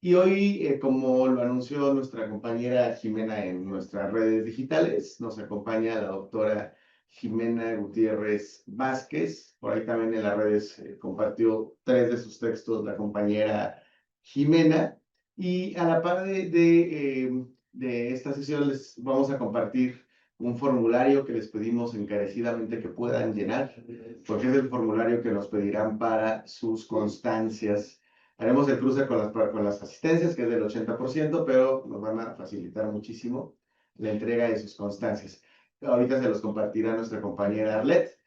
Y hoy, como lo anunció nuestra compañera Jimena en nuestras redes digitales, nos acompaña la doctora Jimena Gutiérrez Vázquez. Por ahí también en las redes compartió 3 de sus textos la compañera Jimena. Y a la par de esta sesión les vamos a compartir un formulario que les pedimos encarecidamente que puedan llenar, porque es el formulario que nos pedirán para sus constancias. Haremos el cruce con las asistencias, que es del 80%, pero nos van a facilitar muchísimo la entrega de sus constancias. Ahorita se los compartirá nuestra compañera Arlet.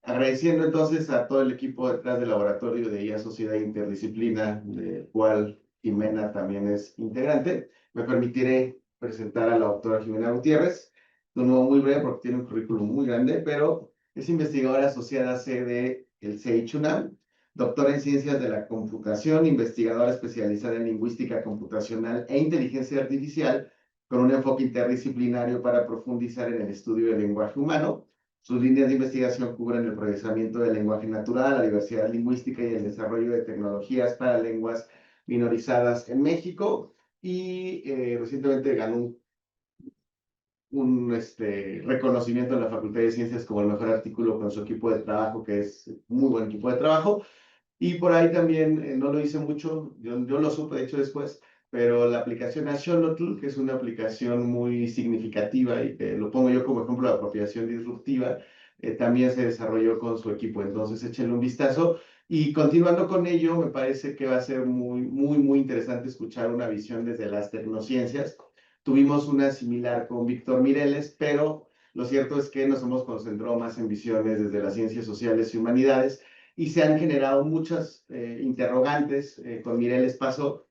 Agradeciendo entonces a todo el equipo detrás del laboratorio de IA Sociedad Interdisciplina, del cual Jimena también es integrante, me permitiré presentar a la doctora Jimena Gutiérrez, de un modo muy breve porque tiene un currículum muy grande, pero es investigadora asociada C de el CEICH-UNAM, doctora en Ciencias de la Computación, investigadora especializada en Lingüística Computacional e Inteligencia Artificial, con un enfoque interdisciplinario para profundizar en el estudio del lenguaje humano. Sus líneas de investigación cubren el procesamiento del lenguaje natural, la diversidad lingüística y el desarrollo de tecnologías para lenguas minorizadas en México. Y recientemente ganó un reconocimiento en la Facultad de Ciencias como el mejor artículo con su equipo de trabajo, que es muy buen equipo de trabajo. Y por ahí también, no lo hice mucho, yo lo supe de hecho después, pero la aplicación Axolotl, que es una aplicación muy significativa y que lo pongo yo como ejemplo de apropiación disruptiva, también se desarrolló con su equipo. Entonces, échenle un vistazo. Y continuando con ello, me parece que va a ser muy interesante escuchar una visión desde las tecnociencias. Tuvimos una similar con Víctor Mireles, pero lo cierto es que nos hemos concentrado más en visiones desde las ciencias sociales y humanidades y se han generado muchas interrogantes. Con Mireles pasó,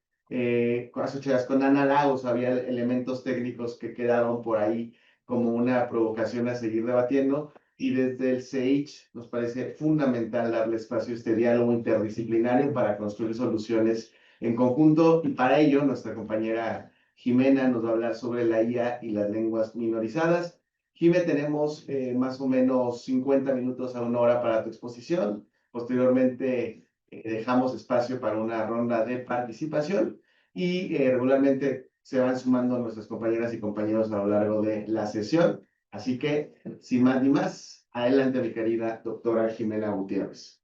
asociadas con Ana Lagos, había elementos técnicos que quedaron por ahí como una provocación a seguir debatiendo. Y desde el CEICH nos parece fundamental darle espacio a este diálogo interdisciplinario para construir soluciones en conjunto. Y para ello, nuestra compañera Jimena nos va a hablar sobre la IA y las lenguas minorizadas. Jimé, tenemos más o menos 50 minutos a 1 hora para tu exposición. Posteriormente, dejamos espacio para una ronda de participación y regularmente se van sumando nuestras compañeras y compañeros a lo largo de la sesión. Así que, sin más ni más, adelante, mi querida doctora Jimena Gutiérrez.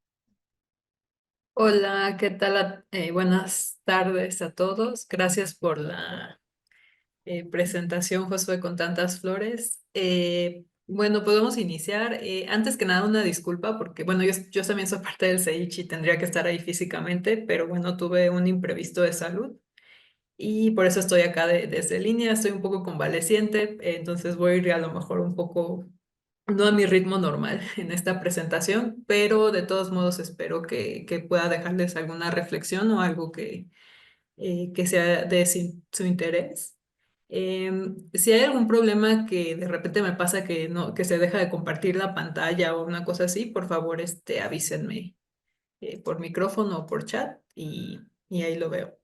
Hola, ¿qué tal? Buenas tardes a todos. Gracias por la presentación, Josué, con tantas flores. Bueno, podemos iniciar. Antes que nada, una disculpa porque, bueno, yo también soy parte del CEICH y tendría que estar ahí físicamente, pero bueno, tuve un imprevisto de salud y por eso estoy acá desde línea. Estoy un poco convaleciente, entonces voy a ir a lo mejor un poco no a mi ritmo normal en esta presentación, pero de todos modos espero que pueda dejarles alguna reflexión o algo que sea de su interés. Si hay algún problema que de repente me pasa que no, que se deja de compartir la pantalla o una cosa así, por favor, avísenme por micrófono o por chat y ahí lo veo.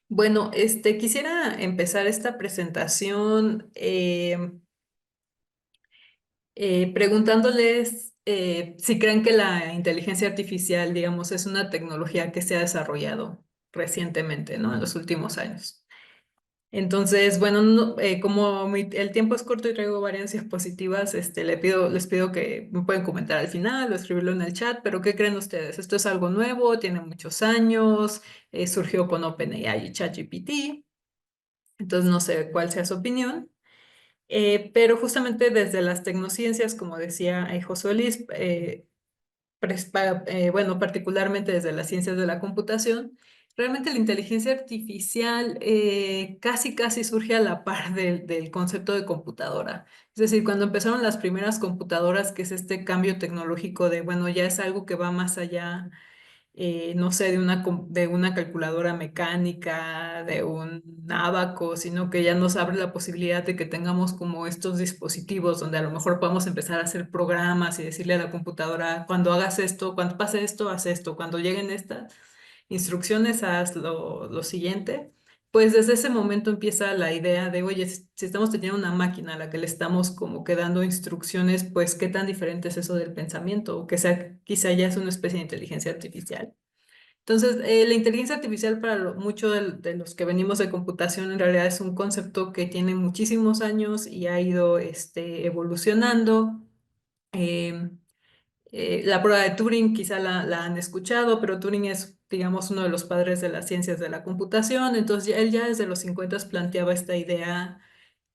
Bueno, quisiera empezar esta presentación. Preguntándoles si creen que la inteligencia artificial, digamos, es una tecnología que se ha desarrollado recientemente, ¿no? En los últimos años. Entonces, bueno, como el tiempo es corto y traigo varias diapositivas, les pido que me pueden comentar al final o escribirlo en el chat, pero ¿qué creen ustedes? ¿Esto es algo nuevo? ¿Tiene muchos años? ¿Surgió con OpenAI y ChatGPT? Entonces, no sé cuál sea su opinión. Pero justamente desde las tecnociencias, como decía Josué Liz, bueno, particularmente desde las ciencias de la computación, realmente la inteligencia artificial casi surge a la par del concepto de computadora. Es decir, cuando empezaron las primeras computadoras, que es este cambio tecnológico de, bueno, ya es algo que va más allá no sé, de una calculadora mecánica, de un ábaco, sino que ya nos abre la posibilidad de que tengamos como estos dispositivos donde a lo mejor podemos empezar a hacer programas y decirle a la computadora, cuando hagas esto, cuando pase esto, haz esto, cuando lleguen estas instrucciones, haz lo siguiente. Pues desde ese momento empieza la idea de, oye, si estamos teniendo una máquina a la que le estamos como que dando instrucciones, pues qué tan diferente es eso del pensamiento, o que sea, quizá ya es una especie de inteligencia artificial. Entonces, la inteligencia artificial para muchos de los que venimos de computación en realidad es un concepto que tiene muchísimos años y ha ido evolucionando. Em, la prueba de Turing quizá la han escuchado, pero Turing es, digamos, uno de los padres de las ciencias de la computación. Entonces, él ya desde los 50 planteaba esta idea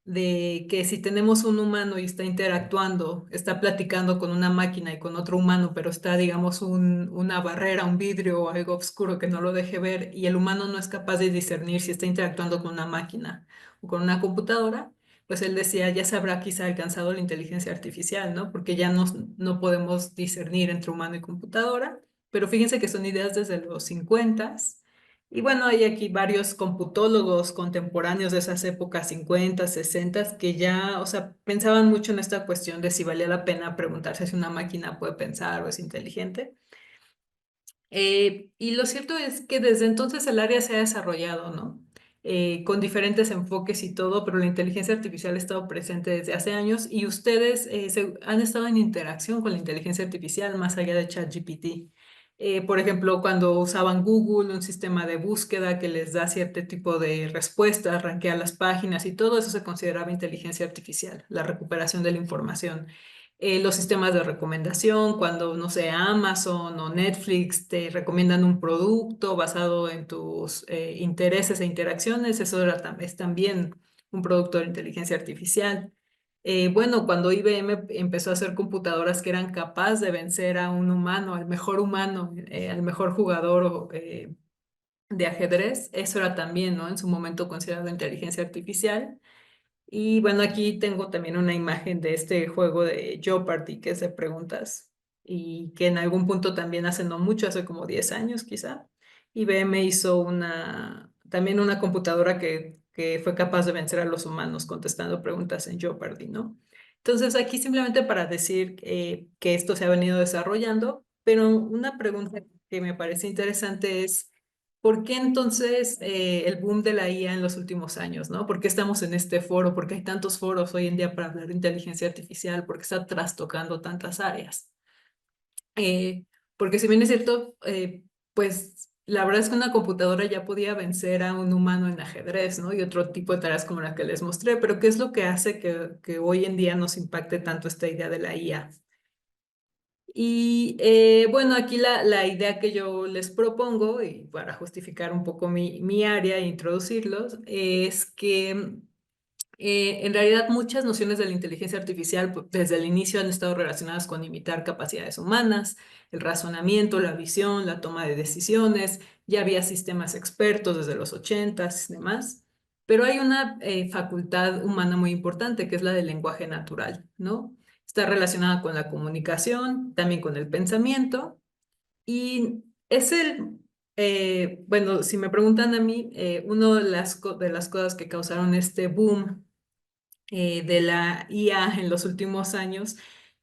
de que si tenemos un humano y está interactuando, está platicando con una máquina y con otro humano, pero está, digamos, una barrera, un vidrio o algo oscuro que no lo deje ver y el humano no es capaz de discernir si está interactuando con una máquina o con una computadora, pues él decía, ya se habrá quizá alcanzado la inteligencia artificial, ¿no? Porque ya no podemos discernir entre humano y computadora, pero fíjense que son ideas desde los 50. Y bueno, hay aquí varios computólogos contemporáneos de esas épocas 50, 60, que ya, o sea, pensaban mucho en esta cuestión de si valía la pena preguntarse si una máquina puede pensar o es inteligente. Y lo cierto es que desde entonces el área se ha desarrollado, ¿no? Con diferentes enfoques y todo, pero la inteligencia artificial ha estado presente desde hace años y ustedes han estado en interacción con la inteligencia artificial más allá de ChatGPT. Por ejemplo, cuando usaban Google, un sistema de búsqueda que les da cierto tipo de respuestas, rankea las páginas y todo eso se consideraba inteligencia artificial, la recuperación de la información. Los sistemas de recomendación, cuando, no sé, Amazon o Netflix te recomiendan un producto basado en tus intereses e interacciones, eso es también un producto de inteligencia artificial. Bueno, cuando IBM empezó a hacer computadoras que eran capaces de vencer a un humano, al mejor jugador de ajedrez, eso era también, ¿no? En su momento considerado inteligencia artificial. Y bueno, aquí tengo también una imagen de este juego de Jeopardy, que es de preguntas, y que en algún punto también hace no mucho, hace como 10 años quizá, IBM hizo también una computadora que fue capaz de vencer a los humanos contestando preguntas en Jeopardy, ¿no? Entonces aquí simplemente para decir que esto se ha venido desarrollando, pero una pregunta que me parece interesante es... ¿Por qué entonces el boom de la IA en los últimos años, ¿no? ¿Por qué estamos en este foro? ¿Por qué hay tantos foros hoy en día para hablar de inteligencia artificial? ¿Por qué está trastocando tantas áreas? Eh, Porque si bien es cierto, pues la verdad es que una computadora ya podía vencer a un humano en ajedrez, ¿no? Y otro tipo de tareas como la que les mostré, pero ¿qué es lo que hace que hoy en día nos impacte tanto esta idea de la IA? Y bueno, aquí la idea que yo les propongo, y para justificar un poco mi área e introducirlos, es que en realidad muchas nociones de la inteligencia artificial desde el inicio han estado relacionadas con imitar capacidades humanas, el razonamiento, la visión, la toma de decisiones, ya había sistemas expertos desde los 80s y demás, pero hay una facultad humana muy importante que es la del lenguaje natural, ¿no? Está relacionada con la comunicación, también con el pensamiento y es bueno, si me preguntan a mí, una de las cosas que causaron este boom de la IA en los últimos años,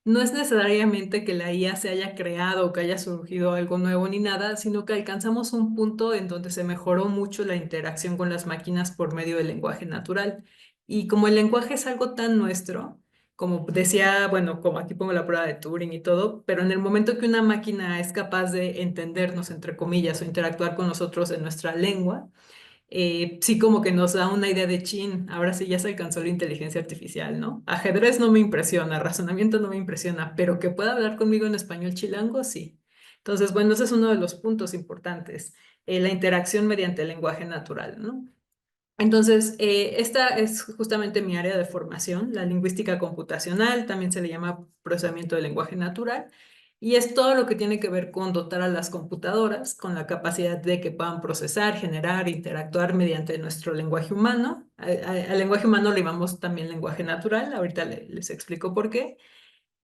no es necesariamente que la IA se haya creado o que haya surgido algo nuevo ni nada, sino que alcanzamos un punto en donde se mejoró mucho la interacción con las máquinas por medio del lenguaje natural. Y como el lenguaje es algo tan nuestro, como decía, bueno, como aquí pongo la prueba de Turing y todo, pero en el momento que una máquina es capaz de entendernos, entre comillas, o interactuar con nosotros en nuestra lengua, sí como que nos da una idea de chin, ahora sí ya se alcanzó la inteligencia artificial, ¿no? Ajedrez no me impresiona, razonamiento no me impresiona, pero que pueda hablar conmigo en español chilango, sí. Entonces, bueno, ese es uno de los puntos importantes, la interacción mediante el lenguaje natural, ¿no? Entonces, esta es justamente mi área de formación, la lingüística computacional, también se le llama procesamiento del lenguaje natural, y es todo lo que tiene que ver con dotar a las computadoras con la capacidad de que puedan procesar, generar, interactuar mediante nuestro lenguaje humano. Al lenguaje humano le llamamos también lenguaje natural, ahorita les explico por qué.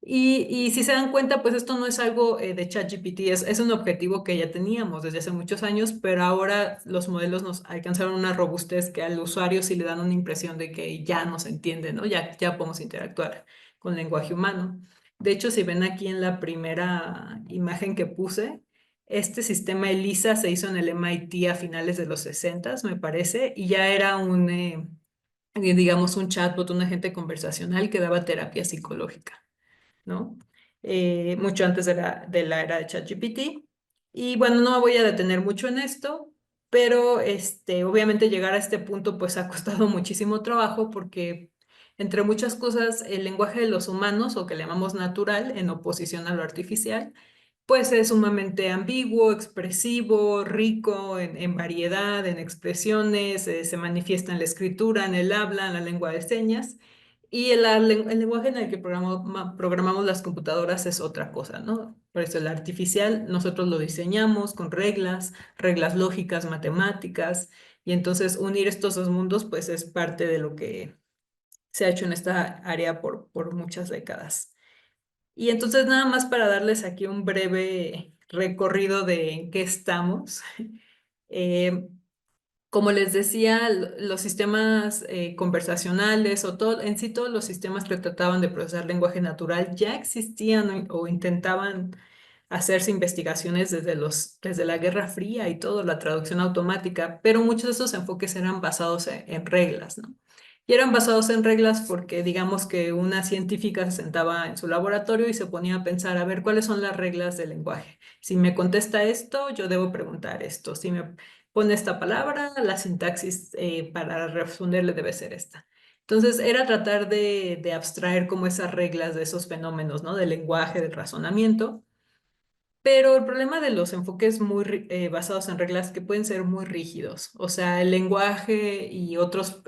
Y si se dan cuenta, pues esto no es algo de ChatGPT, es un objetivo que ya teníamos desde hace muchos años, pero ahora los modelos nos alcanzaron una robustez que al usuario sí le dan una impresión de que ya nos entiende, ¿no? Ya podemos interactuar con lenguaje humano. De hecho, si ven aquí en la primera imagen que puse, este sistema ELISA se hizo en el MIT a finales de los 60, me parece, y ya era digamos, un chatbot, un agente conversacional que daba terapia psicológica, ¿no? Mucho antes de la era de ChatGPT. Y bueno, no me voy a detener mucho en esto, pero obviamente llegar a este punto pues ha costado muchísimo trabajo porque entre muchas cosas el lenguaje de los humanos, o que le llamamos natural en oposición a lo artificial, pues es sumamente ambiguo, expresivo, rico en variedad, en expresiones, se manifiesta en la escritura, en el habla, en la lengua de señas. Y el lenguaje en el que programamos las computadoras es otra cosa, ¿no? Por eso el artificial nosotros lo diseñamos con reglas, reglas lógicas, matemáticas, y entonces unir estos dos mundos pues es parte de lo que se ha hecho en esta área por muchas décadas. Y entonces nada más para darles aquí un breve recorrido de en qué estamos. Eh, Como les decía, los sistemas conversacionales o todo, en sí todos los sistemas que trataban de procesar lenguaje natural ya existían o intentaban hacerse investigaciones desde la Guerra Fría y todo, la traducción automática, pero muchos de esos enfoques eran basados en reglas, ¿no? Y eran basados en reglas porque digamos que una científica se sentaba en su laboratorio y se ponía a pensar, a ver, ¿cuáles son las reglas del lenguaje? Si me contesta esto, yo debo preguntar esto. Si me pone esta palabra, la sintaxis para responderle debe ser esta. Entonces, era tratar de abstraer como esas reglas de esos fenómenos, ¿no? Del lenguaje, del razonamiento. Pero el problema de los enfoques basados en reglas que pueden ser muy rígidos, o sea, el lenguaje y otras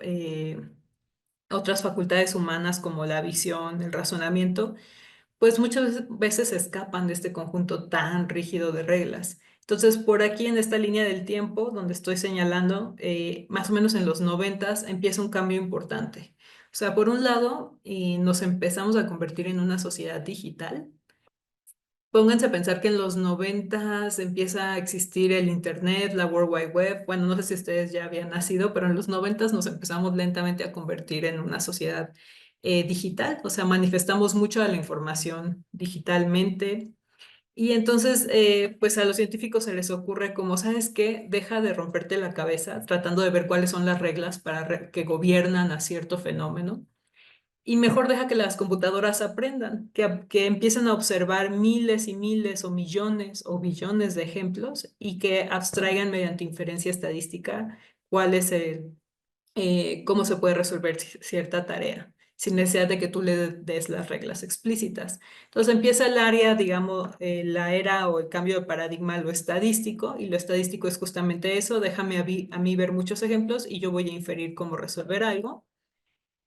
facultades humanas como la visión, el razonamiento, pues muchas veces se escapan de este conjunto tan rígido de reglas. Entonces, por aquí en esta línea del tiempo, donde estoy señalando, más o menos en los noventas empieza un cambio importante. O sea, por un lado, nos empezamos a convertir en una sociedad digital. Pónganse a pensar que en los noventas empieza a existir el Internet, la World Wide Web. Bueno, no sé si ustedes ya habían nacido, pero en los noventas nos empezamos lentamente a convertir en una sociedad digital. O sea, manifestamos mucho de la información digitalmente. Y entonces, pues a los científicos se les ocurre como, ¿sabes qué? Deja de romperte la cabeza tratando de ver cuáles son las reglas para que gobiernan a cierto fenómeno. Y mejor deja que las computadoras aprendan, que empiecen a observar miles y miles o millones o billones de ejemplos y que abstraigan mediante inferencia estadística cuál es cómo se puede resolver cierta tarea, sin necesidad de que tú le des las reglas explícitas. Entonces empieza el área, digamos, la era o el cambio de paradigma a lo estadístico, y lo estadístico es justamente eso, déjame a mí ver muchos ejemplos y yo voy a inferir cómo resolver algo.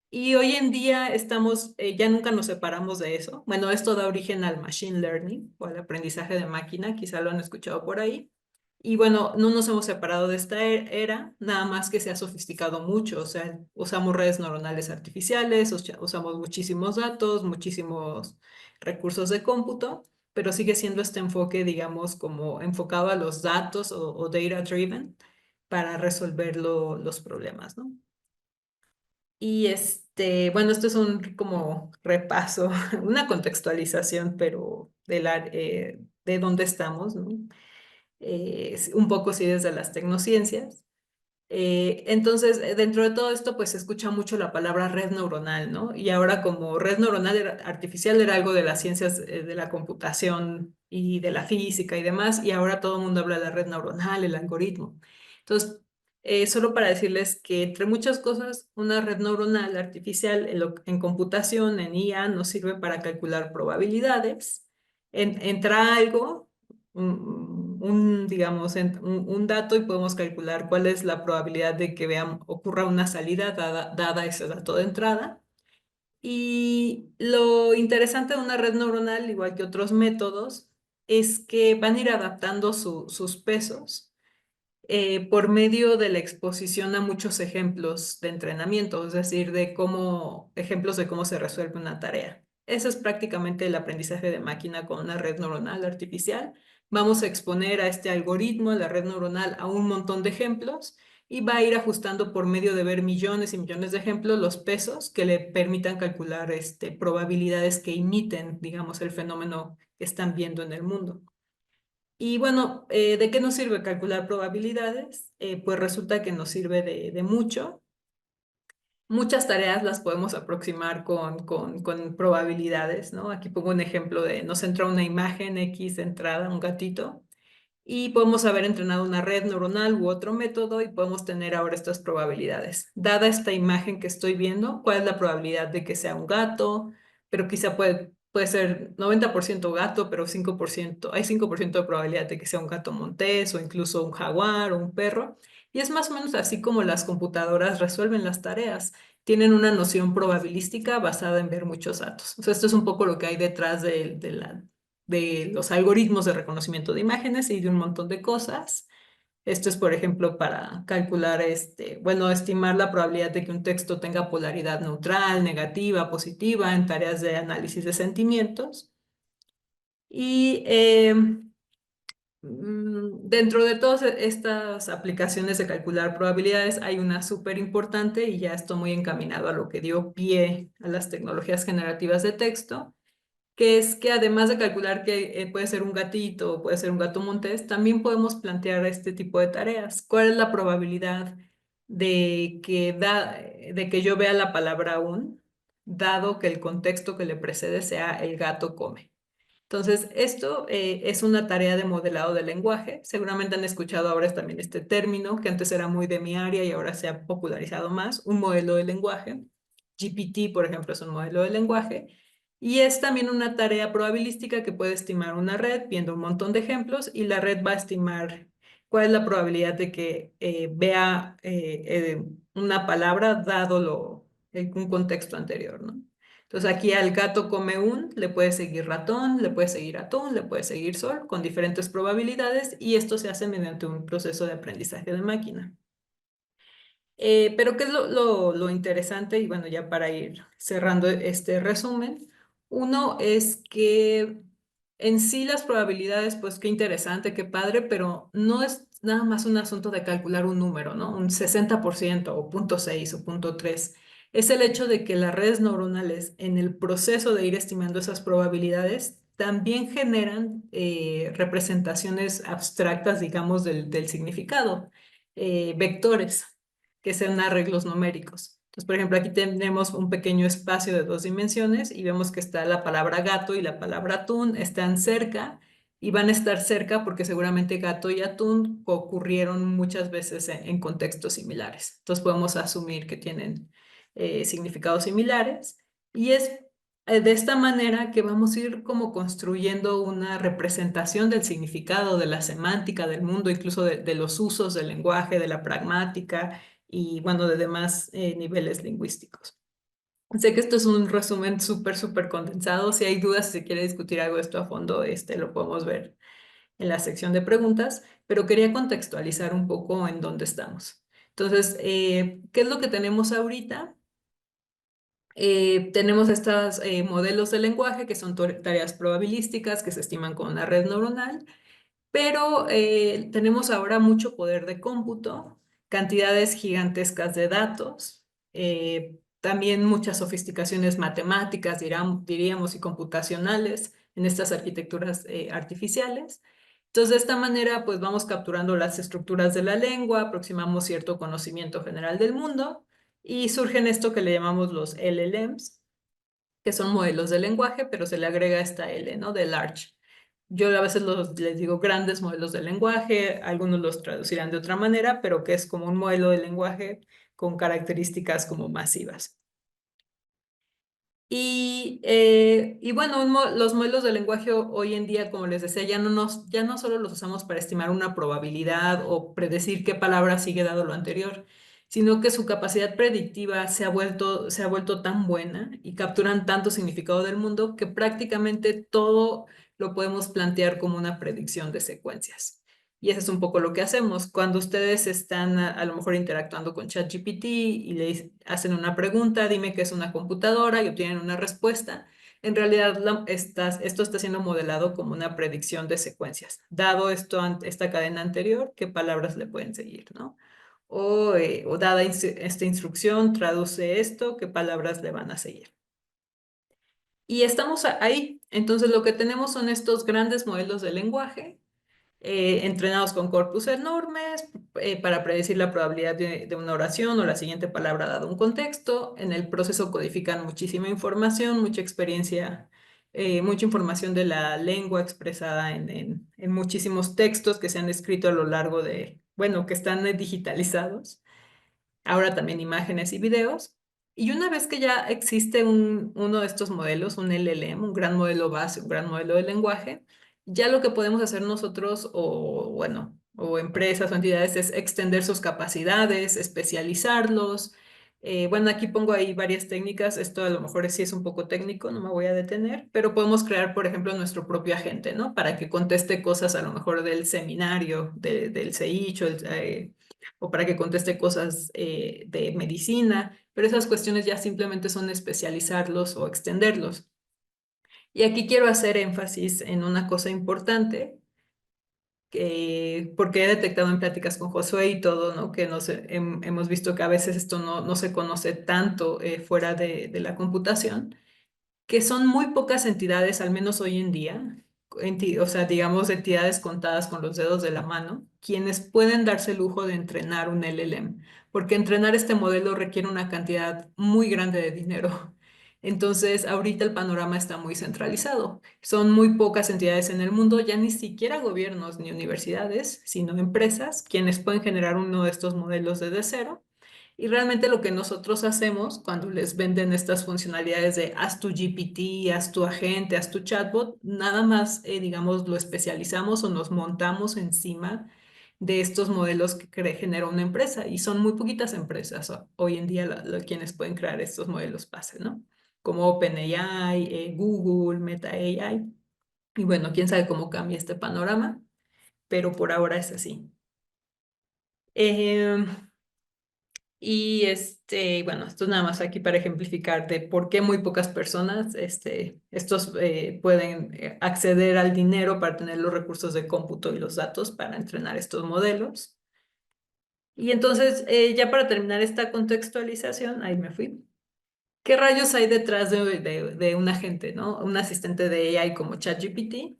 Y hoy en día estamos, ya nunca nos separamos de eso. Bueno, esto da origen al machine learning o al aprendizaje de máquina, quizá lo han escuchado por ahí. Y bueno, no nos hemos separado de esta era, nada más que se ha sofisticado mucho. O sea, usamos redes neuronales artificiales, usamos muchísimos datos, muchísimos recursos de cómputo, pero sigue siendo este enfoque, digamos, como enfocado a los datos o data driven para resolver los problemas, ¿no? Y bueno, esto es un como repaso, una contextualización, pero de dónde estamos, ¿no? Un poco sí desde las tecnociencias. Entonces, dentro de todo esto, pues se escucha mucho la palabra red neuronal, ¿no? Y ahora como red neuronal artificial era algo de las ciencias de la computación y de la física y demás, y ahora todo el mundo habla de la red neuronal, el algoritmo. Entonces, solo para decirles que entre muchas cosas, una red neuronal artificial en computación, en IA, nos sirve para calcular probabilidades. Entra algo digamos, un dato, y podemos calcular cuál es la probabilidad de que ocurra una salida dada ese dato de entrada. Y lo interesante de una red neuronal, igual que otros métodos, es que van a ir adaptando sus pesos por medio de la exposición a muchos ejemplos de entrenamiento, es decir, ejemplos de cómo se resuelve una tarea. Eso es prácticamente el aprendizaje de máquina con una red neuronal artificial. Vamos a exponer a este algoritmo, a la red neuronal, a un montón de ejemplos, y va a ir ajustando por medio de ver millones y millones de ejemplos los pesos que le permitan calcular probabilidades que imiten, digamos, el fenómeno que están viendo en el mundo. Y bueno, ¿de qué nos sirve calcular probabilidades? Pues resulta que nos sirve de mucho. Muchas tareas las podemos aproximar con probabilidades, ¿no? Aquí pongo un ejemplo nos entra una imagen X de entrada, un gatito, y podemos haber entrenado una red neuronal u otro método y podemos tener ahora estas probabilidades. Dada esta imagen que estoy viendo, ¿cuál es la probabilidad de que sea un gato? Pero quizá puede ser 90% gato, pero 5%, hay 5% de probabilidad de que sea un gato montés o incluso un jaguar o un perro. Y es más o menos así como las computadoras resuelven las tareas. Tienen una noción probabilística basada en ver muchos datos. O sea, esto es un poco lo que hay detrás de los algoritmos de reconocimiento de imágenes y de un montón de cosas. Esto es, por ejemplo, para calcular, bueno, estimar la probabilidad de que un texto tenga polaridad neutral, negativa, positiva en tareas de análisis de sentimientos. Y dentro de todas estas aplicaciones de calcular probabilidades, hay una súper importante y ya estoy muy encaminado a lo que dio pie a las tecnologías generativas de texto, que es que además de calcular que puede ser un gatito o puede ser un gato montés, también podemos plantear este tipo de tareas. ¿Cuál es la probabilidad de que yo vea la palabra un, dado que el contexto que le precede sea el gato come? Entonces, esto es una tarea de modelado de lenguaje. Seguramente han escuchado ahora también este término, que antes era muy de mi área y ahora se ha popularizado más, un modelo de lenguaje. GPT, por ejemplo, es un modelo de lenguaje. Y es también una tarea probabilística que puede estimar una red viendo un montón de ejemplos y la red va a estimar cuál es la probabilidad de que vea una palabra dado un contexto anterior, ¿no? Entonces aquí al gato come un, le puede seguir ratón, le puede seguir atún, le puede seguir sol, con diferentes probabilidades y esto se hace mediante un proceso de aprendizaje de máquina. Pero ¿qué es lo interesante? Y bueno, ya para ir cerrando este resumen, uno es que en sí las probabilidades, pues qué interesante, qué padre, pero no es nada más un asunto de calcular un número, ¿no? Un 60% o 0,6 o 0,3. Es el hecho de que las redes neuronales en el proceso de ir estimando esas probabilidades también generan representaciones abstractas, digamos, del significado, vectores que sean arreglos numéricos. Entonces, por ejemplo, aquí tenemos un pequeño espacio de 2 dimensiones y vemos que está la palabra gato y la palabra atún están cerca y van a estar cerca porque seguramente gato y atún ocurrieron muchas veces en contextos similares. Entonces podemos asumir que tienen significados similares y es de esta manera que vamos a ir como construyendo una representación del significado, de la semántica del mundo, incluso de los usos del lenguaje, de la pragmática y bueno, de demás niveles lingüísticos. Sé que esto es un resumen súper condensado. Si hay dudas, si se quiere discutir algo de esto a fondo, lo podemos ver en la sección de preguntas, pero quería contextualizar un poco en dónde estamos. Entonces, ¿qué es lo que tenemos ahorita? Tenemos estos modelos de lenguaje que son tareas probabilísticas que se estiman con una red neuronal, pero tenemos ahora mucho poder de cómputo, cantidades gigantescas de datos, también muchas sofisticaciones matemáticas, diríamos, y computacionales en estas arquitecturas artificiales. Entonces, de esta manera, pues vamos capturando las estructuras de la lengua, aproximamos cierto conocimiento general del mundo y surgen esto que le llamamos los LLMs, que son modelos de lenguaje, pero se le agrega esta L, ¿no? De large. Yo a veces les digo grandes modelos de lenguaje, algunos los traducirán de otra manera, pero que es como un modelo de lenguaje con características como masivas. Y bueno, los modelos de lenguaje hoy en día, como les decía, ya no solo los usamos para estimar una probabilidad o predecir qué palabra sigue dado lo anterior, sino que su capacidad predictiva se ha vuelto tan buena y capturan tanto significado del mundo que prácticamente todo lo podemos plantear como una predicción de secuencias. Y eso es un poco lo que hacemos. Cuando ustedes están a lo mejor interactuando con ChatGPT y le hacen una pregunta, dime qué es una computadora y obtienen una respuesta, en realidad esto está siendo modelado como una predicción de secuencias. Dado esta cadena anterior, ¿qué palabras le pueden seguir, ¿no? O dada esta instrucción, traduce esto, ¿qué palabras le van a seguir? Y estamos ahí. Entonces, lo que tenemos son estos grandes modelos de lenguaje entrenados con corpus enormes para predecir la probabilidad de una oración o la siguiente palabra dado un contexto. En el proceso codifican muchísima información, mucha experiencia mucha información de la lengua expresada en muchísimos textos que se han escrito a lo largo de, bueno, que están digitalizados, ahora también imágenes y videos. Y una vez que ya existe uno de estos modelos, un LLM, un gran modelo base, un gran modelo de lenguaje, ya lo que podemos hacer nosotros o, bueno, o empresas o entidades es extender sus capacidades, especializarlos. Bueno, aquí pongo ahí varias técnicas. Esto a lo mejor sí es un poco técnico, no me voy a detener, pero podemos crear, por ejemplo, nuestro propio agente, ¿no? Para que conteste cosas a lo mejor del seminario, del CEICH o para que conteste cosas de medicina, pero esas cuestiones ya simplemente son especializarlos o extenderlos. Y aquí quiero hacer énfasis en una cosa importante, porque he detectado en pláticas con Josué y todo, ¿no? Que hemos visto que a veces esto no se conoce tanto fuera de la computación, que son muy pocas entidades, al menos hoy en día, o sea, digamos entidades contadas con los dedos de la mano, quienes pueden darse el lujo de entrenar un LLM, porque entrenar este modelo requiere una cantidad muy grande de dinero. Entonces, ahorita el panorama está muy centralizado. Son muy pocas entidades en el mundo, ya ni siquiera gobiernos ni universidades, sino empresas, quienes pueden generar uno de estos modelos desde cero. Y realmente lo que nosotros hacemos cuando les venden estas funcionalidades de haz tu GPT, haz tu agente, haz tu chatbot, nada más, digamos, lo especializamos o nos montamos encima de estos modelos que genera una empresa. Y son muy poquitas empresas hoy en día quienes pueden crear estos modelos base, ¿no? Como OpenAI, Google, Meta AI. Y bueno, quién sabe cómo cambia este panorama, pero por ahora es así. Em, bueno, esto es nada más aquí para ejemplificar de por qué muy pocas personas, estos pueden acceder al dinero para tener los recursos de cómputo y los datos para entrenar estos modelos. Y entonces, ya para terminar esta contextualización, ahí me fui. ¿Qué rayos hay detrás de un agente, ¿no? Un asistente de AI como ChatGPT.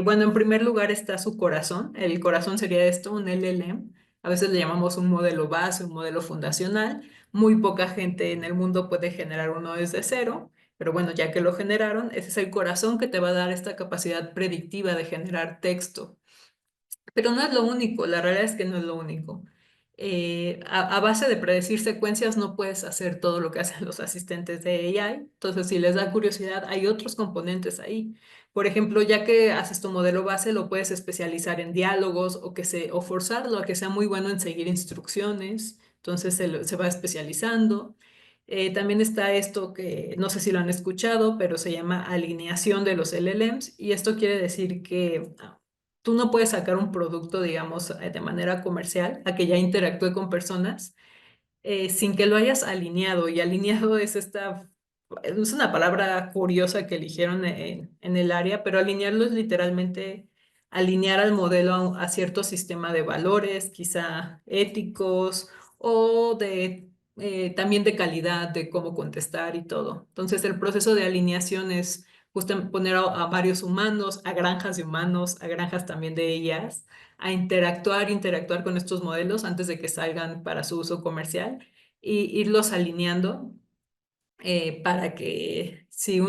Bueno, en primer lugar está su corazón. El corazón sería esto, un LLM. A veces le llamamos un modelo base, un modelo fundacional. Muy poca gente en el mundo puede generar uno desde cero, pero bueno, ya que lo generaron, ese es el corazón que te va a dar esta capacidad predictiva de generar texto. Pero no es lo único, la realidad es que no es lo único. A base de predecir secuencias no puedes hacer todo lo que hacen los asistentes de AI. Entonces, si les da curiosidad, hay otros componentes ahí. Por ejemplo, ya que haces tu modelo base, lo puedes especializar en diálogos o forzarlo a que sea muy bueno en seguir instrucciones. Entonces, se va especializando. También está esto que no sé si lo han escuchado, pero se llama alineación de los LLMs y esto quiere decir que tú no puedes sacar un producto, digamos, de manera comercial a que ya interactúe con personas sin que lo hayas alineado. Y alineado es una palabra curiosa que eligieron en el área, pero alinearlo es literalmente alinear al modelo a cierto sistema de valores, quizá éticos o también de calidad, de cómo contestar y todo. Entonces, el proceso de alineación es justo poner a varios humanos, a granjas de humanos, a granjas también de ellas, a interactuar con estos modelos antes de que salgan para su uso comercial y irlos alineando para que si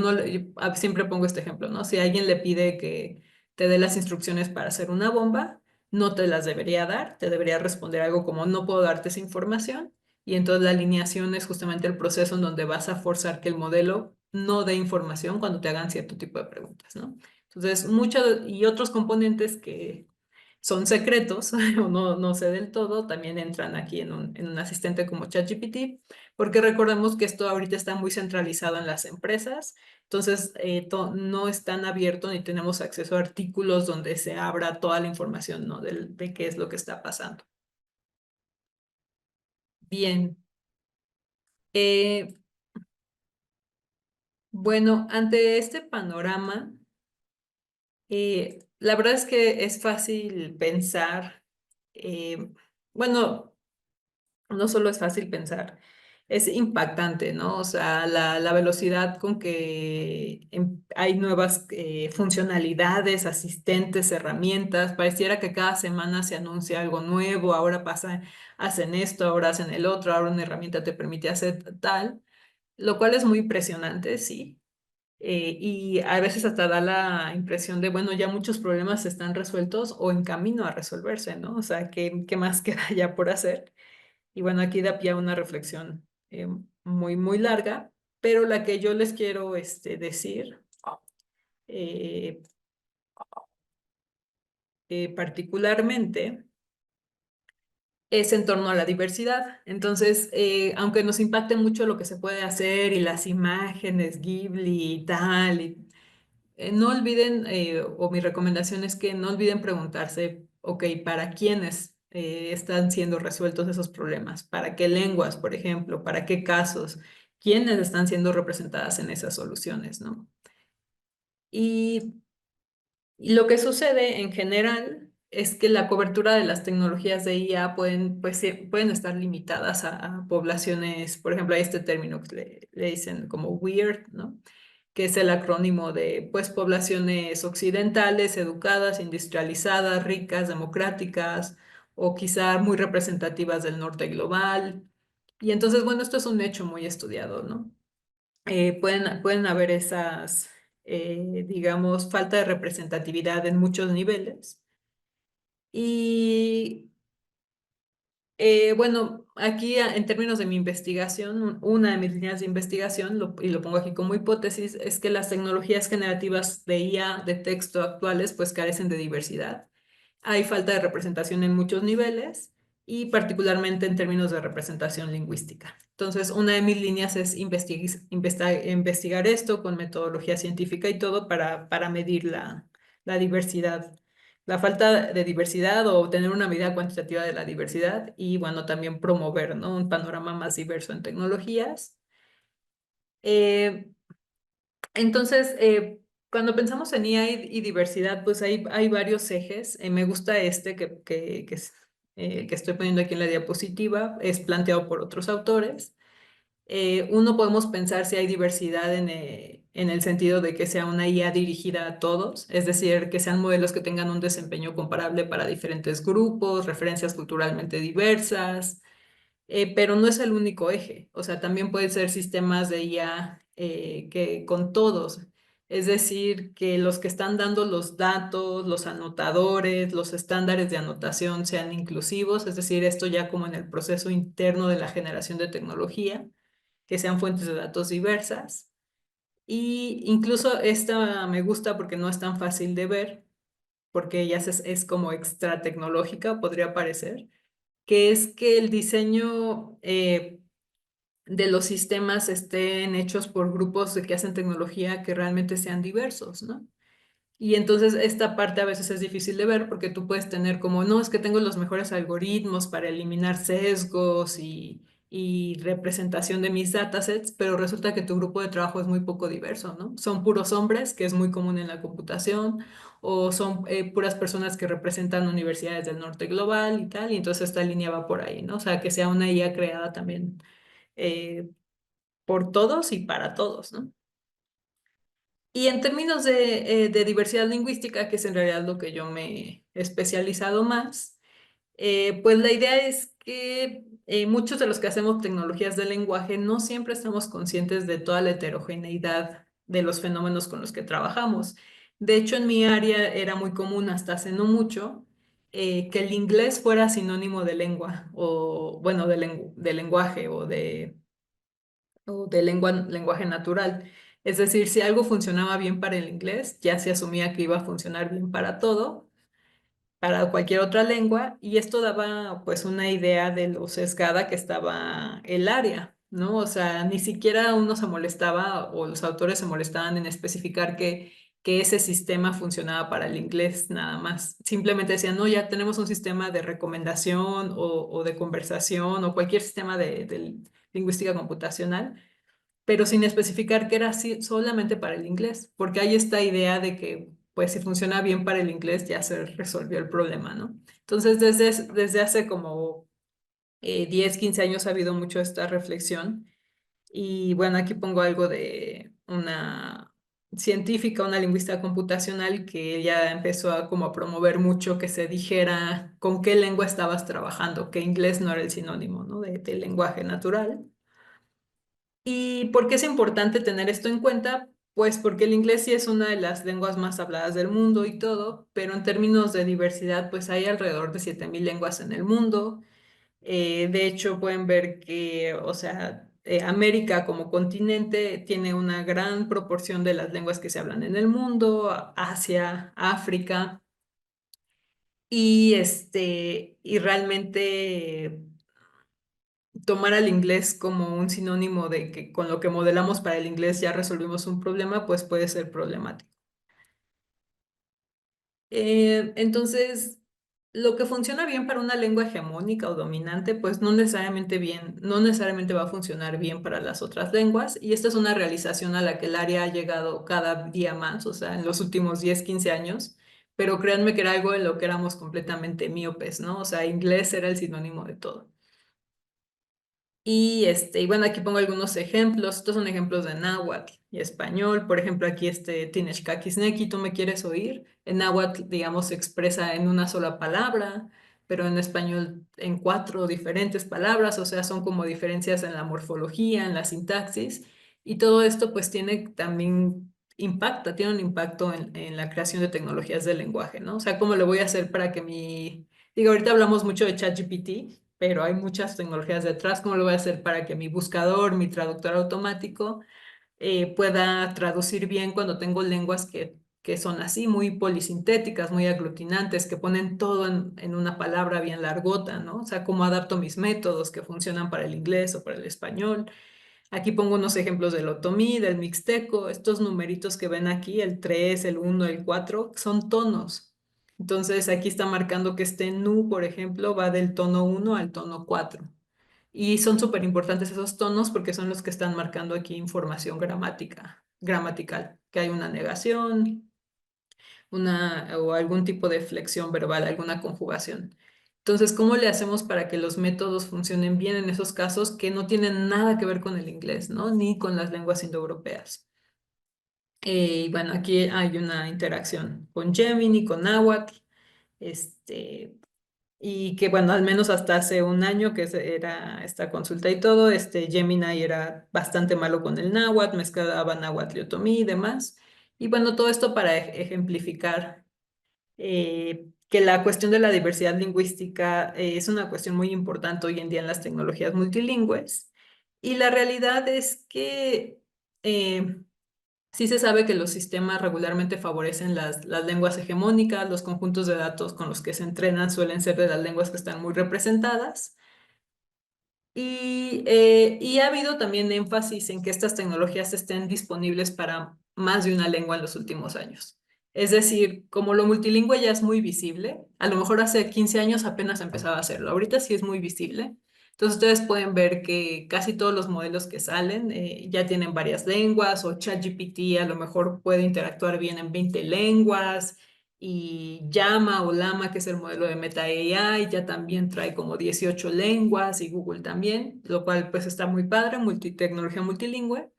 siempre pongo este ejemplo, ¿no? Si alguien le pide que te dé las instrucciones para hacer una bomba, no te las debería dar, te debería responder algo como no puedo darte esa información. Y entonces la alineación es justamente el proceso en donde vas a forzar que el modelo no dé información cuando te hagan cierto tipo de preguntas, ¿no? Entonces, muchos y otros componentes que son secretos o no sé del todo, también entran aquí en un asistente como ChatGPT, porque recordemos que esto ahorita está muy centralizado en las empresas, entonces no es tan abierto ni tenemos acceso a artículos donde se abra toda la información, ¿no? De qué es lo que está pasando. Bien. Eh, bueno, ante este panorama, la verdad es que es fácil pensar, eh, bueno, no solo es fácil pensar, es impactante, ¿no? O sea, la velocidad con que hay nuevas funcionalidades, asistentes, herramientas, pareciera que cada semana se anuncia algo nuevo, ahora hacen esto, ahora hacen el otro, ahora una herramienta te permite hacer tal, lo cual es muy impresionante, sí. y a veces hasta da la impresión de, bueno, ya muchos problemas están resueltos o en camino a resolverse, ¿no? O sea, ¿qué más queda ya por hacer? Y bueno, aquí da pie a una reflexión muy larga, pero la que yo les quiero decir eh, particularmente es en torno a la diversidad. Entonces, aunque nos impacte mucho lo que se puede hacer y las imágenes, Ghibli y tal, no olviden, o mi recomendación es que no olviden preguntarse, ok, ¿para quiénes están siendo resueltos esos problemas? ¿Para qué lenguas, por ejemplo? ¿Para qué casos? ¿Quiénes están siendo representadas en esas soluciones, no? Y lo que sucede en general es que la cobertura de las tecnologías de IA pueden, pues, pueden estar limitadas a poblaciones, por ejemplo, hay este término que le dicen como weird, ¿no? Que es el acrónimo de, pues, poblaciones occidentales, educadas, industrializadas, ricas, democráticas, o quizá muy representativas del norte global. Y entonces, bueno, esto es un hecho muy estudiado, ¿no? Pueden haber esas, digamos, falta de representatividad en muchos niveles. Y bueno, aquí en términos de mi investigación, una de mis líneas de investigación, y lo pongo aquí como hipótesis, es que las tecnologías generativas de IA de texto actuales pues carecen de diversidad. Hay falta de representación en muchos niveles y particularmente en términos de representación lingüística. Entonces, una de mis líneas es investigar esto con metodología científica y todo para medir la diversidad, la falta de diversidad o tener una medida cuantitativa de la diversidad y, bueno, también promover, ¿no? Un panorama más diverso en tecnologías. Eh, entonces, cuando pensamos en IA y diversidad, pues hay varios ejes. Me gusta este que estoy poniendo aquí en la diapositiva, es planteado por otros autores. Uno podemos pensar si hay diversidad en el sentido de que sea una IA dirigida a todos, es decir, que sean modelos que tengan un desempeño comparable para diferentes grupos, referencias culturalmente diversas, pero no es el único eje. O sea, también pueden ser sistemas de IA que con todos. Es decir, que los que están dando los datos, los anotadores, los estándares de anotación sean inclusivos, es decir, esto ya como en el proceso interno de la generación de tecnología, que sean fuentes de datos diversas. Y incluso esta me gusta porque no es tan fácil de ver, porque ya es como extra tecnológica, podría parecer, que es que el diseño de los sistemas estén hechos por grupos que hacen tecnología que realmente sean diversos, ¿no? Y entonces esta parte a veces es difícil de ver porque tú puedes tener como, no, es que tengo los mejores algoritmos para eliminar sesgos y representación de mis datasets, pero resulta que tu grupo de trabajo es muy poco diverso, ¿no? Son puros hombres, que es muy común en la computación, o son puras personas que representan universidades del norte global y tal, y entonces esta línea va por ahí, ¿no? O sea, que sea una IA creada también eh, por todos y para todos, ¿no? Y en términos de diversidad lingüística, que es en realidad lo que yo me he especializado más, pues la idea es que muchos de los que hacemos tecnologías del lenguaje no siempre estamos conscientes de toda la heterogeneidad de los fenómenos con los que trabajamos. De hecho, en mi área era muy común hasta hace no mucho que el inglés fuera sinónimo de lengua o, bueno, de lenguaje o de lenguaje natural. Es decir, si algo funcionaba bien para el inglés, ya se asumía que iba a funcionar bien para todo, para cualquier otra lengua, y esto daba pues una idea de lo sesgada que estaba el área, ¿no? O sea, ni siquiera uno se molestaba o los autores se molestaban en especificar que ese sistema funcionaba para el inglés nada más. Simplemente decían, no, ya tenemos un sistema de recomendación o de conversación o cualquier sistema de lingüística computacional, pero sin especificar que era así solamente para el inglés, porque hay esta idea de que, pues, si funciona bien para el inglés, ya se resolvió el problema, ¿no? Entonces, desde hace como 10, 15 años ha habido mucho esta reflexión, y bueno, aquí pongo algo de una científica, una lingüista computacional, que ya empezó a como a promover mucho que se dijera con qué lengua estabas trabajando, que inglés no era el sinónimo, ¿no? De lenguaje natural. ¿Y por qué es importante tener esto en cuenta? Pues porque el inglés sí es una de las lenguas más habladas del mundo y todo, pero en términos de diversidad, pues hay alrededor de 7.000 lenguas en el mundo. De hecho, pueden ver que, o sea, América como continente tiene una gran proporción de las lenguas que se hablan en el mundo, Asia, África, y realmente tomar al inglés como un sinónimo de que con lo que modelamos para el inglés ya resolvimos un problema, pues puede ser problemático. Entonces, lo que funciona bien para una lengua hegemónica o dominante, pues no necesariamente va a funcionar bien para las otras lenguas. Y esta es una realización a la que el área ha llegado cada día más, o sea, en los últimos 10 15 años. Pero créanme que era algo en lo que éramos completamente míopes, ¿no? O sea, inglés era el sinónimo de todo. Y bueno, aquí pongo algunos ejemplos. Estos son ejemplos de náhuatl y español. Por ejemplo, aquí Tinechkakisneki, ¿tú me quieres oír? En náhuatl, digamos, se expresa en una sola palabra, pero en español en cuatro diferentes palabras, o sea, son como diferencias en la morfología, en la sintaxis. Y todo esto pues tiene un impacto en la creación de tecnologías del lenguaje, ¿no? O sea, ¿cómo le voy a hacer para que Digo, ahorita hablamos mucho de ChatGPT, pero hay muchas tecnologías detrás. ¿Cómo lo voy a hacer para que mi buscador, mi traductor automático, pueda traducir bien cuando tengo lenguas que son así, muy polisintéticas, muy aglutinantes, que ponen todo en una palabra bien largota, ¿no? O sea, cómo adapto mis métodos que funcionan para el inglés o para el español. Aquí pongo unos ejemplos del otomí, del mixteco. Estos numeritos que ven aquí, el 3, el 1, el 4, son tonos. Entonces aquí está marcando que este nu, por ejemplo, va del tono 1 al tono 4. Y son súper importantes esos tonos porque son los que están marcando aquí información gramatical, que hay una negación, o algún tipo de flexión verbal, alguna conjugación. Entonces, ¿cómo le hacemos para que los métodos funcionen bien en esos casos que no tienen nada que ver con el inglés, ¿no? Ni con las lenguas indoeuropeas? Y bueno, aquí hay una interacción con Gemini, con Nahuatl, este, y que bueno, al menos hasta hace un año era esta consulta y todo, Gemini era bastante malo con el náhuatl, mezclaba náhuatl y otomí y demás. Y bueno, todo esto para ejemplificar que la cuestión de la diversidad lingüística es una cuestión muy importante hoy en día en las tecnologías multilingües. Y la realidad es que eh, sí se sabe que los sistemas regularmente favorecen las lenguas hegemónicas, los conjuntos de datos con los que se entrenan suelen ser de las lenguas que están muy representadas. Y ha habido también énfasis en que estas tecnologías estén disponibles para más de una lengua en los últimos años. Es decir, como lo multilingüe ya es muy visible, a lo mejor hace 15 años apenas empezaba a hacerlo, ahorita sí es muy visible. Entonces ustedes pueden ver que casi todos los modelos que salen ya tienen varias lenguas o ChatGPT a lo mejor puede interactuar bien en 20 lenguas y Llama o Llama, que es el modelo de Meta AI, ya también trae como 18 lenguas y Google también, lo cual pues está muy padre, tecnología multilingüe,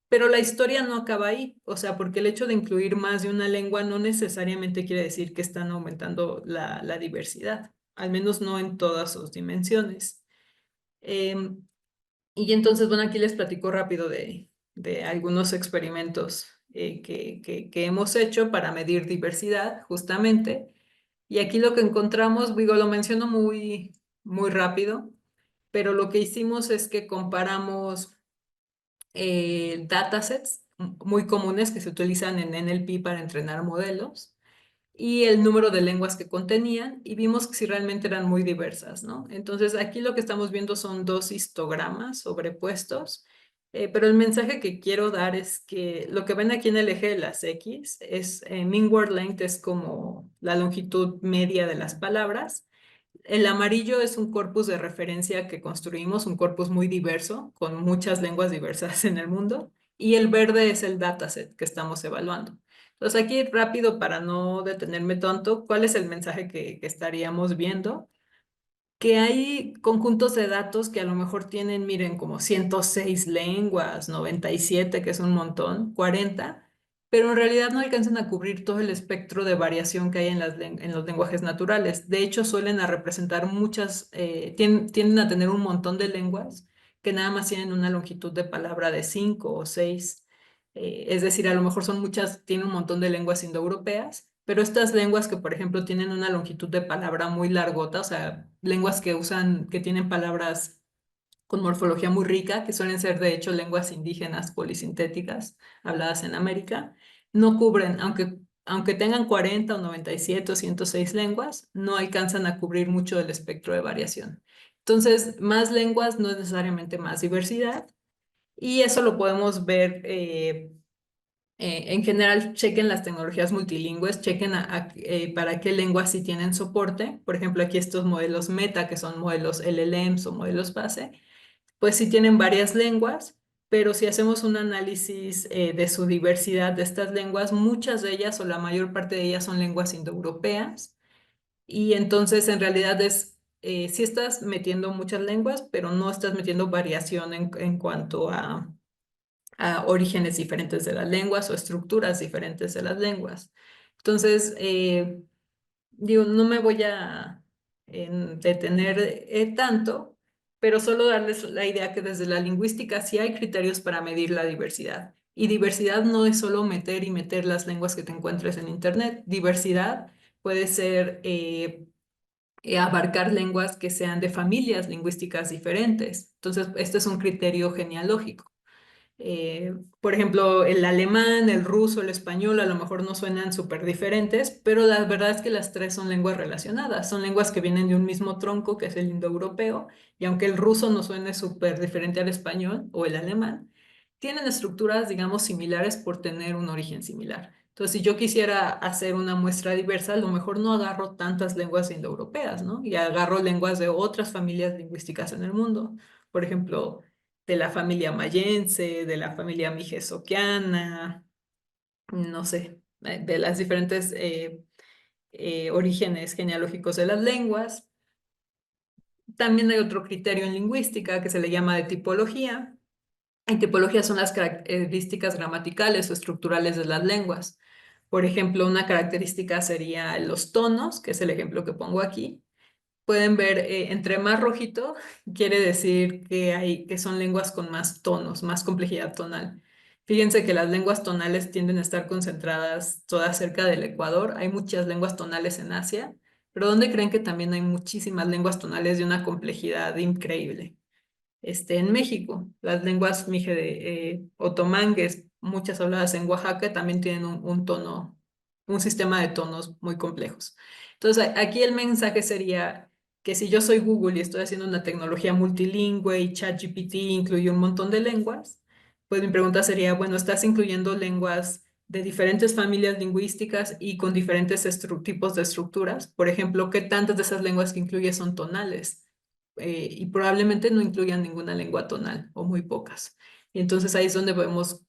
pero la historia no acaba ahí, o sea, porque el hecho de incluir más de una lengua no necesariamente quiere decir que están aumentando la diversidad, al menos no en todas sus dimensiones. Em, y entonces, bueno, aquí les platico rápido de algunos experimentos que hemos hecho para medir diversidad, justamente. Y aquí lo que encontramos, digo, lo menciono muy rápido, pero lo que hicimos es que comparamos datasets muy comunes que se utilizan en NLP para entrenar modelos y el número de lenguas que contenían y vimos que si realmente eran muy diversas, ¿no? Entonces aquí lo que estamos viendo son dos histogramas sobrepuestos, pero el mensaje que quiero dar es que lo que ven aquí en el eje de las X es mean word length, es como la longitud media de las palabras. El amarillo es un corpus de referencia que construimos, un corpus muy diverso, con muchas lenguas diversas en el mundo, y el verde es el dataset que estamos evaluando. Entonces aquí rápido para no detenerme tanto, ¿cuál es el mensaje que estaríamos viendo? Que hay conjuntos de datos que a lo mejor tienen, miren, como 106 lenguas, 97, que es un montón, 40, pero en realidad no alcanzan a cubrir todo el espectro de variación que hay en los lenguajes naturales. De hecho, suelen a representar tienden a tener un montón de lenguas que nada más tienen una longitud de palabra de 5 o 6. Es decir, a lo mejor son muchas, tiene un montón de lenguas indoeuropeas, pero estas lenguas que, por ejemplo, tienen una longitud de palabra muy largota, o sea, lenguas que usan, que tienen palabras con morfología muy rica, que suelen ser de hecho lenguas indígenas polisintéticas habladas en América, no cubren, aunque tengan 40 o 97 o 106 lenguas, no alcanzan a cubrir mucho del espectro de variación. Entonces, más lenguas no es necesariamente más diversidad, y eso lo podemos ver. En general, chequen las tecnologías multilingües, chequen para qué lenguas sí tienen soporte. Por ejemplo, aquí estos modelos Meta, que son modelos LLMs o modelos base, pues sí tienen varias lenguas, pero si hacemos un análisis de su diversidad de estas lenguas, muchas de ellas o la mayor parte de ellas son lenguas indoeuropeas. Y entonces en realidad sí estás metiendo muchas lenguas, pero no estás metiendo variación en cuanto a orígenes diferentes de las lenguas o estructuras diferentes de las lenguas. Entonces, digo, no me voy a detener tanto, pero solo darles la idea que desde la lingüística sí hay criterios para medir la diversidad. Y diversidad no es solo meter y meter las lenguas que te encuentres en Internet. Diversidad puede ser abarcar lenguas que sean de familias lingüísticas diferentes. Entonces, este es un criterio genealógico. Por ejemplo, el alemán, el ruso, el español a lo mejor no suenan súper diferentes, pero la verdad es que las tres son lenguas relacionadas, son lenguas que vienen de un mismo tronco, que es el indoeuropeo, y aunque el ruso no suene súper diferente al español o el alemán, tienen estructuras, digamos, similares por tener un origen similar. Entonces, si yo quisiera hacer una muestra diversa, a lo mejor no agarro tantas lenguas indoeuropeas, ¿no? Y agarro lenguas de otras familias lingüísticas en el mundo. Por ejemplo, de la familia mayense, de la familia mijesoquiana, no sé, de las diferentes orígenes genealógicos de las lenguas. También hay otro criterio en lingüística que se le llama de tipología. En tipología son las características gramaticales o estructurales de las lenguas. Por ejemplo, una característica sería los tonos, que es el ejemplo que pongo aquí. Pueden ver, entre más rojito, quiere decir que son lenguas con más tonos, más complejidad tonal. Fíjense que las lenguas tonales tienden a estar concentradas todas cerca del Ecuador. Hay muchas lenguas tonales en Asia, pero ¿dónde creen que también hay muchísimas lenguas tonales de una complejidad increíble? En México. Las lenguas otomangues, muchas habladas en Oaxaca, también tienen un tono, un sistema de tonos muy complejos. Entonces, aquí el mensaje sería que si yo soy Google y estoy haciendo una tecnología multilingüe y ChatGPT incluye un montón de lenguas, pues mi pregunta sería, bueno, ¿estás incluyendo lenguas de diferentes familias lingüísticas y con diferentes tipos de estructuras? Por ejemplo, ¿qué tantas de esas lenguas que incluyes son tonales? Y probablemente no incluyan ninguna lengua tonal o muy pocas. Y entonces ahí es donde vemos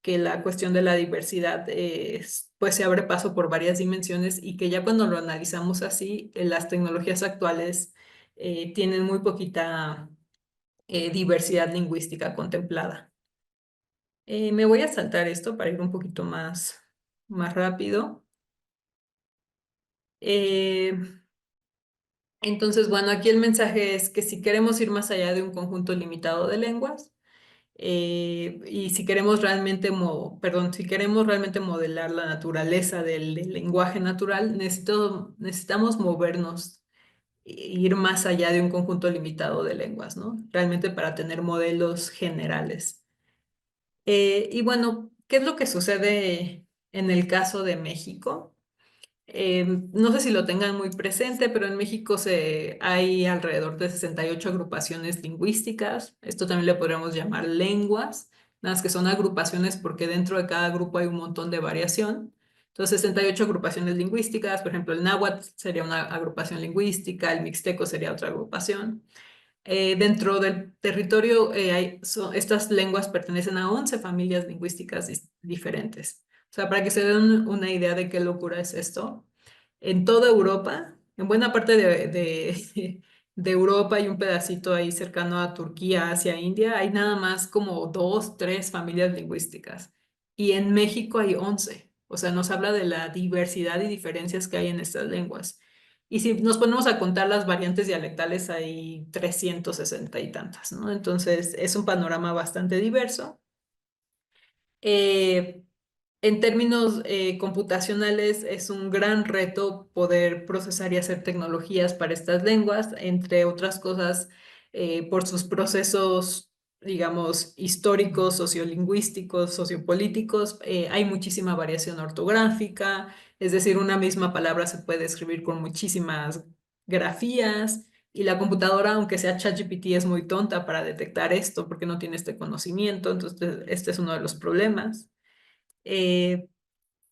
que la cuestión de la diversidad pues se abre paso por varias dimensiones y que ya cuando lo analizamos así, las tecnologías actuales tienen muy poquita diversidad lingüística contemplada. Me voy a saltar esto para ir un poquito más rápido. Eh, entonces, bueno, aquí el mensaje es que si queremos ir más allá de un conjunto limitado de lenguas, y si queremos realmente, si queremos realmente modelar la naturaleza del lenguaje natural, necesitamos movernos e ir más allá de un conjunto limitado de lenguas, ¿no? Realmente para tener modelos generales. Y bueno, ¿qué es lo que sucede en el caso de México? No sé si lo tengan muy presente, pero en México hay alrededor de 68 agrupaciones lingüísticas. Esto también le podríamos llamar lenguas, nada más que son agrupaciones porque dentro de cada grupo hay un montón de variación. Entonces, 68 agrupaciones lingüísticas, por ejemplo, el náhuatl sería una agrupación lingüística, el mixteco sería otra agrupación. Dentro del territorio, estas lenguas pertenecen a 11 familias lingüísticas diferentes. O sea, para que se den una idea de qué locura es esto, en toda Europa, en buena parte de Europa y un pedacito ahí cercano a Turquía, hacia India, hay nada más como dos, tres familias lingüísticas. Y en México hay 11. O sea, nos habla de la diversidad y diferencias que hay en estas lenguas. Y si nos ponemos a contar las variantes dialectales, hay 360 y tantas, ¿no? Entonces, es un panorama bastante diverso. Eh, en términos computacionales, es un gran reto poder procesar y hacer tecnologías para estas lenguas, entre otras cosas, por sus procesos, digamos, históricos, sociolingüísticos, sociopolíticos. Hay muchísima variación ortográfica, es decir, una misma palabra se puede escribir con muchísimas grafías. Y la computadora, aunque sea ChatGPT, es muy tonta para detectar esto porque no tiene este conocimiento. Entonces, este es uno de los problemas. Eh,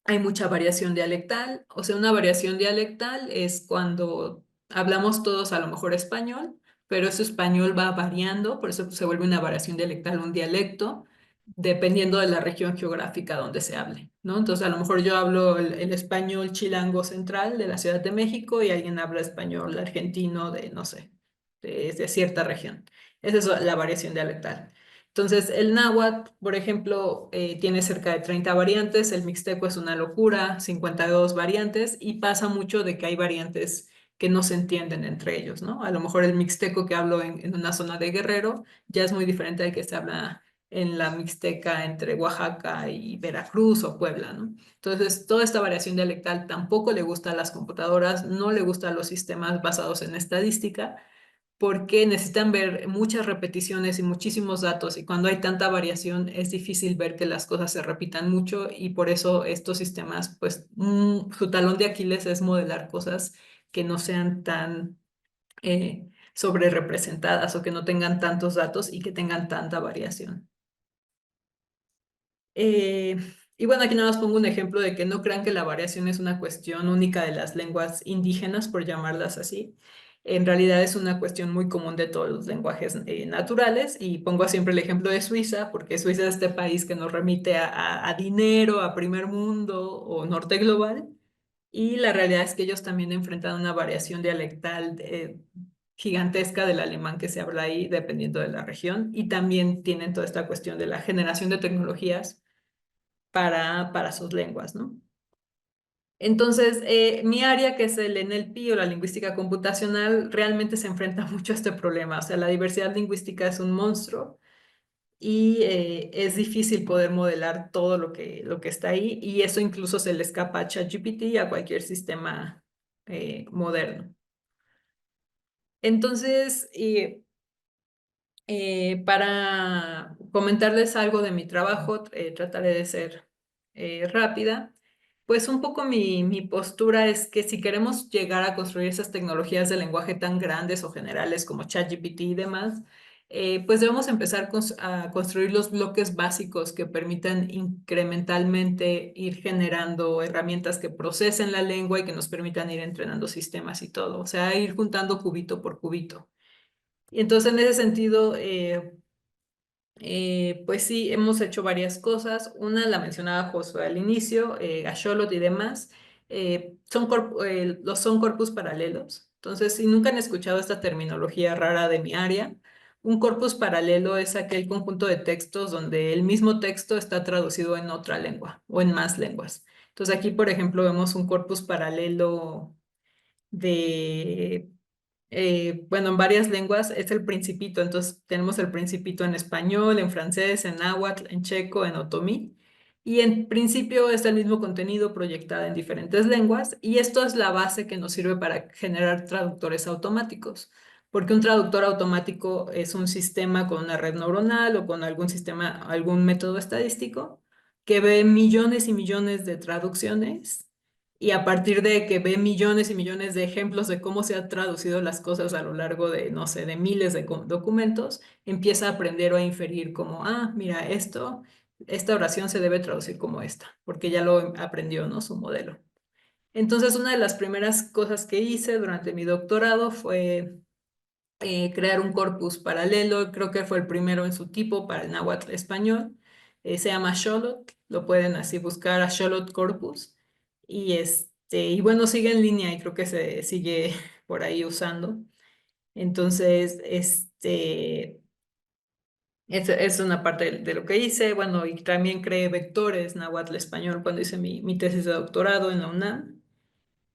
Hay mucha variación dialectal, o sea, una variación dialectal es cuando hablamos todos a lo mejor español, pero ese español va variando, por eso se vuelve una variación dialectal, un dialecto, dependiendo de la región geográfica donde se hable, ¿no? Entonces, a lo mejor yo hablo el español chilango central de la Ciudad de México y alguien habla español argentino de, no sé, de cierta región. Esa es la variación dialectal. Entonces, el náhuatl, por ejemplo, tiene cerca de 30 variantes, el mixteco es una locura, 52 variantes, y pasa mucho de que hay variantes que no se entienden entre ellos, ¿no? A lo mejor el mixteco que hablo en una zona de Guerrero ya es muy diferente al que se habla en la mixteca entre Oaxaca y Veracruz o Puebla, ¿no? Entonces, toda esta variación dialectal tampoco le gusta a las computadoras, no le gusta a los sistemas basados en estadística porque necesitan ver muchas repeticiones y muchísimos datos y cuando hay tanta variación es difícil ver que las cosas se repitan mucho y por eso estos sistemas, pues su talón de Aquiles es modelar cosas que no sean tan sobre representadas o que no tengan tantos datos y que tengan tanta variación. Eh, y bueno, aquí nada más pongo un ejemplo de que no crean que la variación es una cuestión única de las lenguas indígenas, por llamarlas así. En realidad es una cuestión muy común de todos los lenguajes naturales y pongo siempre el ejemplo de Suiza, porque Suiza es este país que nos remite a dinero, a primer mundo o norte global. Y la realidad es que ellos también enfrentan una variación dialectal gigantesca del alemán que se habla ahí, dependiendo de la región. Y también tienen toda esta cuestión de la generación de tecnologías para sus lenguas, ¿no? Entonces, mi área, que es el NLP o la lingüística computacional, realmente se enfrenta mucho a este problema. O sea, la diversidad lingüística es un monstruo y es difícil poder modelar todo lo que está ahí y eso incluso se le escapa a ChatGPT y a cualquier sistema moderno. Entonces, para comentarles algo de mi trabajo, trataré de ser rápida. Pues un poco mi postura es que si queremos llegar a construir esas tecnologías de lenguaje tan grandes o generales como ChatGPT y demás, pues debemos empezar a construir los bloques básicos que permitan incrementalmente ir generando herramientas que procesen la lengua y que nos permitan ir entrenando sistemas y todo. O sea, ir juntando cubito por cubito. Y entonces, en ese sentido, pues sí, hemos hecho varias cosas. Una la mencionaba Josué al inicio, Axolotl y demás. Son corpus paralelos. Entonces, si nunca han escuchado esta terminología rara de mi área, un corpus paralelo es aquel conjunto de textos donde el mismo texto está traducido en otra lengua o en más lenguas. Entonces, aquí, por ejemplo, vemos un corpus paralelo de bueno, en varias lenguas es el Principito, entonces tenemos el Principito en español, en francés, en náhuatl, en checo, en otomí, y en principio es el mismo contenido proyectado en diferentes lenguas, y esto es la base que nos sirve para generar traductores automáticos, porque un traductor automático es un sistema con una red neuronal o con algún sistema, algún método estadístico que ve millones y millones de traducciones y a partir de que ve millones y millones de ejemplos de cómo se han traducido las cosas a lo largo de, no sé, de miles de documentos, empieza a aprender o a inferir como, ah, mira, esta oración se debe traducir como esta, porque ya lo aprendió, ¿no? Su modelo. Entonces, una de las primeras cosas que hice durante mi doctorado fue crear un corpus paralelo, creo que fue el primero en su tipo para el náhuatl español, se llama Xolotl, lo pueden así buscar a Xolotl Corpus, y bueno, sigue en línea y creo que se sigue por ahí usando. Entonces, es una parte de lo que hice, bueno, y también creé vectores náhuatl español cuando hice mi tesis de doctorado en la UNAM.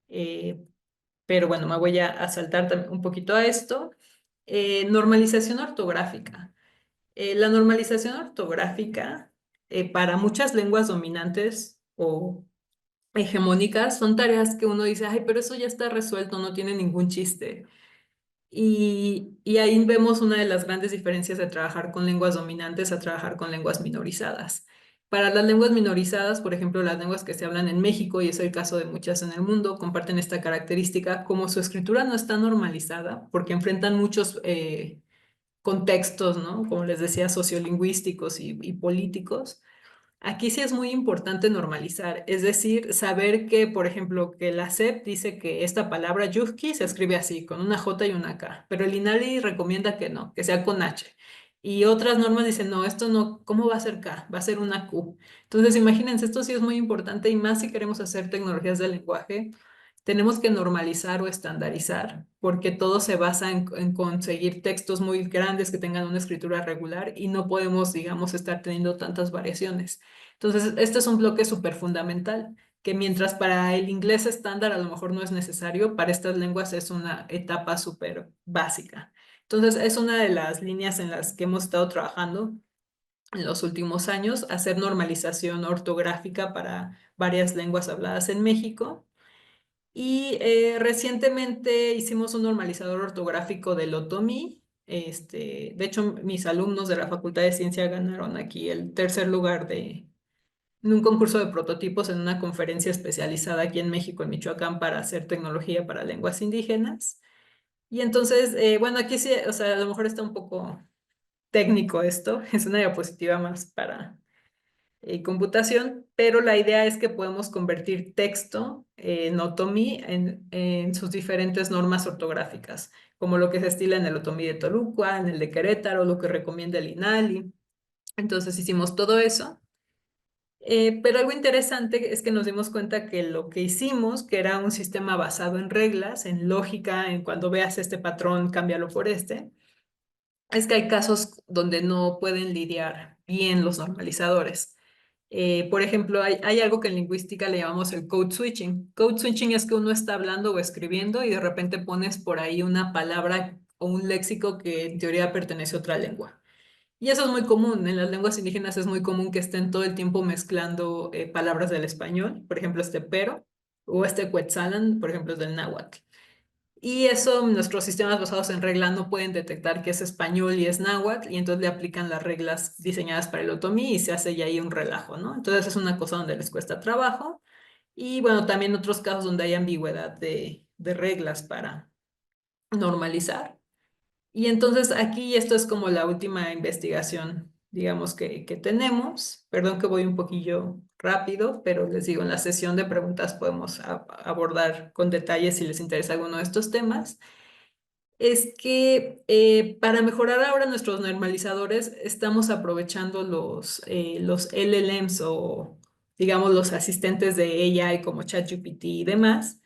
Eh, pero bueno, me voy a saltar un poquito a esto. Normalización ortográfica. La normalización ortográfica para muchas lenguas dominantes o hegemónicas son tareas que uno dice, ay, pero eso ya está resuelto, no tiene ningún chiste. Y ahí vemos una de las grandes diferencias de trabajar con lenguas dominantes a trabajar con lenguas minorizadas. Para las lenguas minorizadas, por ejemplo, las lenguas que se hablan en México, y es el caso de muchas en el mundo, comparten esta característica, como su escritura no está normalizada, porque enfrentan muchos contextos, ¿no? Como les decía, sociolingüísticos y políticos. Aquí sí es muy importante normalizar, es decir, saber que, por ejemplo, que la SEP dice que esta palabra yuzki se escribe así, con una J y una K, pero el INALI recomienda que no, que sea con H. Y otras normas dicen, no, esto no, ¿cómo va a ser K? Va a ser una Q. Entonces, imagínense, esto sí es muy importante y más si queremos hacer tecnologías del lenguaje, tenemos que normalizar o estandarizar, porque todo se basa en conseguir textos muy grandes que tengan una escritura regular y no podemos, digamos, estar teniendo tantas variaciones. Entonces, este es un bloque súper fundamental, que mientras para el inglés estándar a lo mejor no es necesario, para estas lenguas es una etapa súper básica. Entonces, es una de las líneas en las que hemos estado trabajando en los últimos años, hacer normalización ortográfica para varias lenguas habladas en México. Y recientemente hicimos un normalizador ortográfico del Otomí. De hecho, mis alumnos de la Facultad de Ciencia ganaron aquí el tercer lugar en un concurso de prototipos en una conferencia especializada aquí en México, en Michoacán, para hacer tecnología para lenguas indígenas. Y entonces, bueno, aquí sí, o sea, a lo mejor está un poco técnico esto, es una diapositiva más para computación, pero la idea es que podemos convertir texto en Otomí en sus diferentes normas ortográficas, como lo que se estila en el Otomí de Toluca, en el de Querétaro, lo que recomienda el INALI. Entonces hicimos todo eso. Pero algo interesante es que nos dimos cuenta que lo que hicimos, que era un sistema basado en reglas, en lógica, en cuando veas este patrón, cámbialo por este, es que hay casos donde no pueden lidiar bien los normalizadores. Por ejemplo, hay algo que en lingüística le llamamos el code switching. Code switching es que uno está hablando o escribiendo y de repente pones por ahí una palabra o un léxico que en teoría pertenece a otra lengua. Y eso es muy común, en las lenguas indígenas es muy común que estén todo el tiempo mezclando palabras del español, por ejemplo, este pero, o este quetzalan, por ejemplo, es del náhuatl. Y eso nuestros sistemas basados en regla no pueden detectar que es español y es náhuatl, y entonces le aplican las reglas diseñadas para el otomí y se hace ya ahí un relajo, ¿no? Entonces es una cosa donde les cuesta trabajo. Y bueno, también otros casos donde hay ambigüedad de reglas para normalizar. Y entonces aquí esto es como la última investigación, digamos, que tenemos. Perdón que voy un poquillo rápido, pero les digo, en la sesión de preguntas podemos abordar con detalle si les interesa alguno de estos temas. Es que para mejorar ahora nuestros normalizadores estamos aprovechando los LLMs o digamos los asistentes de AI como ChatGPT y demás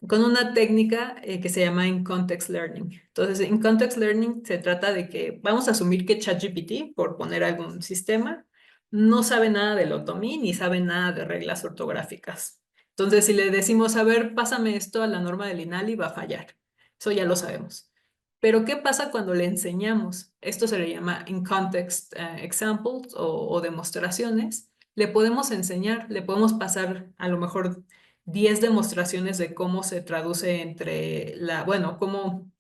con una técnica que se llama In-Context Learning. Entonces, In-Context Learning se trata de que vamos a asumir que ChatGPT, por poner algún sistema, no sabe nada del otomí ni sabe nada de reglas ortográficas. Entonces, si le decimos, a ver, pásame esto a la norma del INALI, va a fallar. Eso ya lo sabemos. Pero, ¿qué pasa cuando le enseñamos? Esto se le llama in-context examples o demostraciones. Le podemos enseñar, le podemos pasar a lo mejor 10 demostraciones de cómo se traduce entre bueno, cómo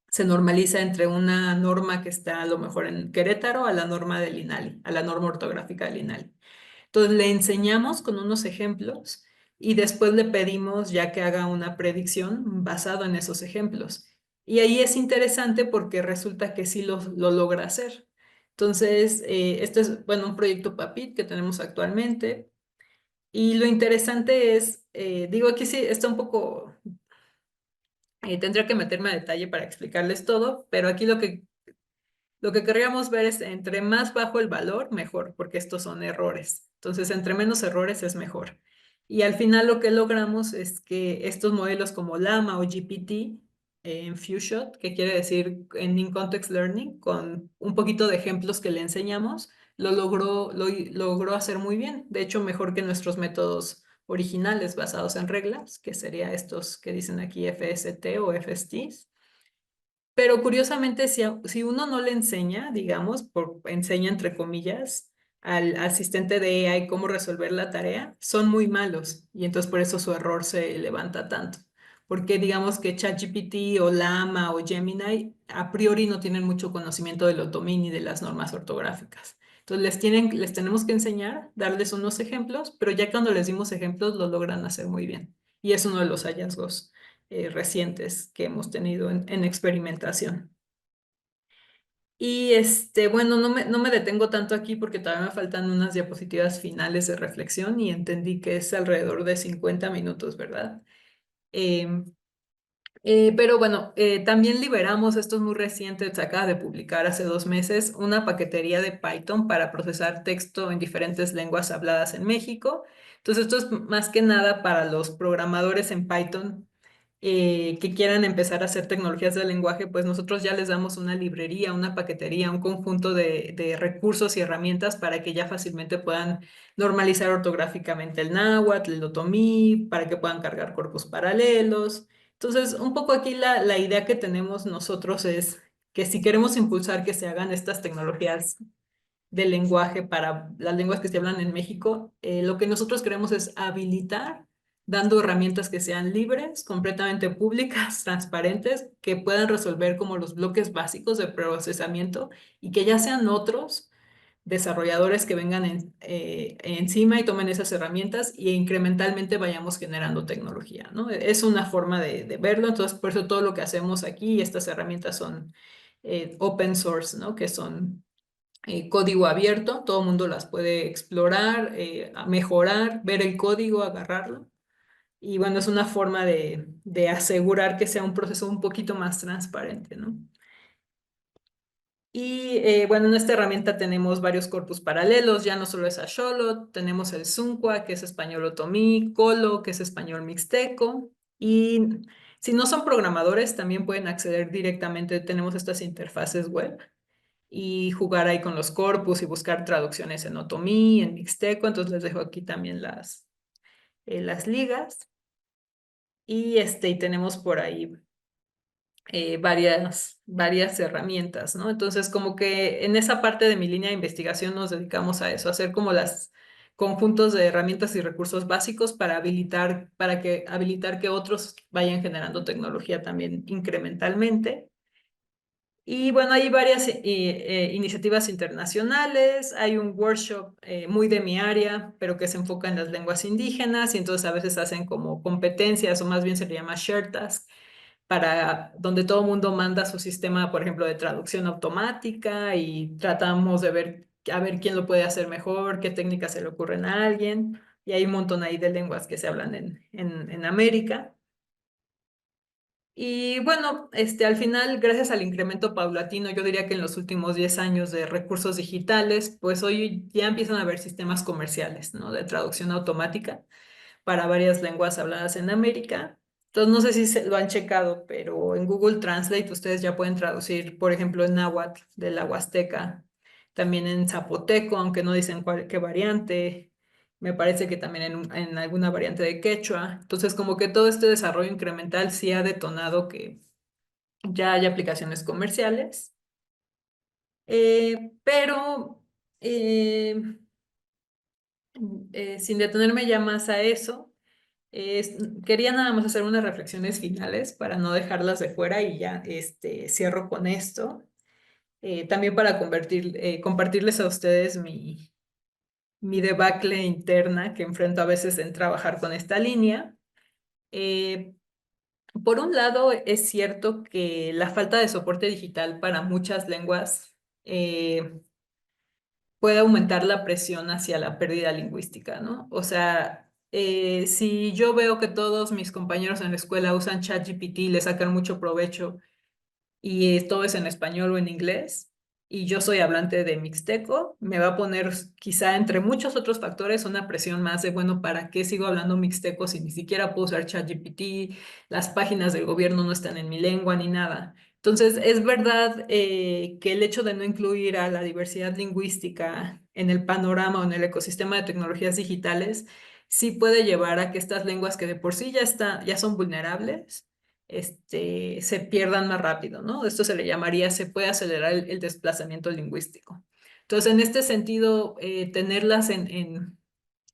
se normaliza entre una norma que está a lo mejor en Querétaro a la norma del INALI, a la norma ortográfica del INALI. Entonces le enseñamos con unos ejemplos y después le pedimos ya que haga una predicción basado en esos ejemplos. Y ahí es interesante porque resulta que sí lo logra hacer. Entonces, este es, bueno, un proyecto PAPIT que tenemos actualmente. Y lo interesante es, digo, aquí sí está un poco, tendría que meterme a detalle para explicarles todo, pero aquí lo que querríamos ver es entre más bajo el valor, mejor, porque estos son errores. Entonces, entre menos errores es mejor. Y al final lo que logramos es que estos modelos como Llama o GPT en FewShot, que quiere decir en In-Context Learning, con un poquito de ejemplos que le enseñamos, lo logró hacer muy bien. De hecho, mejor que nuestros métodos originales basados en reglas, que serían estos que dicen aquí FST o FSTs. Pero curiosamente, si uno no le enseña, digamos, enseña entre comillas, al asistente de AI cómo resolver la tarea, son muy malos y entonces por eso su error se levanta tanto. Porque digamos que ChatGPT o Llama o Gemini a priori no tienen mucho conocimiento del otomí ni de las normas ortográficas. Entonces les tenemos que enseñar, darles unos ejemplos, pero ya cuando les dimos ejemplos lo logran hacer muy bien. Y es uno de los hallazgos recientes que hemos tenido en experimentación. Y bueno, no me detengo tanto aquí porque todavía me faltan unas diapositivas finales de reflexión y entendí que es alrededor de 50 minutos, ¿verdad? Em, pero bueno, también liberamos, esto es muy reciente, se acaba de publicar hace 2 meses, una paquetería de Python para procesar texto en diferentes lenguas habladas en México. Entonces, esto es más que nada para los programadores en Python que quieran empezar a hacer tecnologías del lenguaje, pues nosotros ya les damos una librería, una paquetería, un conjunto de recursos y herramientas para que ya fácilmente puedan normalizar ortográficamente el náhuatl, el otomí, para que puedan cargar corpus paralelos. Entonces, un poco aquí la idea que tenemos nosotros es que si queremos impulsar que se hagan estas tecnologías del lenguaje para las lenguas que se hablan en México, lo que nosotros queremos es habilitar, dando herramientas que sean libres, completamente públicas, transparentes, que puedan resolver como los bloques básicos de procesamiento y que ya sean otros desarrolladores que vengan encima y tomen esas herramientas y incrementalmente vayamos generando tecnología, ¿no? Es una forma de verlo, entonces por eso todo lo que hacemos aquí, estas herramientas son open source, ¿no? Que son código abierto, todo el mundo las puede explorar, mejorar, ver el código, agarrarlo. Y bueno, es una forma de asegurar que sea un proceso un poquito más transparente, ¿no? Y bueno, en esta herramienta tenemos varios corpus paralelos, ya no solo es Axolotl, tenemos el Zunqua, que es español otomí, Colo, que es español mixteco, y si no son programadores, también pueden acceder directamente, tenemos estas interfaces web y jugar ahí con los corpus y buscar traducciones en otomí, en mixteco. Entonces les dejo aquí también las ligas. Y tenemos por ahí varias herramientas, ¿no? Entonces, como que en esa parte de mi línea de investigación nos dedicamos a eso, a hacer como las conjuntos de herramientas y recursos básicos para habilitar que otros vayan generando tecnología también incrementalmente. Y bueno, hay varias iniciativas internacionales, hay un workshop muy de mi área, pero que se enfoca en las lenguas indígenas y entonces a veces hacen como competencias o más bien se le llama share task, para donde todo el mundo manda su sistema, por ejemplo, de traducción automática y tratamos de ver a ver quién lo puede hacer mejor, qué técnicas se le ocurren a alguien. Y hay un montón ahí de lenguas que se hablan en América. Y bueno, al final, gracias al incremento paulatino, yo diría que en los últimos 10 años de recursos digitales, pues hoy ya empiezan a haber sistemas comerciales, ¿no? De traducción automática para varias lenguas habladas en América. Entonces, no sé si lo han checado, pero en Google Translate ustedes ya pueden traducir, por ejemplo, en náhuatl de la Huasteca, también en zapoteco, aunque no dicen qué variante. Me parece que también en alguna variante de quechua. Entonces, como que todo este desarrollo incremental sí ha detonado que ya hay aplicaciones comerciales. Pero eh, sin detenerme ya más a eso, es- quería nada más hacer unas reflexiones finales para no dejarlas de fuera y ya cierro con esto. También para compartirles a ustedes mi debacle interna que enfrento a veces en trabajar con esta línea. Eh, por un lado, es cierto que la falta de soporte digital para muchas lenguas puede aumentar la presión hacia la pérdida lingüística, ¿no? O sea, si yo veo que todos mis compañeros en la escuela usan ChatGPT y le sacan mucho provecho y todo es en español o en inglés, y yo soy hablante de mixteco, me va a poner quizá entre muchos otros factores una presión más de, bueno, ¿para qué sigo hablando mixteco si ni siquiera puedo usar ChatGPT? Las páginas del gobierno no están en mi lengua ni nada. Entonces, es verdad que el hecho de no incluir a la diversidad lingüística en el panorama o en el ecosistema de tecnologías digitales sí puede llevar a que estas lenguas que de por sí ya son vulnerables, se pierdan más rápido, ¿no? Esto se le llamaría, se puede acelerar el desplazamiento lingüístico. Entonces, en este sentido, tenerlas en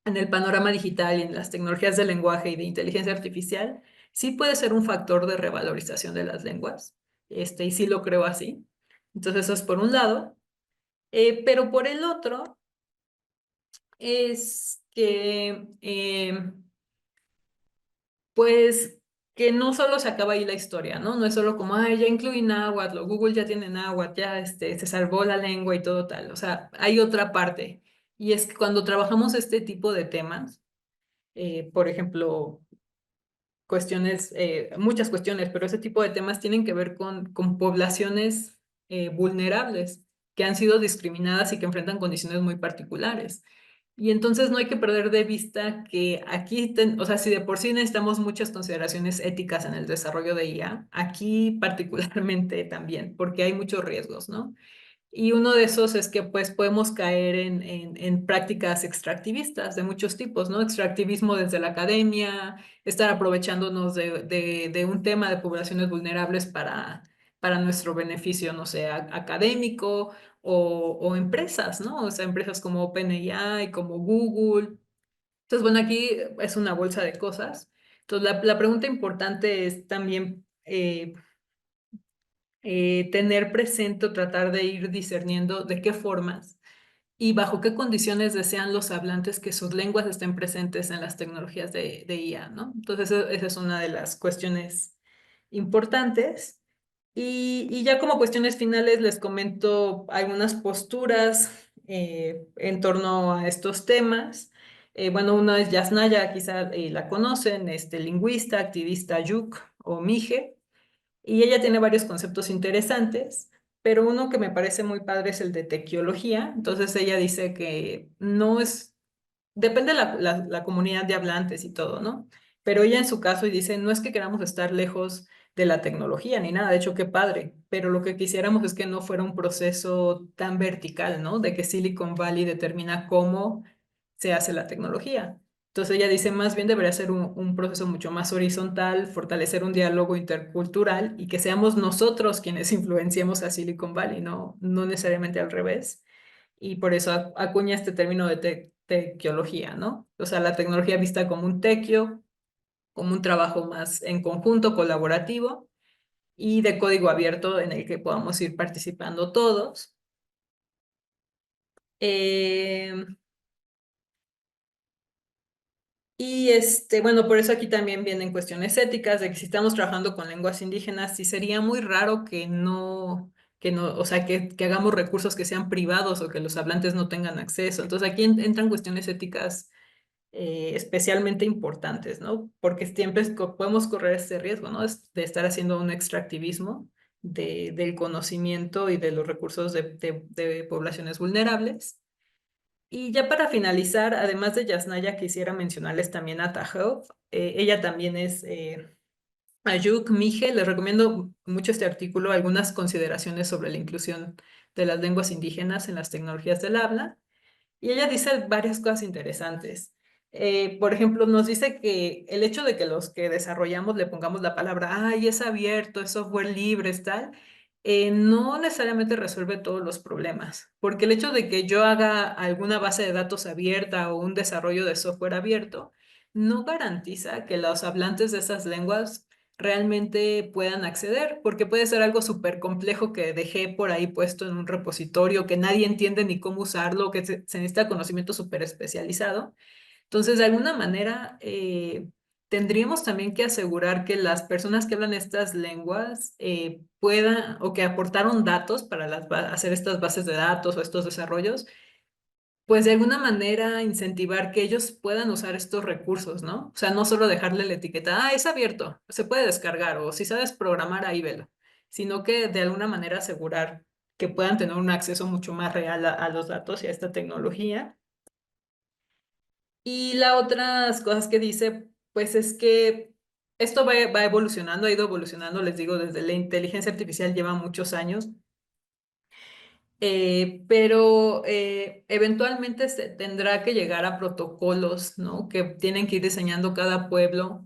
el panorama digital y en las tecnologías de lenguaje y de inteligencia artificial, sí puede ser un factor de revalorización de las lenguas, y sí lo creo así. Entonces, eso es por un lado. Pero por el otro, es que, pues, que no solo se acaba ahí la historia, ¿no? No es solo como, ay, ya incluí náhuatl, o Google ya tiene náhuatl, ya se salvó la lengua y todo tal. O sea, hay otra parte. Y es que cuando trabajamos este tipo de temas, por ejemplo, cuestiones, muchas cuestiones, pero ese tipo de temas tienen que ver con poblaciones vulnerables que han sido discriminadas y que enfrentan condiciones muy particulares. Y entonces no hay que perder de vista que aquí, o sea, si de por sí necesitamos muchas consideraciones éticas en el desarrollo de IA, aquí particularmente también, porque hay muchos riesgos, ¿no? Y uno de esos es que pues podemos caer en prácticas extractivistas de muchos tipos, ¿no? Extractivismo desde la academia, estar aprovechándonos de un tema de poblaciones vulnerables para nuestro beneficio, no sé, académico o empresas, ¿no? O sea, empresas como OpenAI, como Google. Entonces, bueno, aquí es una bolsa de cosas. Entonces, la pregunta importante es también tener presente o tratar de ir discerniendo de qué formas y bajo qué condiciones desean los hablantes que sus lenguas estén presentes en las tecnologías de IA, ¿no? Entonces, esa es una de las cuestiones importantes. Y ya como cuestiones finales les comento algunas posturas en torno a estos temas. Bueno, una es Yasnaya, quizá la conocen, lingüista, activista Yuk o Mije. Y ella tiene varios conceptos interesantes, pero uno que me parece muy padre es el de tequiología. Entonces ella dice que no es, depende de la comunidad de hablantes y todo, ¿no? Pero ella en su caso y dice, no es que queramos estar lejos de la tecnología ni nada, de hecho qué padre, pero lo que quisiéramos es que no fuera un proceso tan vertical, ¿no? De que Silicon Valley determina cómo se hace la tecnología. Entonces ella dice, más bien debería ser un proceso mucho más horizontal, fortalecer un diálogo intercultural y que seamos nosotros quienes influenciemos a Silicon Valley, no necesariamente al revés. Y por eso acuña este término de tequiología, ¿no? O sea, la tecnología vista como un tequio, como un trabajo más en conjunto, colaborativo y de código abierto en el que podamos ir participando todos. Eh, Y bueno, por eso aquí también vienen cuestiones éticas, de que si estamos trabajando con lenguas indígenas, sí sería muy raro que no, o sea, que hagamos recursos que sean privados o que los hablantes no tengan acceso. Entonces aquí entran cuestiones éticas especialmente importantes, ¿no? Porque siempre podemos correr este riesgo, ¿no? De estar haciendo un extractivismo del conocimiento y de los recursos de poblaciones vulnerables. Y ya para finalizar, además de Yasnaya, quisiera mencionarles también a Tahoe. Ella también es Ayuk Mije. Les recomiendo mucho este artículo, algunas consideraciones sobre la inclusión de las lenguas indígenas en las tecnologías del habla. Y ella dice varias cosas interesantes. Por ejemplo, nos dice que el hecho de que los que desarrollamos le pongamos la palabra, ay, es abierto, es software libre, es tal, no necesariamente resuelve todos los problemas, porque el hecho de que yo haga alguna base de datos abierta o un desarrollo de software abierto, no garantiza que los hablantes de esas lenguas realmente puedan acceder, porque puede ser algo súper complejo que dejé por ahí puesto en un repositorio, que nadie entiende ni cómo usarlo, que se necesita conocimiento súper especializado. Entonces, de alguna manera, tendríamos también que asegurar que las personas que hablan estas lenguas puedan o que aportaron datos para hacer estas bases de datos o estos desarrollos, pues de alguna manera incentivar que ellos puedan usar estos recursos, ¿no? O sea, no solo dejarle la etiqueta, es abierto, se puede descargar, o si sabes programar, ahí velo, sino que de alguna manera asegurar que puedan tener un acceso mucho más real a los datos y a esta tecnología. Y la otras cosas que dice, pues es que esto va evolucionando, ha ido evolucionando, les digo, desde la inteligencia artificial lleva muchos años. Pero eventualmente se tendrá que llegar a protocolos, ¿no? Que tienen que ir diseñando cada pueblo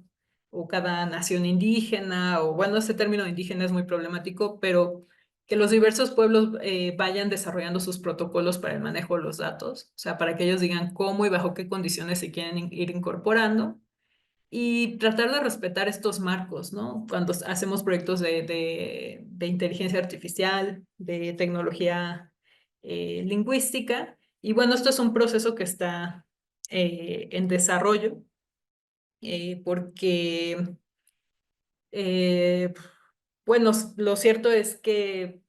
o cada nación indígena, o bueno, ese término indígena es muy problemático, pero que los diversos pueblos vayan desarrollando sus protocolos para el manejo de los datos, o sea, para que ellos digan cómo y bajo qué condiciones se quieren ir incorporando y tratar de respetar estos marcos, ¿no? Cuando hacemos proyectos de inteligencia artificial, de tecnología lingüística. Y bueno, esto es un proceso que está en desarrollo porque, eh, bueno, lo cierto es que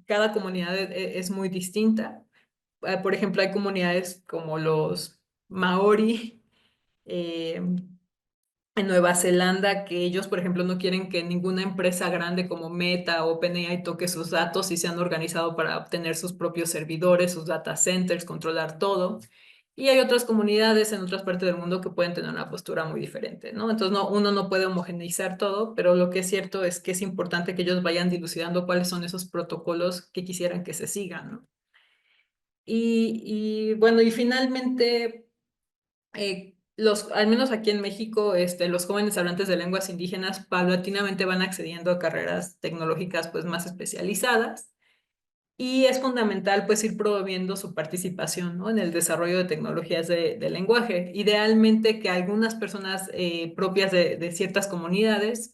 cada comunidad es muy distinta. Por ejemplo, hay comunidades como los Maori, eh, en Nueva Zelanda, que ellos, por ejemplo, no quieren que ninguna empresa grande como Meta o OpenAI toque sus datos y se han organizado para obtener sus propios servidores, sus data centers, controlar todo. Y hay otras comunidades en otras partes del mundo que pueden tener una postura muy diferente, ¿no? Entonces, no, uno no puede homogeneizar todo, pero lo que es cierto es que es importante que ellos vayan dilucidando cuáles son esos protocolos que quisieran que se sigan, ¿no? Bueno, y finalmente al menos aquí en México, los jóvenes hablantes de lenguas indígenas paulatinamente van accediendo a carreras tecnológicas pues más especializadas y es fundamental pues ir promoviendo su participación, ¿no? En el desarrollo de tecnologías de lenguaje. Idealmente que algunas personas propias de ciertas comunidades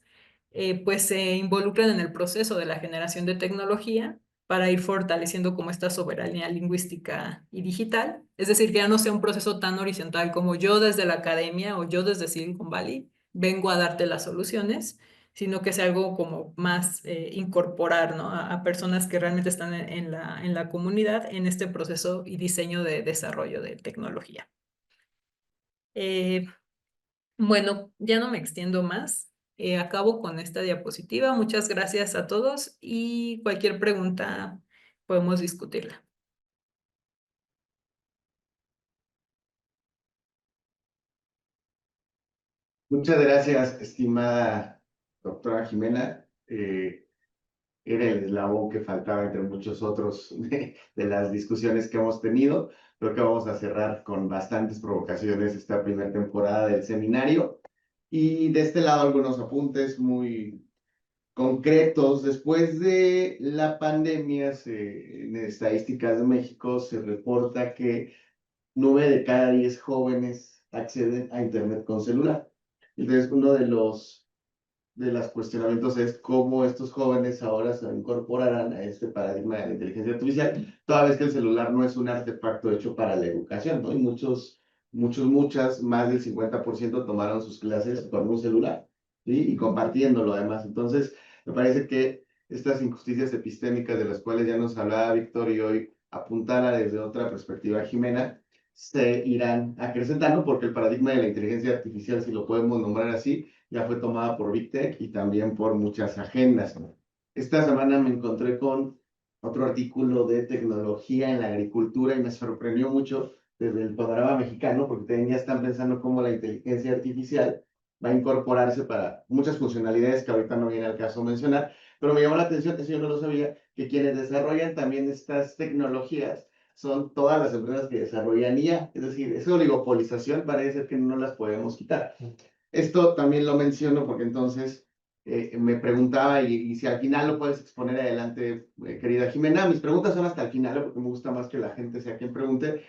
pues se involucren en el proceso de la generación de tecnología para ir fortaleciendo como esta soberanía lingüística y digital. Es decir, que ya no sea un proceso tan horizontal como yo desde la academia o yo desde Silicon Valley vengo a darte las soluciones, sino que sea algo como más incorporar, ¿no? A personas que realmente están en la comunidad en este proceso y diseño de desarrollo de tecnología. Eh, bueno, ya no me extiendo más. Acabo con esta diapositiva. Muchas gracias a todos y cualquier pregunta podemos discutirla. Muchas gracias, estimada doctora Jimena. Era el eslabón que faltaba entre muchos otros de las discusiones que hemos tenido. Creo que vamos a cerrar con bastantes provocaciones esta primera temporada del seminario. Y de este lado algunos apuntes muy concretos. Después de la pandemia, en estadísticas de México se reporta que 9 de cada 10 jóvenes acceden a Internet con celular. Entonces, uno de los cuestionamientos es cómo estos jóvenes ahora se incorporarán a este paradigma de la inteligencia artificial, toda vez que el celular no es un artefacto hecho para la educación, ¿no? Y muchas, más del 50% tomaron sus clases con un celular, ¿sí? Y compartiéndolo además. Entonces, me parece que estas injusticias epistémicas de las cuales ya nos hablaba Víctor y hoy apuntara desde otra perspectiva Jimena, se irán acrecentando porque el paradigma de la inteligencia artificial, si lo podemos nombrar así, ya fue tomada por Big Tech y también por muchas agendas. Esta semana me encontré con otro artículo de tecnología en la agricultura y me sorprendió mucho desde el panorama mexicano, porque también ya están pensando cómo la inteligencia artificial va a incorporarse para muchas funcionalidades que ahorita no viene al caso mencionar, pero me llamó la atención, eso yo no lo sabía, que quienes desarrollan también estas tecnologías son todas las empresas que desarrollan IA, es decir, esa oligopolización parece ser que no las podemos quitar. Esto también lo menciono porque entonces me preguntaba, y si al final lo puedes exponer adelante, querida Jimena, mis preguntas son hasta el final, porque me gusta más que la gente sea quien pregunte,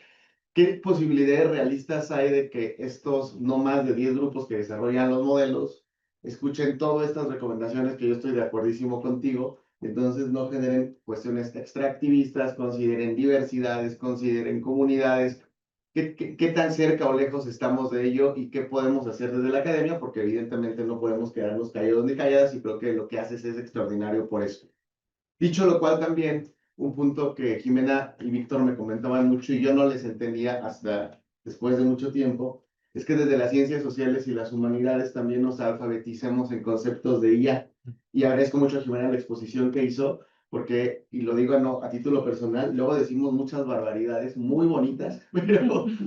¿qué posibilidades realistas hay de que estos no más de 10 grupos que desarrollan los modelos escuchen todas estas recomendaciones que yo estoy de acuerdísimo contigo, entonces no generen cuestiones extractivistas, consideren diversidades, consideren comunidades? ¿Qué tan cerca o lejos estamos de ello y qué podemos hacer desde la academia? Porque evidentemente no podemos quedarnos callados ni calladas y creo que lo que haces es extraordinario por eso. Dicho lo cual, también un punto que Jimena y Víctor me comentaban mucho y yo no les entendía hasta después de mucho tiempo, es que desde las ciencias sociales y las humanidades también nos alfabeticemos en conceptos de IA. Y agradezco mucho a Jimena la exposición que hizo, porque, y lo digo no, a título personal, luego decimos muchas barbaridades muy bonitas,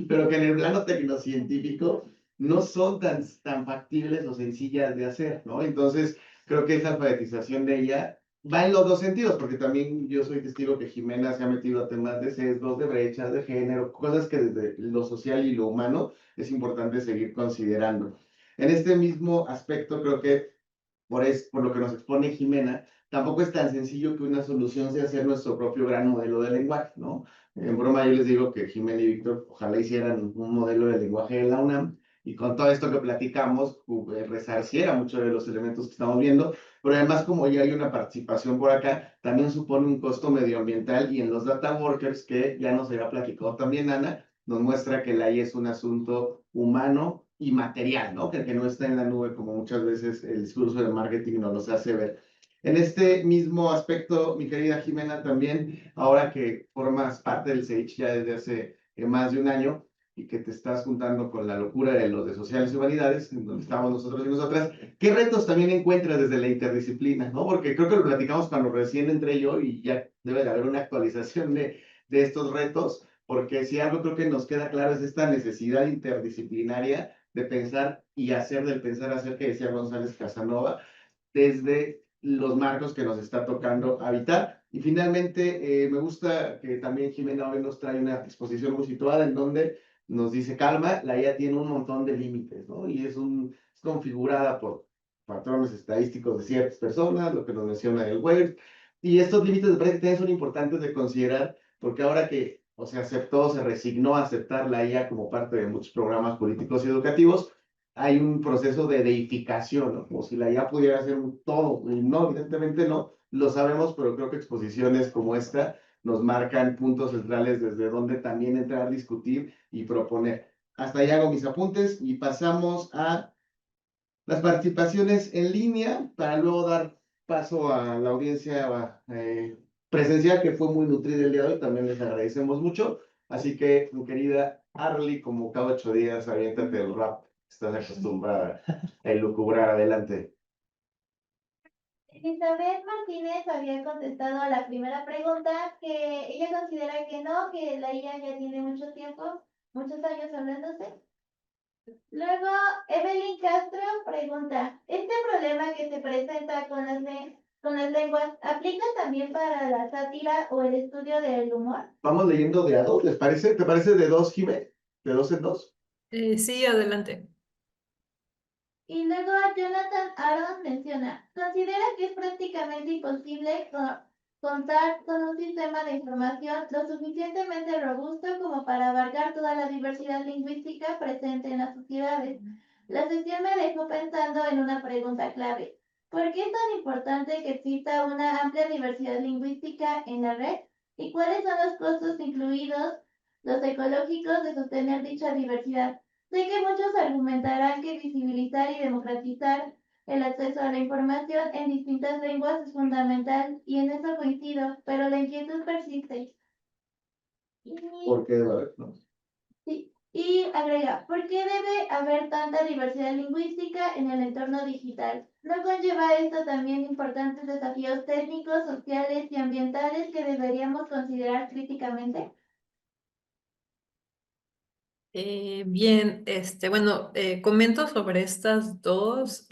pero que en el plano tecnocientífico no son tan factibles o sencillas de hacer, ¿no? Entonces, creo que esa alfabetización de ella va en los dos sentidos, porque también yo soy testigo que Jimena se ha metido a temas de sesgos, de brechas, de género, cosas que desde lo social y lo humano es importante seguir considerando. En este mismo aspecto, creo que por lo que nos expone Jimena, tampoco es tan sencillo que una solución sea hacer nuestro propio gran modelo de lenguaje, ¿no? En broma yo les digo que Jimena y Víctor ojalá hicieran un modelo de lenguaje de la UNAM y con todo esto que platicamos, resarciera muchos de los elementos que estamos viendo, pero además como ya hay una participación por acá, también supone un costo medioambiental y en los data workers que ya nos había platicado también Ana, nos muestra que la IA es un asunto humano y material, ¿no? Que no está en la nube como muchas veces el discurso de marketing nos los hace ver. En este mismo aspecto, mi querida Jimena, también, ahora que formas parte del SAGE ya desde hace más de un año y que te estás juntando con la locura de los de sociales y humanidades, en donde estamos nosotros y nosotras, ¿qué retos también encuentras desde la interdisciplina? ¿No? Porque creo que lo platicamos cuando recién entré yo y ya debe de haber una actualización de estos retos, porque si algo creo que nos queda claro es esta necesidad interdisciplinaria de pensar y hacer del pensar hacer que decía González Casanova, desde los marcos que nos está tocando habitar. Y finalmente, me gusta que también Jimena hoy nos trae una exposición muy situada en donde nos dice, calma, la IA tiene un montón de límites, ¿no? Y es configurada por patrones estadísticos de ciertas personas, lo que nos menciona el web. Y estos límites me parece que también son importantes de considerar, porque ahora que o sea, aceptó, se resignó a aceptar la IA como parte de muchos programas políticos y educativos, hay un proceso de deificación, ¿no? Como si la IA pudiera hacer un todo. Y no, evidentemente no, lo sabemos, pero creo que exposiciones como esta nos marcan puntos centrales desde donde también entrar, discutir y proponer. Hasta ahí hago mis apuntes y pasamos a las participaciones en línea para luego dar paso a la audiencia presencial que fue muy nutrida el día de hoy. También les agradecemos mucho. Así que, mi querida Arly, como cada 8 días, aviéntate el rap. Estás acostumbrada a elucubrar adelante. Elizabeth Martínez había contestado a la primera pregunta que ella considera que no, que la IA ya tiene mucho tiempo, muchos años hablándose. Luego, Evelyn Castro pregunta, ¿este problema que se presenta con las lenguas aplica también para la sátira o el estudio del humor? Vamos leyendo de a dos, ¿les parece? ¿Te parece de dos, Jimé? ¿De dos en dos? Sí, adelante. Y luego Jonathan Aaron menciona, considera que es prácticamente imposible contar con un sistema de información lo suficientemente robusto como para abarcar toda la diversidad lingüística presente en las sociedades. La sesión me dejó pensando en una pregunta clave. ¿Por qué es tan importante que exista una amplia diversidad lingüística en la red? ¿Y cuáles son los costos incluidos, los ecológicos, de sostener dicha diversidad? Sé que muchos argumentarán que visibilizar y democratizar el acceso a la información en distintas lenguas es fundamental y en eso coincido, pero la inquietud persiste. ¿Por qué? A ver, no. Y agrega, ¿por qué debe haber tanta diversidad lingüística en el entorno digital? ¿No conlleva esto también importantes desafíos técnicos, sociales y ambientales que deberíamos considerar críticamente? Bien, bueno, comento sobre estas dos.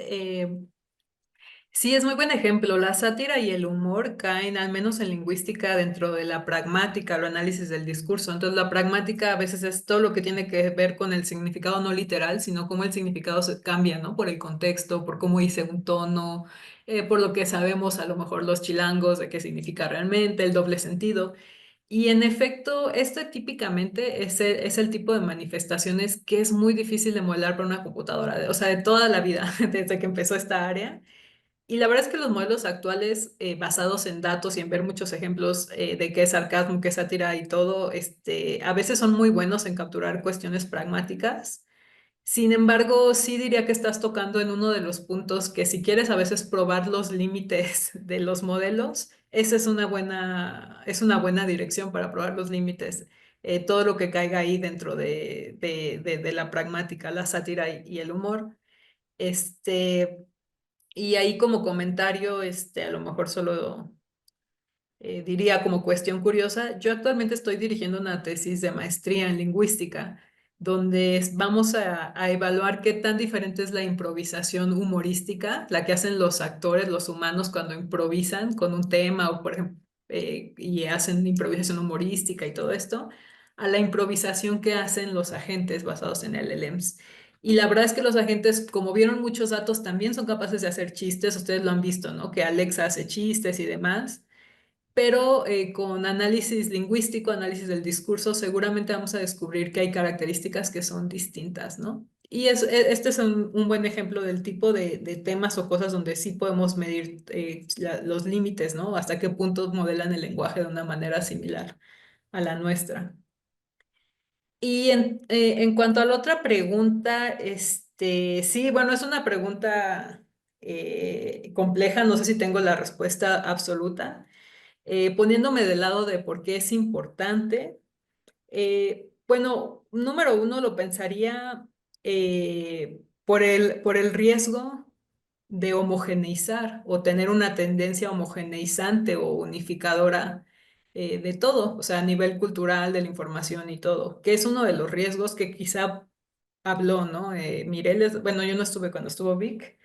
Sí, es muy buen ejemplo. La sátira y el humor caen, al menos en lingüística, dentro de la pragmática, el análisis del discurso. Entonces, la pragmática a veces es todo lo que tiene que ver con el significado no literal, sino cómo el significado se cambia, ¿no? Por el contexto, por cómo dice un tono, por lo que sabemos a lo mejor los chilangos de qué significa realmente, el doble sentido. Y en efecto, este típicamente es el tipo de manifestaciones que es muy difícil de modelar por una computadora, o sea, de toda la vida, desde que empezó esta área. Y la verdad es que los modelos actuales, basados en datos y en ver muchos ejemplos de qué es sarcasmo, qué es sátira y todo, a veces son muy buenos en capturar cuestiones pragmáticas. Sin embargo, sí diría que estás tocando en uno de los puntos que si quieres a veces probar los límites de los modelos, esa es una buena dirección para probar los límites. Todo lo que caiga ahí dentro de la pragmática, la sátira y el humor. Este, y ahí como comentario, a lo mejor solo diría como cuestión curiosa, yo actualmente estoy dirigiendo una tesis de maestría en lingüística, donde vamos a evaluar qué tan diferente es la improvisación humorística, la que hacen los actores, los humanos cuando improvisan con un tema o por ejemplo, y hacen improvisación humorística y todo esto, a la improvisación que hacen los agentes basados en LLMs. Y la verdad es que los agentes, como vieron muchos datos, también son capaces de hacer chistes. Ustedes lo han visto, ¿no? Que Alexa hace chistes y demás. Pero con análisis lingüístico, análisis del discurso, seguramente vamos a descubrir que hay características que son distintas, ¿no? Y este es un buen ejemplo del tipo de temas o cosas donde sí podemos medir los límites, ¿no? Hasta qué punto modelan el lenguaje de una manera similar a la nuestra. Y en cuanto a la otra pregunta, sí, bueno, es una pregunta compleja, no sé si tengo la respuesta absoluta. Poniéndome del lado de por qué es importante, bueno, número uno lo pensaría por el riesgo de homogeneizar o tener una tendencia homogeneizante o unificadora de todo, o sea, a nivel cultural, de la información y todo, que es uno de los riesgos que quizá habló, ¿no? Mireles, bueno, yo no estuve cuando estuvo Vic,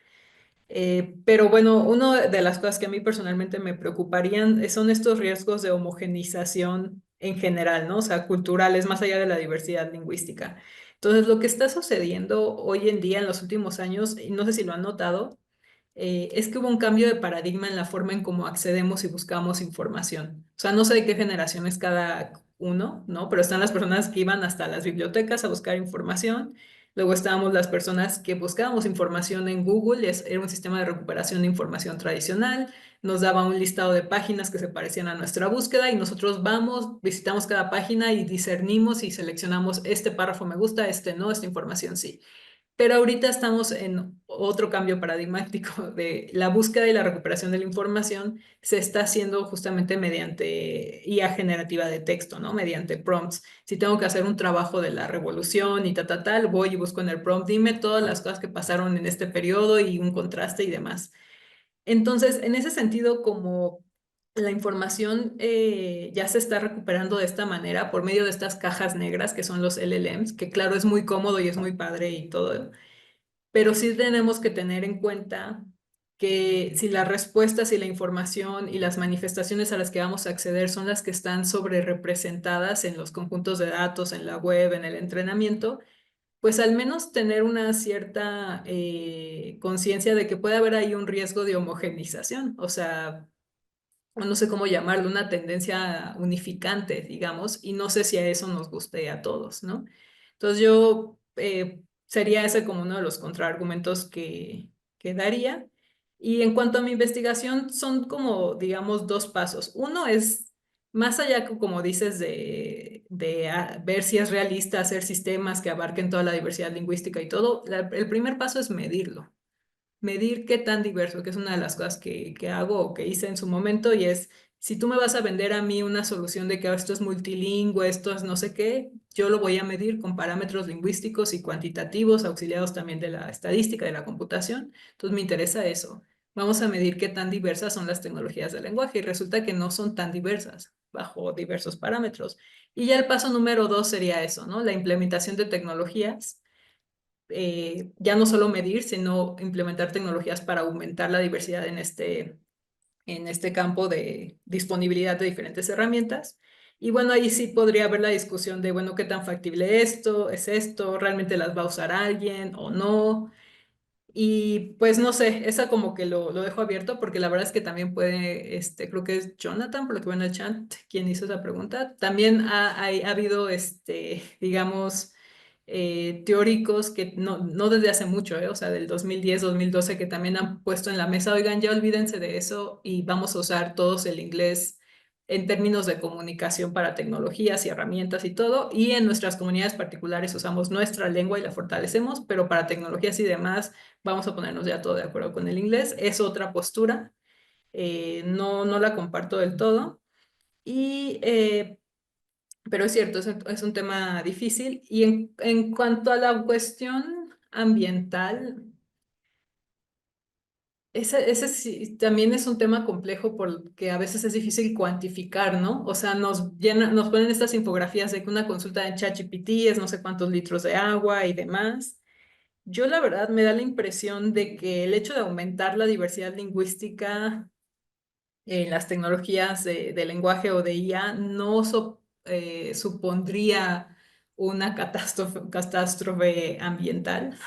pero bueno, una de las cosas que a mí personalmente me preocuparían son estos riesgos de homogenización en general, ¿no? O sea, culturales, más allá de la diversidad lingüística. Entonces, lo que está sucediendo hoy en día, en los últimos años, y no sé si lo han notado, es que hubo un cambio de paradigma en la forma en cómo accedemos y buscamos información. O sea, no sé de qué generación es cada uno, ¿no? Pero están las personas que iban hasta las bibliotecas a buscar información. Luego estábamos las personas que buscábamos información en Google, era un sistema de recuperación de información tradicional, nos daba un listado de páginas que se parecían a nuestra búsqueda y nosotros vamos, visitamos cada página y discernimos y seleccionamos este párrafo me gusta, este no, esta información sí. Pero ahorita estamos en otro cambio paradigmático de la búsqueda y la recuperación de la información se está haciendo justamente mediante IA generativa de texto, ¿no? Mediante prompts. Si tengo que hacer un trabajo de la revolución y tal, voy y busco en el prompt, dime todas las cosas que pasaron en este periodo y un contraste y demás. Entonces, en ese sentido, como la información ya se está recuperando de esta manera por medio de estas cajas negras que son los LLMs, que claro, es muy cómodo y es muy padre y todo, pero sí tenemos que tener en cuenta que si las respuestas y la información y las manifestaciones a las que vamos a acceder son las que están sobre representadas en los conjuntos de datos, en la web, en el entrenamiento, pues al menos tener una cierta conciencia de que puede haber ahí un riesgo de homogenización, o sea, no sé cómo llamarlo, una tendencia unificante, digamos, y no sé si a eso nos guste a todos, ¿no? Entonces yo sería ese como uno de los contraargumentos que daría. Y en cuanto a mi investigación, son como, digamos, dos pasos. Uno es, más allá, como dices, de ver si es realista hacer sistemas que abarquen toda la diversidad lingüística y todo, el primer paso es medirlo, medir qué tan diverso, que es una de las cosas que hago o que hice en su momento, y es, si tú me vas a vender a mí una solución de que esto es multilingüe, esto es no sé qué, yo lo voy a medir con parámetros lingüísticos y cuantitativos, auxiliados también de la estadística, de la computación. Entonces me interesa eso. Vamos a medir qué tan diversas son las tecnologías del lenguaje y resulta que no son tan diversas bajo diversos parámetros. Y ya el paso número dos sería eso, ¿no? La implementación de tecnologías ya no solo medir, sino implementar tecnologías para aumentar la diversidad en este campo de disponibilidad de diferentes herramientas. Y bueno, ahí sí podría haber la discusión de, bueno, qué tan factible es esto, realmente las va a usar alguien o no. Y pues no sé, esa como que lo dejo abierto porque la verdad es que también puede, creo que es Jonathan, por lo que veo en el chat, quien hizo esa pregunta. También ha habido, digamos, teóricos que no desde hace mucho, o sea, del 2010, 2012, que también han puesto en la mesa, oigan, ya olvídense de eso y vamos a usar todos el inglés en términos de comunicación para tecnologías y herramientas y todo, y en nuestras comunidades particulares usamos nuestra lengua y la fortalecemos, pero para tecnologías y demás vamos a ponernos ya todo de acuerdo con el inglés. Es otra postura, no la comparto del todo, y, pero es cierto, es un tema difícil. Y en cuanto a la cuestión ambiental, ese sí, también es un tema complejo porque a veces es difícil cuantificar, ¿no? O sea, nos ponen estas infografías de que una consulta en ChatGPT es no sé cuántos litros de agua y demás. Yo la verdad me da la impresión de que el hecho de aumentar la diversidad lingüística en las tecnologías de lenguaje o de IA no supondría una catástrofe ambiental.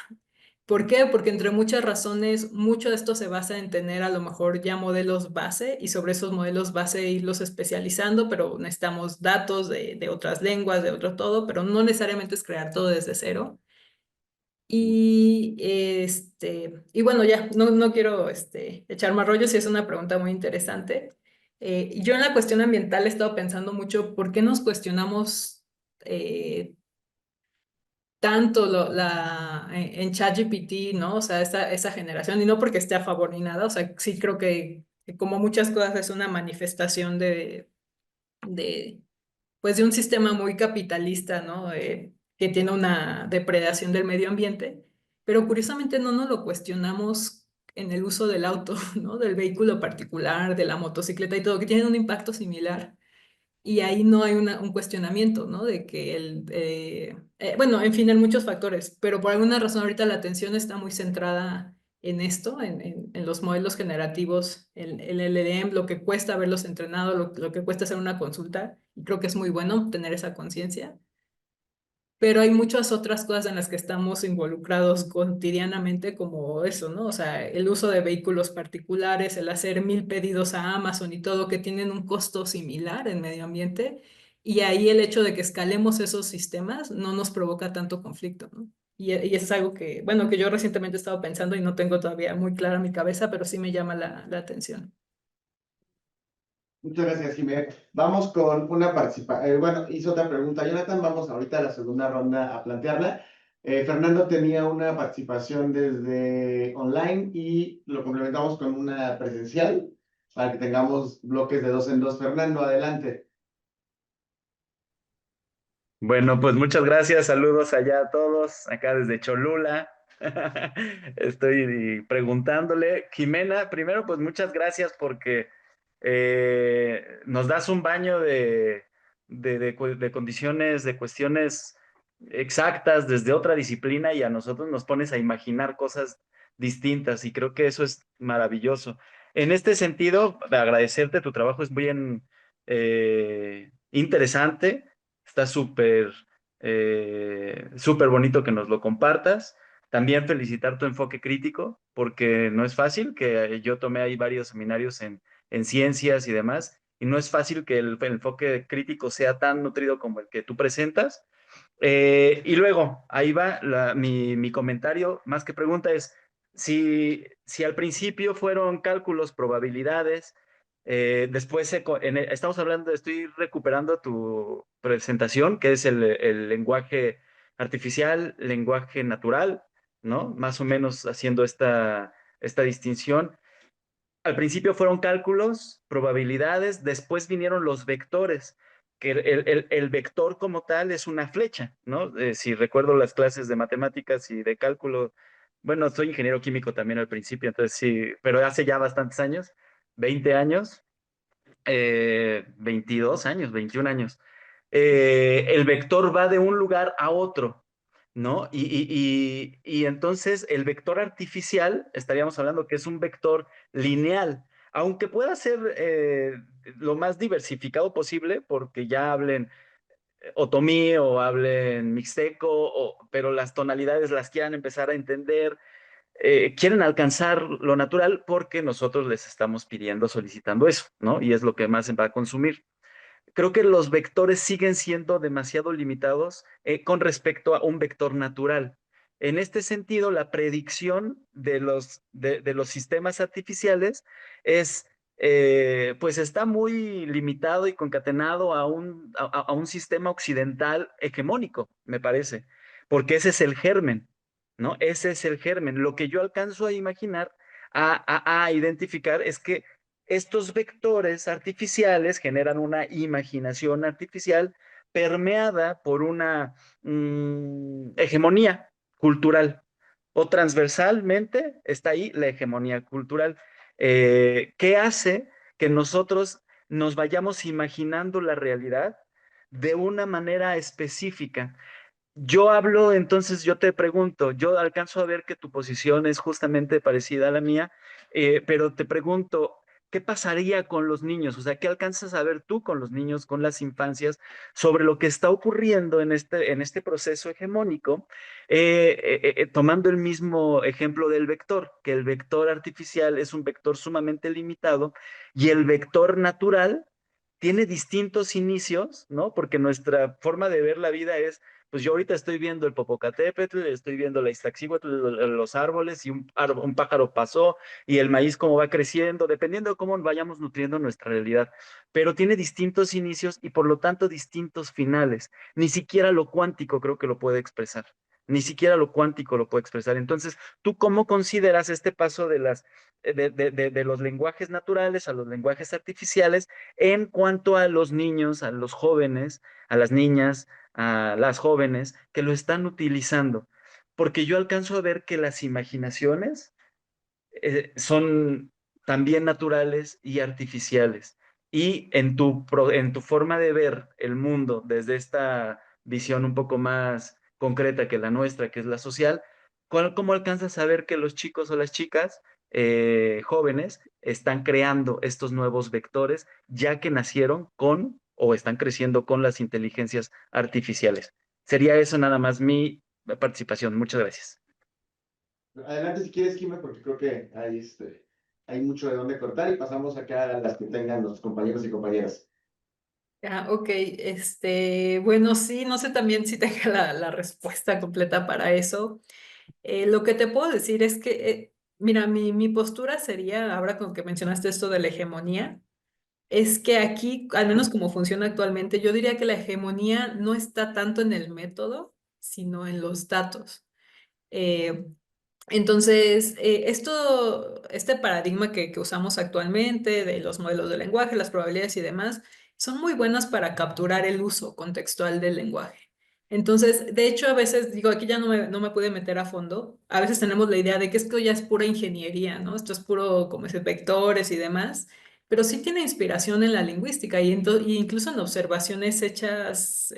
¿Por qué? Porque entre muchas razones, mucho de esto se basa en tener a lo mejor ya modelos base y sobre esos modelos base irlos especializando, pero necesitamos datos de otras lenguas, de otro todo, pero no necesariamente es crear todo desde cero. Y bueno, ya, no quiero echar más rollo, si es una pregunta muy interesante. Yo en la cuestión ambiental he estado pensando mucho por qué nos cuestionamos tanto en ChatGPT, ¿no? O sea, esa generación, y no porque esté a favor ni nada, o sea, sí creo que como muchas cosas es una manifestación de, pues de un sistema muy capitalista, ¿no? Que tiene una depredación del medio ambiente, pero curiosamente no nos lo cuestionamos en el uso del auto, ¿no? Del vehículo particular, de la motocicleta y todo, que tienen un impacto similar. Y ahí no hay un cuestionamiento, ¿no? De que bueno, en fin, en muchos factores, pero por alguna razón ahorita la atención está muy centrada en esto, en los modelos generativos, el LLM, lo que cuesta verlos entrenados, lo que cuesta hacer una consulta, y creo que es muy bueno tener esa conciencia. Pero hay muchas otras cosas en las que estamos involucrados cotidianamente, como eso, ¿no? O sea, el uso de vehículos particulares, el hacer 1000 pedidos a Amazon y todo, que tienen un costo similar en medio ambiente. Y ahí el hecho de que escalemos esos sistemas no nos provoca tanto conflicto, ¿no? Y eso es algo que, bueno, que yo recientemente he estado pensando y no tengo todavía muy clara mi cabeza, pero sí me llama la atención. Muchas gracias, Jiménez. Vamos con una participación. Bueno, hizo otra pregunta Jonathan. Vamos ahorita a la segunda ronda a plantearla. Fernando tenía una participación desde online y lo complementamos con una presencial para que tengamos bloques de 2 en 2. Fernando, adelante. Bueno, pues muchas gracias, saludos allá a todos, acá desde Cholula. Estoy preguntándole, Jimena, primero pues muchas gracias porque nos das un baño de condiciones, de cuestiones exactas desde otra disciplina y a nosotros nos pones a imaginar cosas distintas y creo que eso es maravilloso. En este sentido, agradecerte, tu trabajo es bien interesante. Está súper bonito que nos lo compartas. También felicitar tu enfoque crítico, porque no es fácil, que yo tomé ahí varios seminarios en ciencias y demás, y no es fácil que el enfoque crítico sea tan nutrido como el que tú presentas. Y luego, ahí va mi comentario, más que pregunta es, si al principio fueron cálculos, probabilidades, después estamos hablando, estoy recuperando tu presentación, que es el lenguaje artificial, lenguaje natural, ¿no? Más o menos haciendo esta distinción. Al principio fueron cálculos, probabilidades, después vinieron los vectores, que el vector como tal es una flecha, ¿no? Si recuerdo las clases de matemáticas y de cálculo, bueno, soy ingeniero químico también al principio, entonces sí, pero hace ya bastantes años, 20 años, 22 años, 21 años. El vector va de un lugar a otro, ¿no? Y entonces el vector artificial, estaríamos hablando que es un vector lineal, aunque pueda ser lo más diversificado posible, porque ya hablen otomí o hablen mixteco, pero las tonalidades las quieran empezar a entender, quieren alcanzar lo natural porque nosotros les estamos pidiendo, solicitando eso, ¿no? Y es lo que más va a consumir. Creo que los vectores siguen siendo demasiado limitados con respecto a un vector natural. En este sentido, la predicción de los sistemas artificiales es, pues está muy limitado y concatenado a un sistema occidental hegemónico, me parece, porque ese es el germen, ¿no? Ese es el germen. Lo que yo alcanzo a imaginar, a identificar, es que estos vectores artificiales generan una imaginación artificial permeada por una hegemonía cultural. O transversalmente está ahí la hegemonía cultural, que hace que nosotros nos vayamos imaginando la realidad de una manera específica. Yo hablo, entonces yo te pregunto, yo alcanzo a ver que tu posición es justamente parecida a la mía, pero te pregunto, ¿qué pasaría con los niños? O sea, ¿qué alcanzas a ver tú con los niños, con las infancias, sobre lo que está ocurriendo en este proceso hegemónico? Tomando el mismo ejemplo del vector, que el vector artificial es un vector sumamente limitado y el vector natural tiene distintos inicios, ¿no? Porque nuestra forma de ver la vida es, pues yo ahorita estoy viendo el Popocatépetl, estoy viendo la Iztaccíhuatl, los árboles y un pájaro pasó y el maíz cómo va creciendo, dependiendo de cómo vayamos nutriendo nuestra realidad. Pero tiene distintos inicios y por lo tanto distintos finales. Ni siquiera lo cuántico creo que lo puede expresar. Ni siquiera lo cuántico lo puede expresar. Entonces, ¿tú cómo consideras este paso de los lenguajes naturales a los lenguajes artificiales en cuanto a los niños, a los jóvenes, a las niñas, a las jóvenes que lo están utilizando? Porque yo alcanzo a ver que las imaginaciones son también naturales y artificiales. Y en tu forma de ver el mundo desde esta visión un poco más concreta que la nuestra, que es la social, ¿cómo alcanzas a ver que los chicos o las chicas jóvenes están creando estos nuevos vectores ya que nacieron con o están creciendo con las inteligencias artificiales? Sería eso nada más mi participación. Muchas gracias. Adelante si quieres, Kime, porque creo que hay, hay mucho de dónde cortar y pasamos acá a las que tengan los compañeros y compañeras. Ah, ok, bueno, sí, no sé también si tenga la respuesta completa para eso. Lo que te puedo decir es que, mira, mi postura sería, ahora con que mencionaste esto de la hegemonía, es que aquí, al menos como funciona actualmente, yo diría que la hegemonía no está tanto en el método, sino en los datos. Eh, entonces, este paradigma que usamos actualmente de los modelos de lenguaje, las probabilidades y demás, son muy buenas para capturar el uso contextual del lenguaje. Entonces, de hecho, a veces, digo, aquí ya no me pude meter a fondo, a veces tenemos la idea de que esto ya es pura ingeniería, ¿no? Esto es puro, como ese, vectores y demás, pero sí tiene inspiración en la lingüística y incluso en observaciones hechas,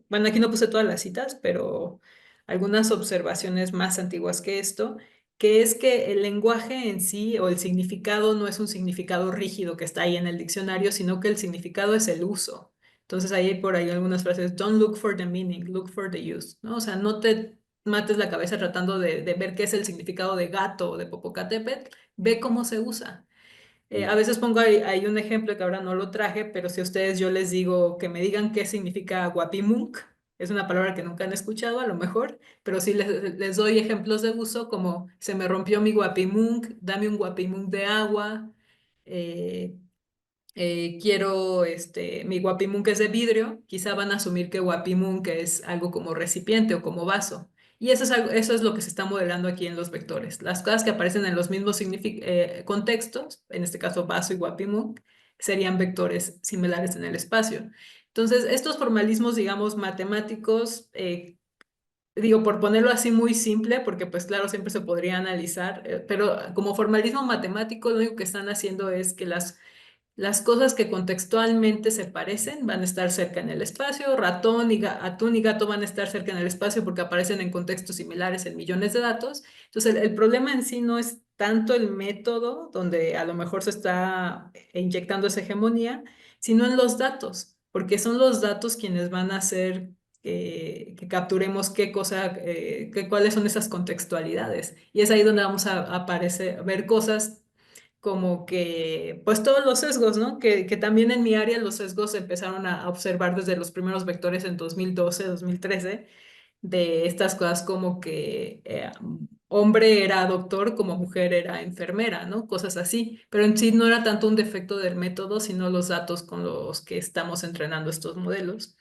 bueno, aquí no puse todas las citas, pero algunas observaciones más antiguas que esto, que es que el lenguaje en sí o el significado no es un significado rígido que está ahí en el diccionario, sino que el significado es el uso. Entonces ahí hay por ahí algunas frases, don't look for the meaning, look for the use, ¿no? O sea, no te mates la cabeza tratando de ver qué es el significado de gato o de Popocatépetl, ve cómo se usa. A veces pongo ahí un ejemplo que ahora no lo traje, pero si a ustedes yo les digo que me digan qué significa guapimunk, es una palabra que nunca han escuchado a lo mejor, pero sí les doy ejemplos de uso como se me rompió mi guapimunk, dame un guapimunk de agua, eh, quiero, mi guapimunk es de vidrio, quizá van a asumir que guapimunk es algo como recipiente o como vaso. Y eso es lo que se está modelando aquí en los vectores. Las cosas que aparecen en los mismos contextos, en este caso vaso y guapimunk, serían vectores similares en el espacio. Entonces, estos formalismos, digamos, matemáticos, digo, por ponerlo así muy simple, porque pues claro, siempre se podría analizar, pero como formalismo matemático, lo único que están haciendo es que las cosas que contextualmente se parecen van a estar cerca en el espacio, atún y gato van a estar cerca en el espacio porque aparecen en contextos similares en millones de datos. Entonces, el problema en sí no es tanto el método donde a lo mejor se está inyectando esa hegemonía, sino en los datos, porque son los datos quienes van a hacer que capturemos cuáles son esas contextualidades. Y es ahí donde vamos a ver cosas como que, pues todos los sesgos, ¿no? Que también en mi área los sesgos se empezaron a observar desde los primeros vectores en 2012, 2013, de estas cosas como que hombre era doctor como mujer era enfermera, ¿no? Cosas así, pero en sí no era tanto un defecto del método, sino los datos con los que estamos entrenando estos modelos.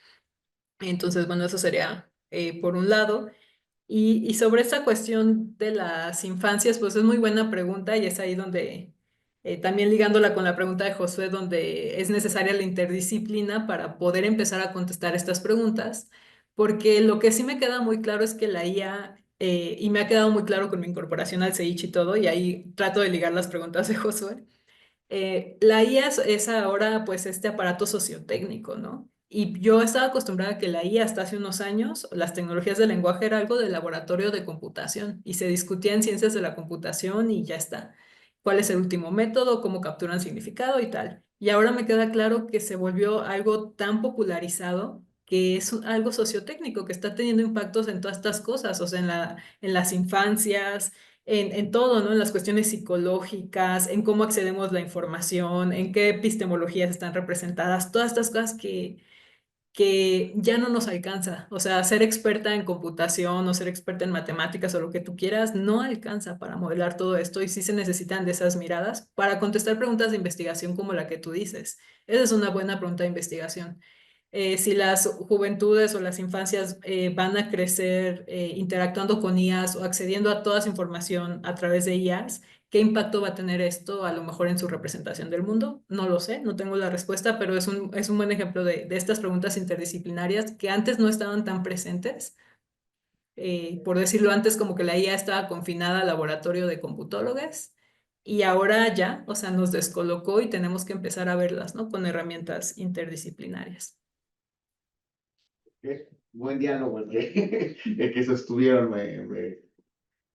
Entonces, bueno, eso sería por un lado. Y sobre esta cuestión de las infancias, pues es muy buena pregunta y es ahí donde, también ligándola con la pregunta de Josué, donde es necesaria la interdisciplina para poder empezar a contestar estas preguntas, porque lo que sí me queda muy claro es que la IA, y me ha quedado muy claro con mi incorporación al CEICH y todo, y ahí trato de ligar las preguntas de Josué, la IA es ahora pues este aparato sociotécnico, ¿no? Y yo estaba acostumbrada a que la IA hasta hace unos años, las tecnologías del lenguaje era algo de laboratorio de computación y se discutía en ciencias de la computación y ya está. cuál es el último método, cómo capturan significado y tal. Y ahora me queda claro que se volvió algo tan popularizado que es algo sociotécnico, que está teniendo impactos en todas estas cosas, o sea, en las infancias, en todo, ¿no? En las cuestiones psicológicas, en cómo accedemos a la información, en qué epistemologías están representadas, todas estas cosas que ya no nos alcanza. O sea, ser experta en computación o ser experta en matemáticas o lo que tú quieras no alcanza para modelar todo esto y sí se necesitan de esas miradas para contestar preguntas de investigación como la que tú dices. Esa es una buena pregunta de investigación. Si las juventudes o las infancias van a crecer interactuando con IAs o accediendo a toda esa información a través de IAs, ¿qué impacto va a tener esto a lo mejor en su representación del mundo? No lo sé, no tengo la respuesta, pero es un buen ejemplo de estas preguntas interdisciplinarias que antes no estaban tan presentes. Por decirlo antes, como que la IA estaba confinada al laboratorio de computólogos y ahora ya, o sea, nos descolocó y tenemos que empezar a verlas, ¿no? Con herramientas interdisciplinarias. Buen diálogo el que sostuvieron,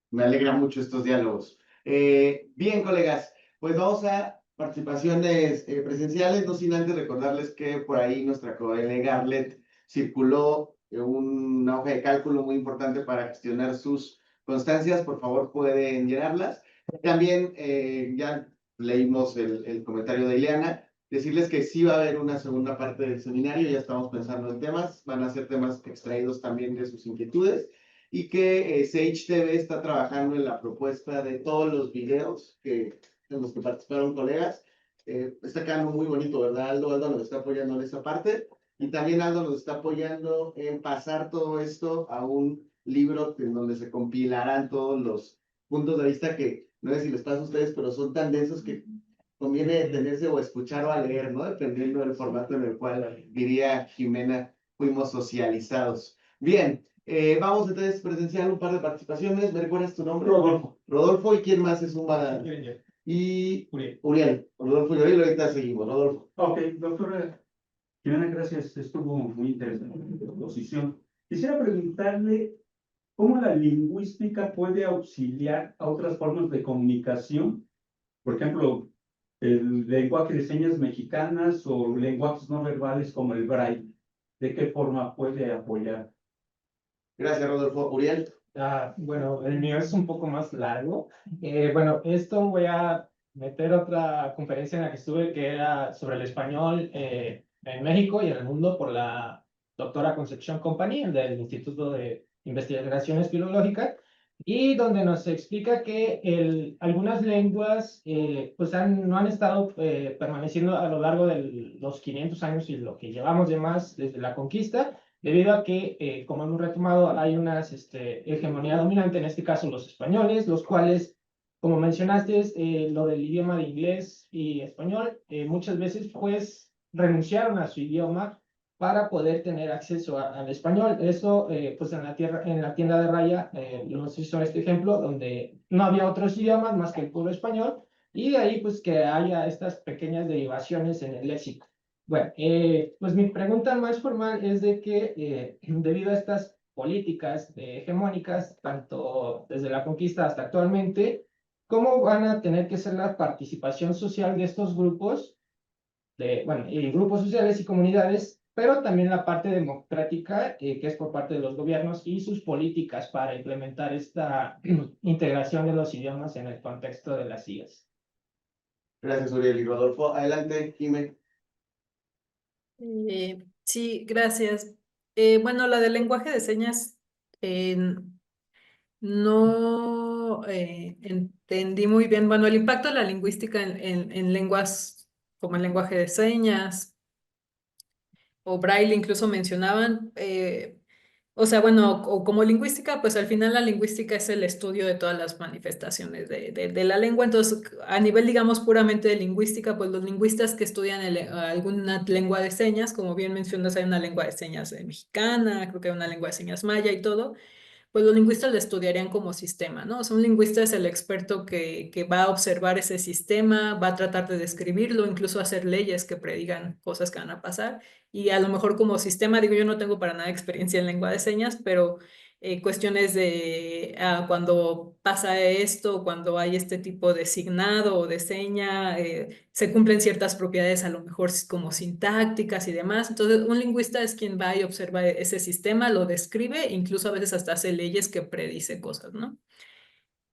me alegra mucho estos diálogos. Bien, colegas, pues vamos a participaciones presenciales, no sin antes recordarles que por ahí nuestra colega Arlet circuló una hoja de cálculo muy importante para gestionar sus constancias, por favor pueden llenarlas. También ya leímos el comentario de Ileana, decirles que sí va a haber una segunda parte del seminario, ya estamos pensando en temas, van a ser temas extraídos también de sus inquietudes y que Sage TV está trabajando en la propuesta de todos los videos en los que participaron colegas. Está quedando muy bonito, ¿verdad, Aldo? Aldo nos está apoyando en esa parte y también Aldo nos está apoyando en pasar todo esto a un libro en donde se compilarán todos los puntos de vista que no sé si les pasa a ustedes, pero son tan densos que conviene detenerse o escuchar o a leer, ¿no? Dependiendo del formato en el cual, diría Jimena, fuimos socializados. Bien, vamos entonces a presenciar un par de participaciones. ¿Me recuerdas tu nombre? Rodolfo. Rodolfo, ¿y quién más es suma? Y Uriel. Rodolfo y Uriel, ahorita seguimos. Rodolfo. Ok, doctora Jimena, gracias. Estuvo muy interesante la exposición. Quisiera preguntarle cómo la lingüística puede auxiliar a otras formas de comunicación. Por ejemplo, el lenguaje de señas mexicanas o lenguajes no verbales como el braille. ¿De qué forma puede apoyar? Gracias, Rodolfo. Uriel. Bueno, el mío es un poco más largo. Bueno, esto voy a meter otra conferencia en la que estuve que era sobre el español en México y en el mundo por la doctora Concepción Company del Instituto de Investigaciones Filológicas y donde nos explica que algunas lenguas pues no han estado permaneciendo a lo largo de los 500 años y lo que llevamos de más desde la conquista debido a que, como hemos retomado, hay una hegemonía dominante, en este caso los españoles, los cuales, como mencionaste, lo del idioma de inglés y español, muchas veces pues renunciaron a su idioma para poder tener acceso al español. Eso, pues en la tienda de Raya nos hizo este ejemplo, donde no había otros idiomas más que el puro español, y de ahí pues que haya estas pequeñas derivaciones en el léxico. Bueno, pues mi pregunta más formal es de que debido a estas políticas hegemónicas, tanto desde la conquista hasta actualmente, ¿cómo van a tener que ser la participación social de estos grupos, bueno, y grupos sociales y comunidades, pero también la parte democrática, que es por parte de los gobiernos y sus políticas para implementar esta integración de los idiomas en el contexto de las IAs? Gracias, Uriel y Rodolfo. Adelante, Jimena. Sí, gracias. Bueno, la del lenguaje de señas no entendí muy bien. Bueno, el impacto de la lingüística en lenguas como el lenguaje de señas o braille incluso mencionaban. O sea, bueno, o como lingüística, pues al final la lingüística es el estudio de todas las manifestaciones de la lengua. Entonces, a nivel, digamos, puramente de lingüística, pues los lingüistas que estudian alguna lengua de señas, como bien mencionas, hay una lengua de señas mexicana, creo que hay una lengua de señas maya y todo, pues los lingüistas lo estudiarían como sistema, ¿no? O sea, un lingüista es el experto que va a observar ese sistema, va a tratar de describirlo, incluso hacer leyes que predigan cosas que van a pasar. Y a lo mejor como sistema, digo, yo no tengo para nada experiencia en lengua de señas, pero cuestiones de cuando pasa esto, cuando hay este tipo de signado o de seña, se cumplen ciertas propiedades a lo mejor como sintácticas y demás. Entonces, un lingüista es quien va y observa ese sistema, lo describe, incluso a veces hasta hace leyes que predice cosas, ¿no?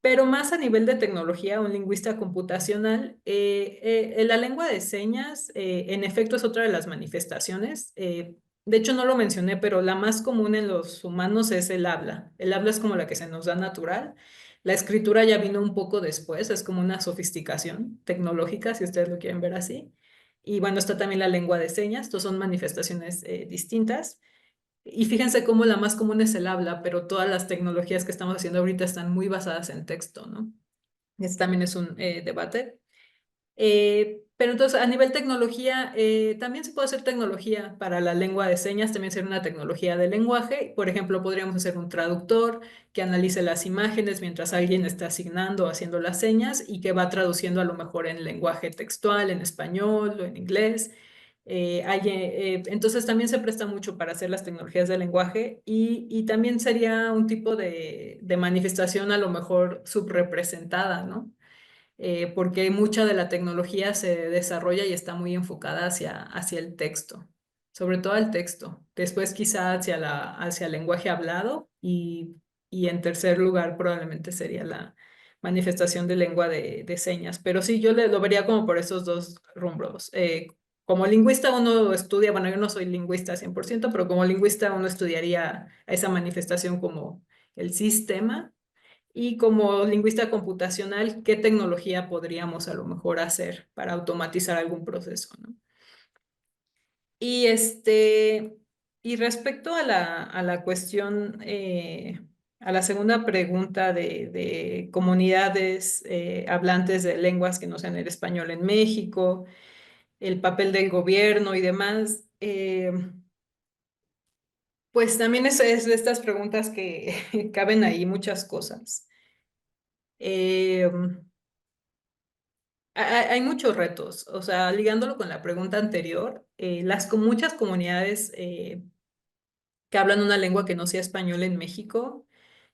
Pero más a nivel de tecnología, un lingüista computacional, la lengua de señas, en efecto, es otra de las manifestaciones. De hecho, no lo mencioné, pero la más común en los humanos es el habla. El habla es como la que se nos da natural. La escritura ya vino un poco después, es como una sofisticación tecnológica, si ustedes lo quieren ver así. Y bueno, está también la lengua de señas, estos son manifestaciones distintas. Y fíjense cómo la más común es el habla, pero todas las tecnologías que estamos haciendo ahorita están muy basadas en texto, ¿no? Este también es un debate. Pero entonces, a nivel tecnología, también se puede hacer tecnología para la lengua de señas, también ser una tecnología de lenguaje. Por ejemplo, podríamos hacer un traductor que analice las imágenes mientras alguien está asignando o haciendo las señas y que va traduciendo a lo mejor en lenguaje textual, en español o en inglés. Entonces también se presta mucho para hacer las tecnologías de lenguaje y también sería un tipo de manifestación a lo mejor subrepresentada, ¿no? Porque mucha de la tecnología se desarrolla y está muy enfocada hacia el texto, sobre todo el texto. Después quizá hacia el lenguaje hablado y en tercer lugar probablemente sería la manifestación de lengua de señas. Pero sí, yo lo vería como por esos dos rumbos. Como lingüista uno estudia, bueno, yo no soy lingüista 100%, pero como lingüista uno estudiaría a esa manifestación como el sistema. Y como lingüista computacional, ¿qué tecnología podríamos a lo mejor hacer para automatizar algún proceso, ¿no? Y, y respecto a la cuestión, a la segunda pregunta de comunidades hablantes de lenguas que no sean el español en México, el papel del gobierno y demás, pues también es de estas preguntas que caben ahí muchas cosas. Eh, hay muchos retos, o sea, ligándolo con la pregunta anterior, muchas comunidades que hablan una lengua que no sea español en México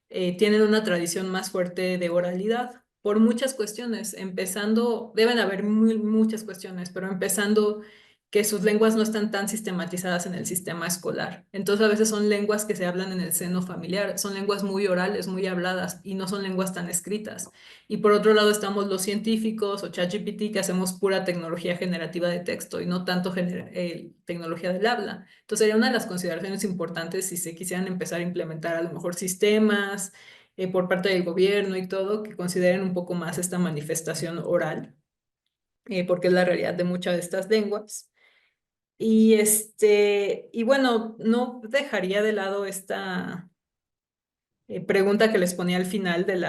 tienen una tradición más fuerte de oralidad por muchas cuestiones, empezando, deben haber muchas cuestiones, pero empezando que sus lenguas no están tan sistematizadas en el sistema escolar. Entonces a veces son lenguas que se hablan en el seno familiar, son lenguas muy orales, muy habladas y no son lenguas tan escritas. Y por otro lado estamos los científicos o ChatGPT que hacemos pura tecnología generativa de texto y no tanto tecnología del habla. Entonces sería una de las consideraciones importantes si se quisieran empezar a implementar a lo mejor sistemas por parte del gobierno y todo, que consideren un poco más esta manifestación oral, porque es la realidad de muchas de estas lenguas. Y bueno, no dejaría de lado esta pregunta que les ponía al final de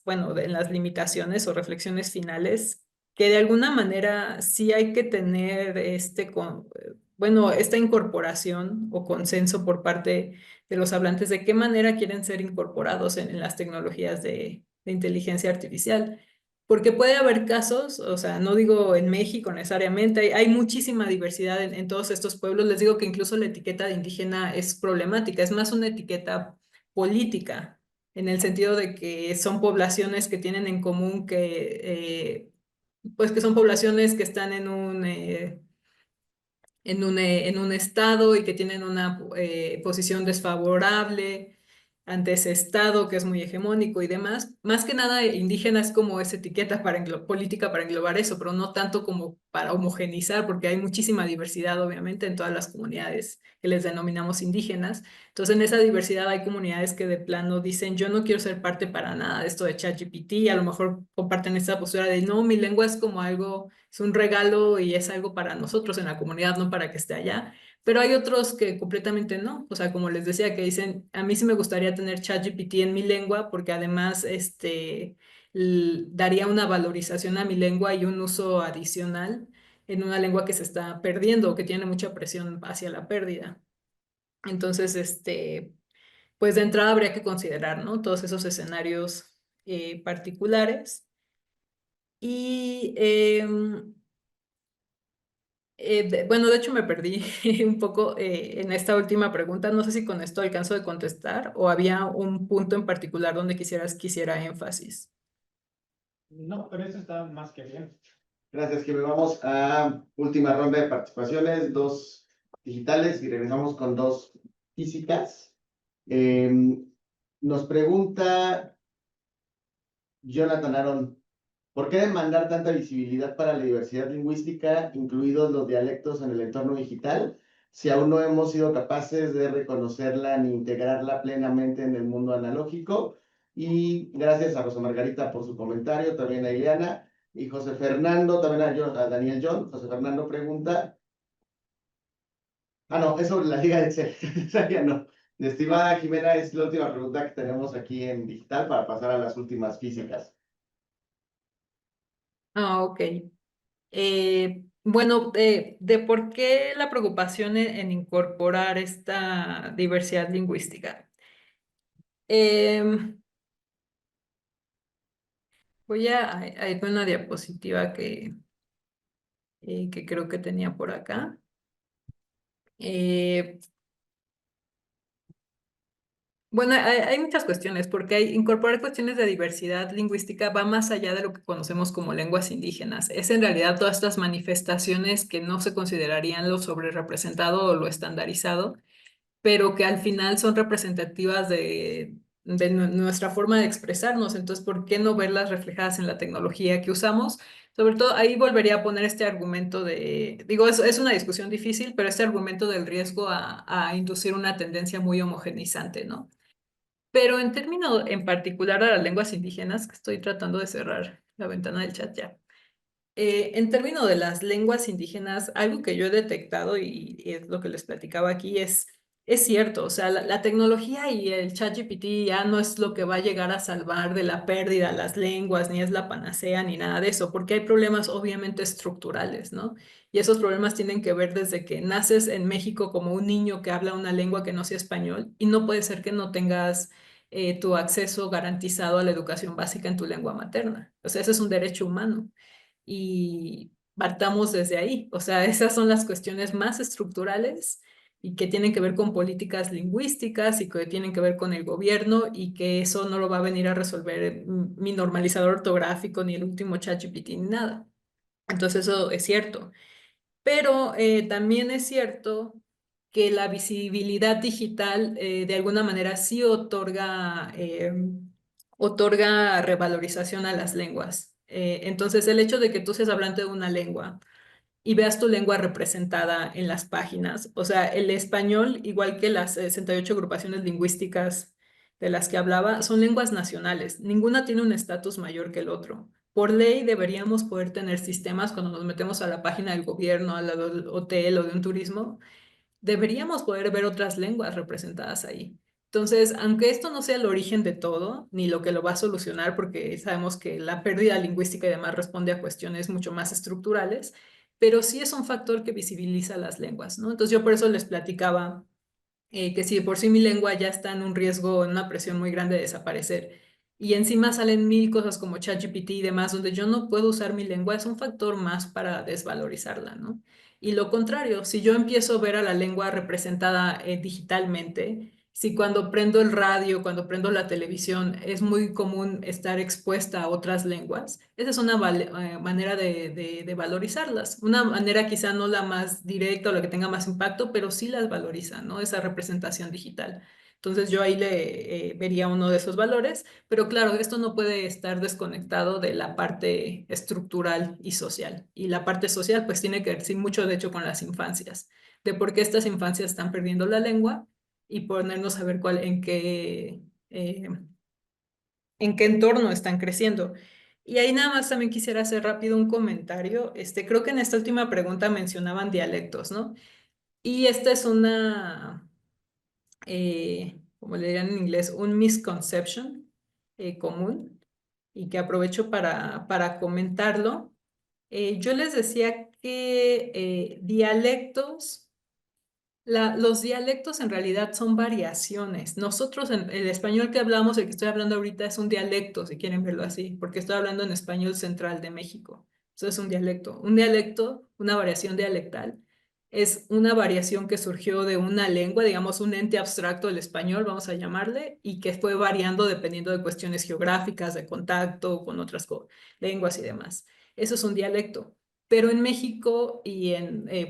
bueno, de las limitaciones o reflexiones finales, que de alguna manera sí hay que tener bueno, esta incorporación o consenso por parte de los hablantes de qué manera quieren ser incorporados en las tecnologías de inteligencia artificial. Porque puede haber casos, o sea, no digo en México necesariamente, hay muchísima diversidad en todos estos pueblos. Les digo que incluso la etiqueta de indígena es problemática, es más una etiqueta política, en el sentido de que son poblaciones que tienen en común pues que son poblaciones que están en un estado y que tienen una posición desfavorable ante ese estado que es muy hegemónico y demás. Más que nada, indígena es como esa etiqueta política para englobar eso, pero no tanto como para homogenizar, porque hay muchísima diversidad, obviamente, en todas las comunidades que les denominamos indígenas. Entonces, en esa diversidad hay comunidades que de plano dicen, yo no quiero ser parte para nada de esto de ChatGPT, y a lo mejor comparten esta postura de, no, mi lengua es como algo, es un regalo y es algo para nosotros en la comunidad, no para que esté allá. Pero hay otros que completamente no. O sea, como les decía, que dicen, a mí sí me gustaría tener ChatGPT en mi lengua porque además daría una valorización a mi lengua y un uso adicional en una lengua que se está perdiendo o que tiene mucha presión hacia la pérdida. Entonces, pues de entrada habría que considerar, ¿no? Todos esos escenarios particulares. Y Bueno, de hecho me perdí un poco en esta última pregunta. No sé si con esto alcanzo de contestar o había un punto en particular donde quisiera énfasis. No, pero eso está más que bien. Gracias, que vamos a última ronda de participaciones, 2 digitales y regresamos con 2 físicas. Nos pregunta Jonathan Aaron, ¿por qué demandar tanta visibilidad para la diversidad lingüística, incluidos los dialectos en el entorno digital, si aún no hemos sido capaces de reconocerla ni integrarla plenamente en el mundo analógico? Y gracias a Rosa Margarita por su comentario, también a Ileana. Y José Fernando, también a Daniel John. José Fernando pregunta. Ah, no, es sobre la Liga de Excel. Esa ya no. Mi estimada Jimena, es la última pregunta que tenemos aquí en digital para pasar a las últimas físicas. Ah, ok. Bueno, de por qué la preocupación en incorporar esta diversidad lingüística. Em, Voy a ir con una diapositiva que creo que tenía por acá. Eh, Bueno, hay muchas cuestiones, porque incorporar cuestiones de diversidad lingüística va más allá de lo que conocemos como lenguas indígenas. Es en realidad todas estas manifestaciones que no se considerarían lo sobrerepresentado o lo estandarizado, pero que al final son representativas de nuestra forma de expresarnos. Entonces, ¿por qué no verlas reflejadas en la tecnología que usamos? Sobre todo, ahí volvería a poner este argumento digo, es una discusión difícil, pero este argumento del riesgo a inducir una tendencia muy homogeneizante, ¿no? Pero en términos en particular de las lenguas indígenas, que estoy tratando de cerrar la ventana del chat ya. En términos de las lenguas indígenas, algo que yo he detectado y es lo que les platicaba aquí es cierto, o sea, la tecnología y el ChatGPT ya no es lo que va a llegar a salvar de la pérdida las lenguas, ni es la panacea, ni nada de eso, porque hay problemas obviamente estructurales, ¿no? Y esos problemas tienen que ver desde que naces en México como un niño que habla una lengua que no sea español y no puede ser que no tengas tu acceso garantizado a la educación básica en tu lengua materna. O sea, ese es un derecho humano y partamos desde ahí. O sea, esas son las cuestiones más estructurales y que tienen que ver con políticas lingüísticas y que tienen que ver con el gobierno y que eso no lo va a venir a resolver mi normalizador ortográfico ni el último ChatGPT ni nada. Entonces eso es cierto. Pero también es cierto que la visibilidad digital de alguna manera sí otorga revalorización a las lenguas. Entonces, el hecho de que tú seas hablante de una lengua y veas tu lengua representada en las páginas, o sea, el español, igual que las 68 agrupaciones lingüísticas de las que hablaba, son lenguas nacionales. Ninguna tiene un estatus mayor que el otro. Por ley deberíamos poder tener sistemas cuando nos metemos a la página del gobierno, al hotel o de un turismo, deberíamos poder ver otras lenguas representadas ahí. Entonces, aunque esto no sea el origen de todo, ni lo que lo va a solucionar, porque sabemos que la pérdida lingüística y demás responde a cuestiones mucho más estructurales, pero sí es un factor que visibiliza las lenguas, ¿no? Entonces, yo por eso les platicaba que si de por sí mi lengua ya está en un riesgo, en una presión muy grande de desaparecer, y encima salen mil cosas como ChatGPT y demás, donde yo no puedo usar mi lengua, es un factor más para desvalorizarla, ¿no? Y lo contrario, si yo empiezo a ver a la lengua representada digitalmente, si cuando prendo el radio, cuando prendo la televisión, es muy común estar expuesta a otras lenguas, esa es una manera de valorizarlas. Una manera quizá no la más directa o la que tenga más impacto, pero sí las valoriza, ¿no? Esa representación digital. Entonces yo ahí le vería uno de esos valores, pero claro, esto no puede estar desconectado de la parte estructural y social. Y la parte social pues tiene que ver sí, mucho de hecho con las infancias, de por qué estas infancias están perdiendo la lengua y ponernos a ver en qué entorno están creciendo. Y ahí nada más también quisiera hacer rápido un comentario. Creo que en esta última pregunta mencionaban dialectos, ¿no? Y esta es como le dirían en inglés, un misconception común y que aprovecho para comentarlo. Yo les decía que los dialectos en realidad son variaciones. Nosotros, en el español que hablamos, el que estoy hablando ahorita, es un dialecto, si quieren verlo así, porque estoy hablando en español central de México. Eso es un dialecto. Un dialecto una variación dialectal. Es una variación que surgió de una lengua, digamos un ente abstracto del español, vamos a llamarle, y que fue variando dependiendo de cuestiones geográficas, de contacto con otras lenguas y demás. Eso es un dialecto. Pero en México y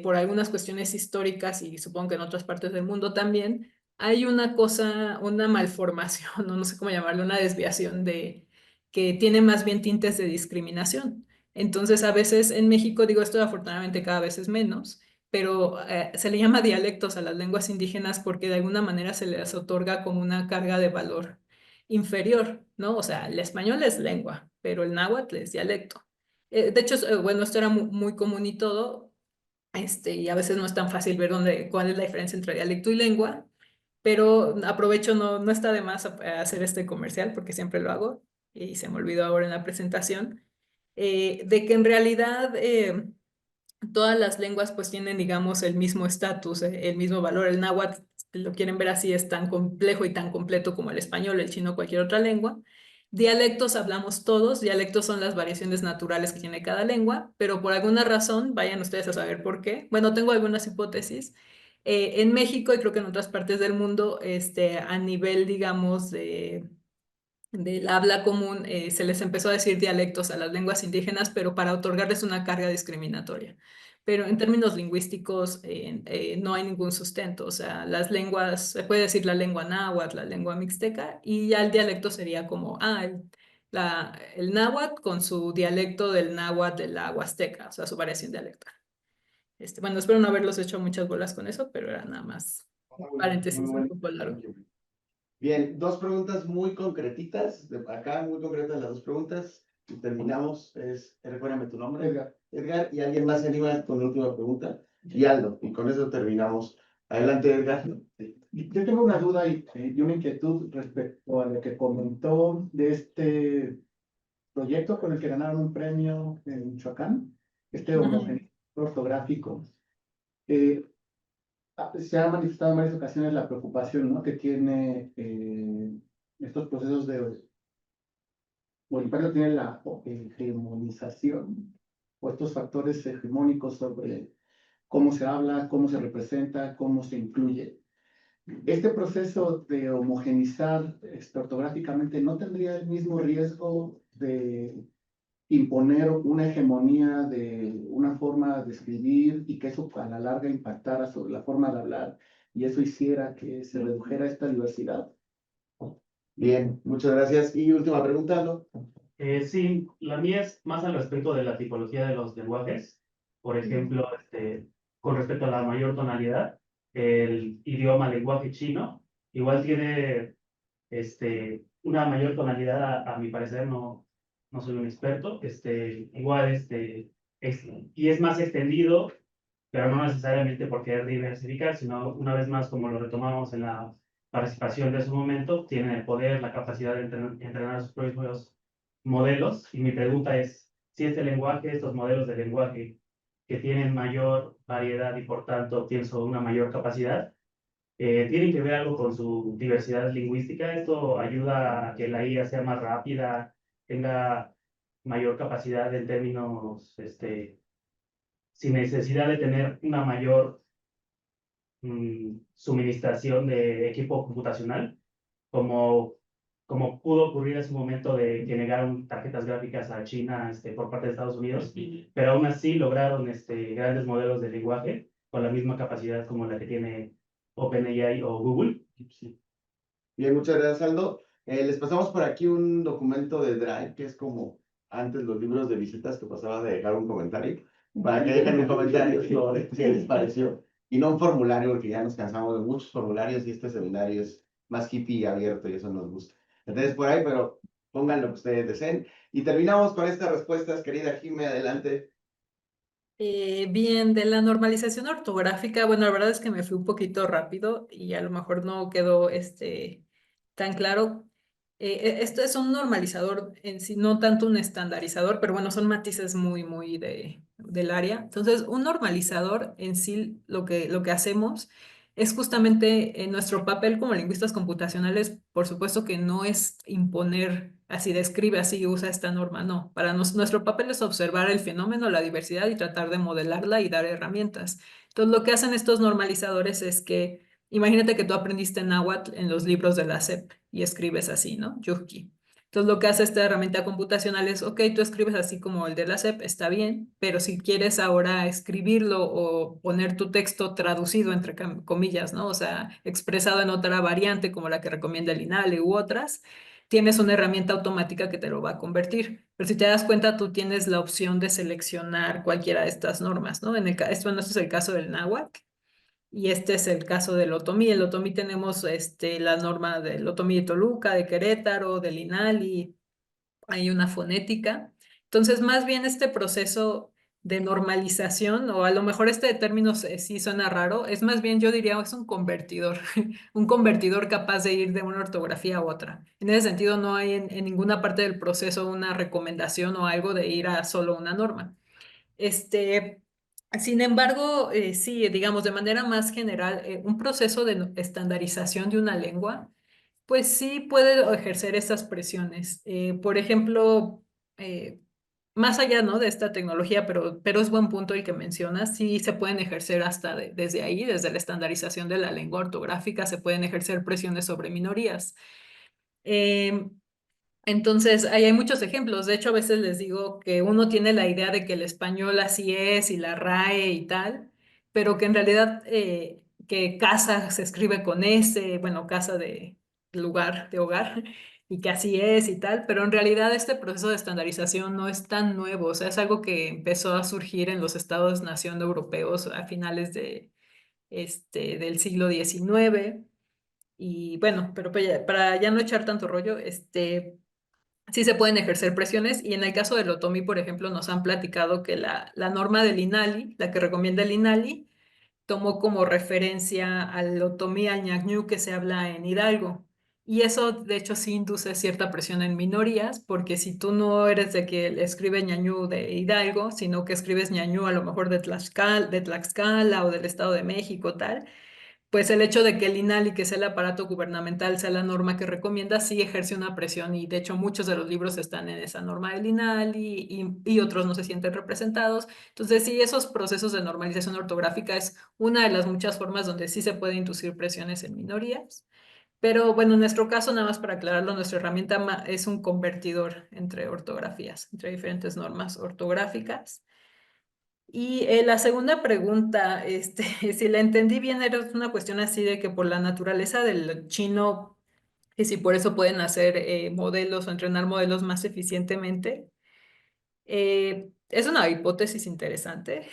por algunas cuestiones históricas y supongo que en otras partes del mundo también, hay una cosa, una malformación, no sé cómo llamarlo, una desviación que tiene más bien tintes de discriminación. Entonces, a veces en México, digo esto afortunadamente cada vez es menos, pero se le llama dialectos a las lenguas indígenas porque de alguna manera se les otorga como una carga de valor inferior, ¿no? O sea, el español es lengua, pero el náhuatl es dialecto. De hecho, bueno, esto era muy común y todo, y a veces no es tan fácil ver cuál es la diferencia entre dialecto y lengua, pero aprovecho, no está de más hacer este comercial porque siempre lo hago y se me olvidó ahora en la presentación, de que en realidad todas las lenguas pues tienen, digamos, el mismo estatus, el mismo valor. El náhuatl, si lo quieren ver así, es tan complejo y tan completo como el español, el chino, cualquier otra lengua. Dialectos hablamos todos, dialectos son las variaciones naturales que tiene cada lengua, pero por alguna razón, vayan ustedes a saber por qué. Bueno, tengo algunas hipótesis. En México y creo que en otras partes del mundo, a nivel, digamos, del habla común, se les empezó a decir dialectos a las lenguas indígenas, pero para otorgarles una carga discriminatoria. Pero en términos lingüísticos no hay ningún sustento. O sea, las lenguas, se puede decir la lengua náhuatl, la lengua mixteca, y ya el dialecto sería como, el náhuatl con su dialecto del náhuatl de la huasteca, o sea, su variación dialectal. Bueno, espero no haberlos hecho muchas bolas con eso, pero era nada más paréntesis Muy un bueno. poco largo. Bien, dos preguntas muy concretitas, de acá muy concretas las dos preguntas, y terminamos. Recuérdame tu nombre. Edgar. Edgar, y alguien más se anima con la última pregunta. Y Aldo, y con eso terminamos. Adelante, Edgar. Yo tengo una duda y una inquietud respecto a lo que comentó de este proyecto con el que ganaron un premio en Michoacán, este homogeneizador ortográfico. Se ha manifestado en varias ocasiones la preocupación, ¿no?, que tiene estos procesos de, o el impacto tiene la hegemonización, o estos factores hegemónicos sobre cómo se habla, cómo se representa, cómo se incluye. Este proceso de homogenizar ortográficamente no tendría el mismo riesgo de imponer una hegemonía de una forma de escribir y que eso a la larga impactara sobre la forma de hablar y eso hiciera que se redujera esta diversidad. Bien, muchas gracias. Y última pregunta, ¿no? Sí, la mía es más al respecto de la tipología de los lenguajes. Por ejemplo, con respecto a la mayor tonalidad, el idioma lenguaje chino igual tiene una mayor tonalidad, a mi parecer, no soy un experto, igual y es más extendido, pero no necesariamente por querer diversificar, sino una vez más, como lo retomamos en la participación de su momento, tienen el poder, la capacidad de entrenar sus propios modelos. Y mi pregunta es, si este lenguaje, estos modelos de lenguaje que tienen mayor variedad y por tanto pienso una mayor capacidad, tienen que ver algo con su diversidad lingüística. Esto ayuda a que la IA sea más rápida, tenga mayor capacidad en términos, sin necesidad de tener una mayor suministración de equipo computacional, como pudo ocurrir en su momento de que negaron tarjetas gráficas a China por parte de Estados Unidos, pero aún así lograron grandes modelos de lenguaje con la misma capacidad como la que tiene OpenAI o Google. Sí. Bien, muchas gracias, Aldo. Les pasamos por aquí un documento de Drive, que es como antes los libros de visitas que pasaba de dejar un comentario, para que dejen un comentario sobre qué les pareció. Y no un formulario, porque ya nos cansamos de muchos formularios y este seminario es más hippie y abierto y eso nos gusta. Entonces, por ahí, pero pongan lo que ustedes deseen. Y terminamos con estas respuestas, querida Jimé, adelante. Bien, de la normalización ortográfica, bueno, la verdad es que me fui un poquito rápido y a lo mejor no quedó tan claro. Esto es un normalizador en sí, no tanto un estandarizador, pero bueno, son matices muy del área. Entonces, un normalizador en sí, lo que hacemos es justamente nuestro papel como lingüistas computacionales, por supuesto que no es imponer así, describe así, usa esta norma, no. Para nuestro papel es observar el fenómeno, la diversidad y tratar de modelarla y dar herramientas. Entonces, lo que hacen estos normalizadores es que, imagínate que tú aprendiste náhuatl en los libros de la SEP y escribes así, ¿no? Yuki. Entonces, lo que hace esta herramienta computacional es, ok, tú escribes así como el de la SEP, está bien, pero si quieres ahora escribirlo o poner tu texto traducido, entre comillas, ¿no? O sea, expresado en otra variante como la que recomienda el INALE u otras, tienes una herramienta automática que te lo va a convertir. Pero si te das cuenta, tú tienes la opción de seleccionar cualquiera de estas normas, ¿no? Bueno, este es el caso del náhuatl. Y este es el caso del Otomí. El Otomí tenemos la norma del Otomí de Toluca, de Querétaro, del INALI, hay una fonética. Entonces, más bien este proceso de normalización, o a lo mejor este término sí suena raro, es más bien, yo diría, es un convertidor, un convertidor capaz de ir de una ortografía a otra. En ese sentido, no hay en ninguna parte del proceso una recomendación o algo de ir a solo una norma. Este, Sin embargo, sí, digamos, de manera más general, un proceso de estandarización de una lengua, pues sí puede ejercer estas presiones. Por ejemplo, eh, más allá, ¿no? de esta tecnología, pero es buen punto el que mencionas, sí se pueden ejercer hasta desde ahí, desde la estandarización de la lengua ortográfica, se pueden ejercer presiones sobre minorías. Em, entonces, ahí hay muchos ejemplos. De hecho, a veces les digo que uno tiene la idea de que el español así es y la RAE y tal, pero que en realidad que casa se escribe con S, bueno, casa de lugar, de hogar, y que así es y tal, pero en realidad este proceso de estandarización no es tan nuevo, o sea, es algo que empezó a surgir en los estados-nación europeos a finales del siglo XIX. Y bueno, pero para ya no echar tanto rollo, sí se pueden ejercer presiones y en el caso del Otomí, por ejemplo, nos han platicado que la norma del INALI, la que recomienda el INALI, tomó como referencia al Otomí, al ñañú que se habla en Hidalgo. Y eso, de hecho, sí induce cierta presión en minorías, porque si tú no eres de que escribe ñañú de Hidalgo, sino que escribes ñañú a lo mejor de Tlaxcala o del Estado de México, tal, pues el hecho de que el INALI, que es el aparato gubernamental, sea la norma que recomienda, sí ejerce una presión y de hecho muchos de los libros están en esa norma del INALI y otros no se sienten representados. Entonces sí, esos procesos de normalización ortográfica es una de las muchas formas donde sí se puede inducir presiones en minorías. Pero bueno, en nuestro caso, nada más para aclararlo, nuestra herramienta es un convertidor entre ortografías, entre diferentes normas ortográficas. Y la segunda pregunta, si la entendí bien, era una cuestión así de que por la naturaleza del chino, y si por eso pueden hacer modelos o entrenar modelos más eficientemente. Es una hipótesis interesante,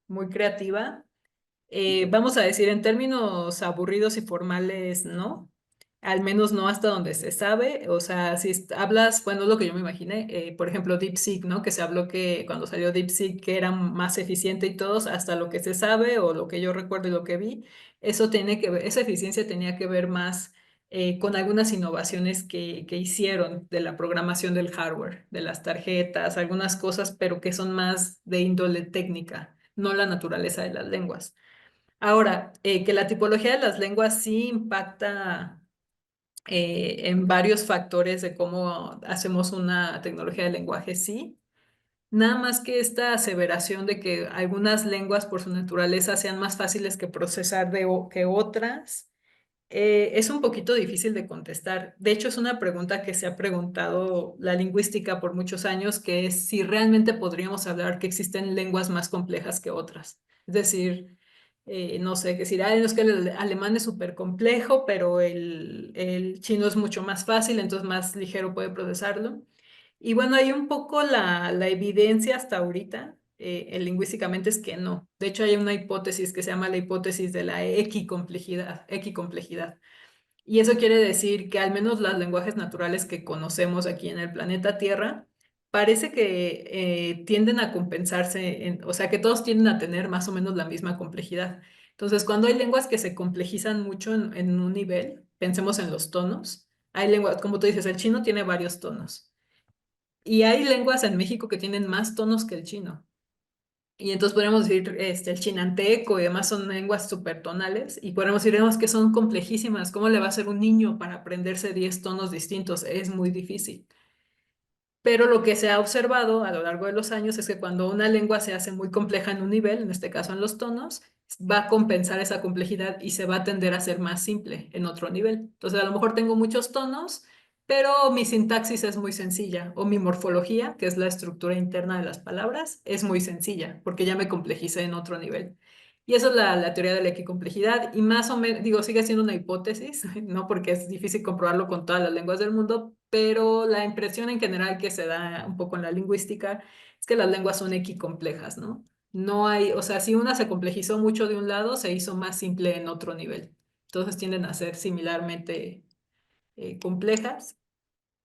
muy creativa. Vamos a decir, en términos aburridos y formales, no. Al menos no hasta donde se sabe. O sea, si hablas, bueno, es lo que yo me imaginé. Por ejemplo, DeepSeek, ¿no? Que se habló que cuando salió DeepSeek que era más eficiente y todos, hasta lo que se sabe o lo que yo recuerdo y lo que vi, eso tiene que ver, esa eficiencia tenía que ver más con algunas innovaciones que hicieron de la programación del hardware, de las tarjetas, algunas cosas, pero que son más de índole técnica, no la naturaleza de las lenguas. Ahora, que la tipología de las lenguas sí impacta en varios factores de cómo hacemos una tecnología de lenguaje, sí. Nada más que esta aseveración de que algunas lenguas por su naturaleza sean más fáciles que procesar que otras, es un poquito difícil de contestar. De hecho, es una pregunta que se ha preguntado la lingüística por muchos años, que es si realmente podríamos hablar que existen lenguas más complejas que otras. Es decir, no sé, que decir, no es que el alemán es súper complejo, pero el chino es mucho más fácil, entonces más ligero puede procesarlo. Y bueno, hay un poco la evidencia hasta ahorita, lingüísticamente es que no. De hecho, hay una hipótesis que se llama la hipótesis de la equicomplejidad. Y eso quiere decir que al menos los lenguajes naturales que conocemos aquí en el planeta Tierra, parece que tienden a compensarse, o sea, que todos tienden a tener más o menos la misma complejidad. Entonces, cuando hay lenguas que se complejizan mucho en un nivel, pensemos en los tonos, hay lenguas, como tú dices, el chino tiene varios tonos. Y hay lenguas en México que tienen más tonos que el chino. Y entonces podemos decir, el chinanteco y demás son lenguas supertonales y podemos decir que son complejísimas. ¿Cómo le va a hacer un niño para aprenderse 10 tonos distintos? Es muy difícil. Pero lo que se ha observado a lo largo de los años es que cuando una lengua se hace muy compleja en un nivel, en este caso en los tonos, va a compensar esa complejidad y se va a tender a ser más simple en otro nivel. Entonces, a lo mejor tengo muchos tonos, pero mi sintaxis es muy sencilla, o mi morfología, que es la estructura interna de las palabras, es muy sencilla, porque ya me complejicé en otro nivel. Y eso es la teoría de la equicomplejidad, y más o menos, digo, sigue siendo una hipótesis, ¿no? Porque es difícil comprobarlo con todas las lenguas del mundo, pero la impresión en general que se da un poco en la lingüística es que las lenguas son equicomplejas, ¿no? No hay, o sea, si una se complejizó mucho de un lado, se hizo más simple en otro nivel. Entonces tienden a ser similarmente complejas.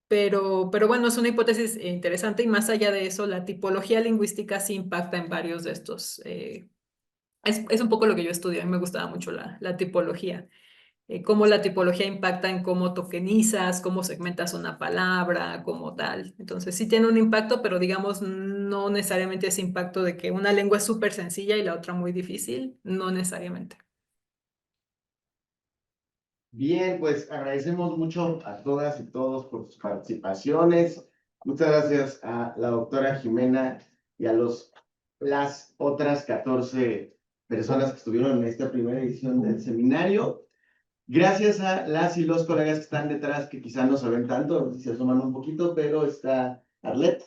Pero bueno, es una hipótesis interesante y más allá de eso, la tipología lingüística sí impacta en varios de estos. Es un poco lo que yo estudié, a mí me gustaba mucho la tipología. Cómo la tipología impacta en cómo tokenizas, cómo segmentas una palabra, como tal. Entonces sí tiene un impacto, pero digamos, no necesariamente ese impacto de que una lengua es súper sencilla y la otra muy difícil, no necesariamente. Bien, pues agradecemos mucho a todas y todos por sus participaciones. Muchas gracias a la doctora Jimena y a las otras 14 personas que estuvieron en esta primera edición del seminario. Gracias a las y los colegas que están detrás, que quizá no se ven tanto, no sé si se asoman un poquito, pero está Arlet,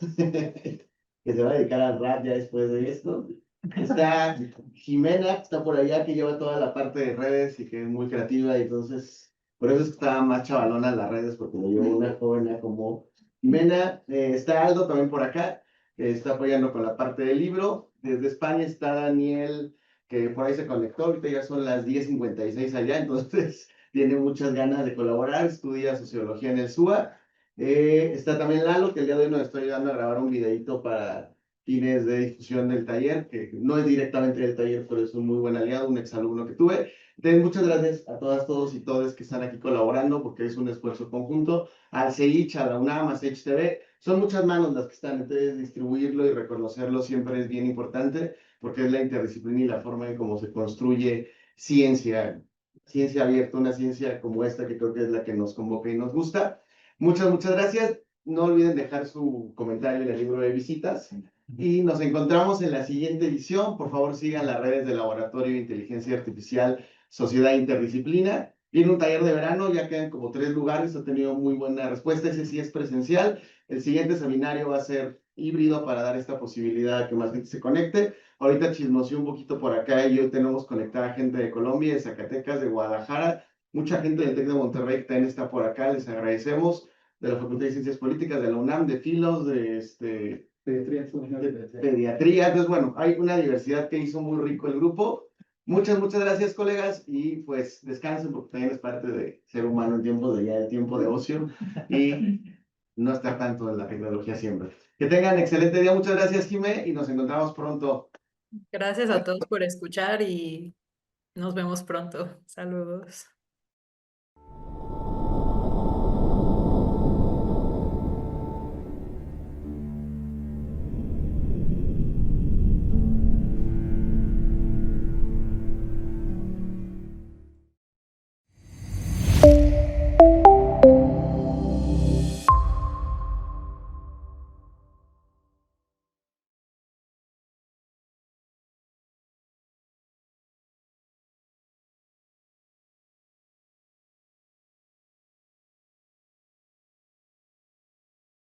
que se va a dedicar al rap ya después de esto. Está Jimena, que está por allá, que lleva toda la parte de redes y que es muy creativa, y entonces, por eso es que está más chavalona en las redes, porque lo lleva una joven como Jimena. Está Aldo también por acá, que está apoyando con la parte del libro. Desde España está Daniel, que por ahí se conectó, ahorita ya son las 10:56 allá, entonces tiene muchas ganas de colaborar, estudia sociología en el SUA. Está también Lalo, que el día de hoy nos está ayudando a grabar un videito para fines de difusión del taller, que no es directamente del taller, pero es un muy buen aliado, un exalumno que tuve. Entonces, muchas gracias a todas, todos y todas que están aquí colaborando, porque es un esfuerzo conjunto. Al CEICH, a la UNAM, a CEICH TV, son muchas manos las que están, entonces distribuirlo y reconocerlo siempre es bien importante, porque es la interdisciplina y la forma en cómo se construye ciencia, ciencia abierta, una ciencia como esta que creo que es la que nos convoca y nos gusta. Muchas gracias. No olviden dejar su comentario en el libro de visitas y nos encontramos en la siguiente edición. Por favor, sigan las redes del Laboratorio de Inteligencia Artificial Sociedad Interdisciplina. Viene un taller de verano, ya quedan como 3 lugares, ha tenido muy buena respuesta. Ese sí es presencial. El siguiente seminario va a ser híbrido para dar esta posibilidad a que más gente se conecte. Ahorita chismoseé un poquito por acá y hoy tenemos conectada gente de Colombia, de Zacatecas, de Guadalajara, mucha gente del TEC de Monterrey que también está por acá, les agradecemos, de la Facultad de Ciencias Políticas, de la UNAM, de Filos, de pediatría. Entonces, bueno, hay una diversidad que hizo muy rico el grupo. Muchas gracias, colegas, y pues descansen porque también es parte de ser humano en tiempo de ya el tiempo de ocio y no estar tanto en la tecnología siempre. Que tengan excelente día. Muchas gracias, Jimé, y nos encontramos pronto. Gracias a todos por escuchar y nos vemos pronto. Saludos.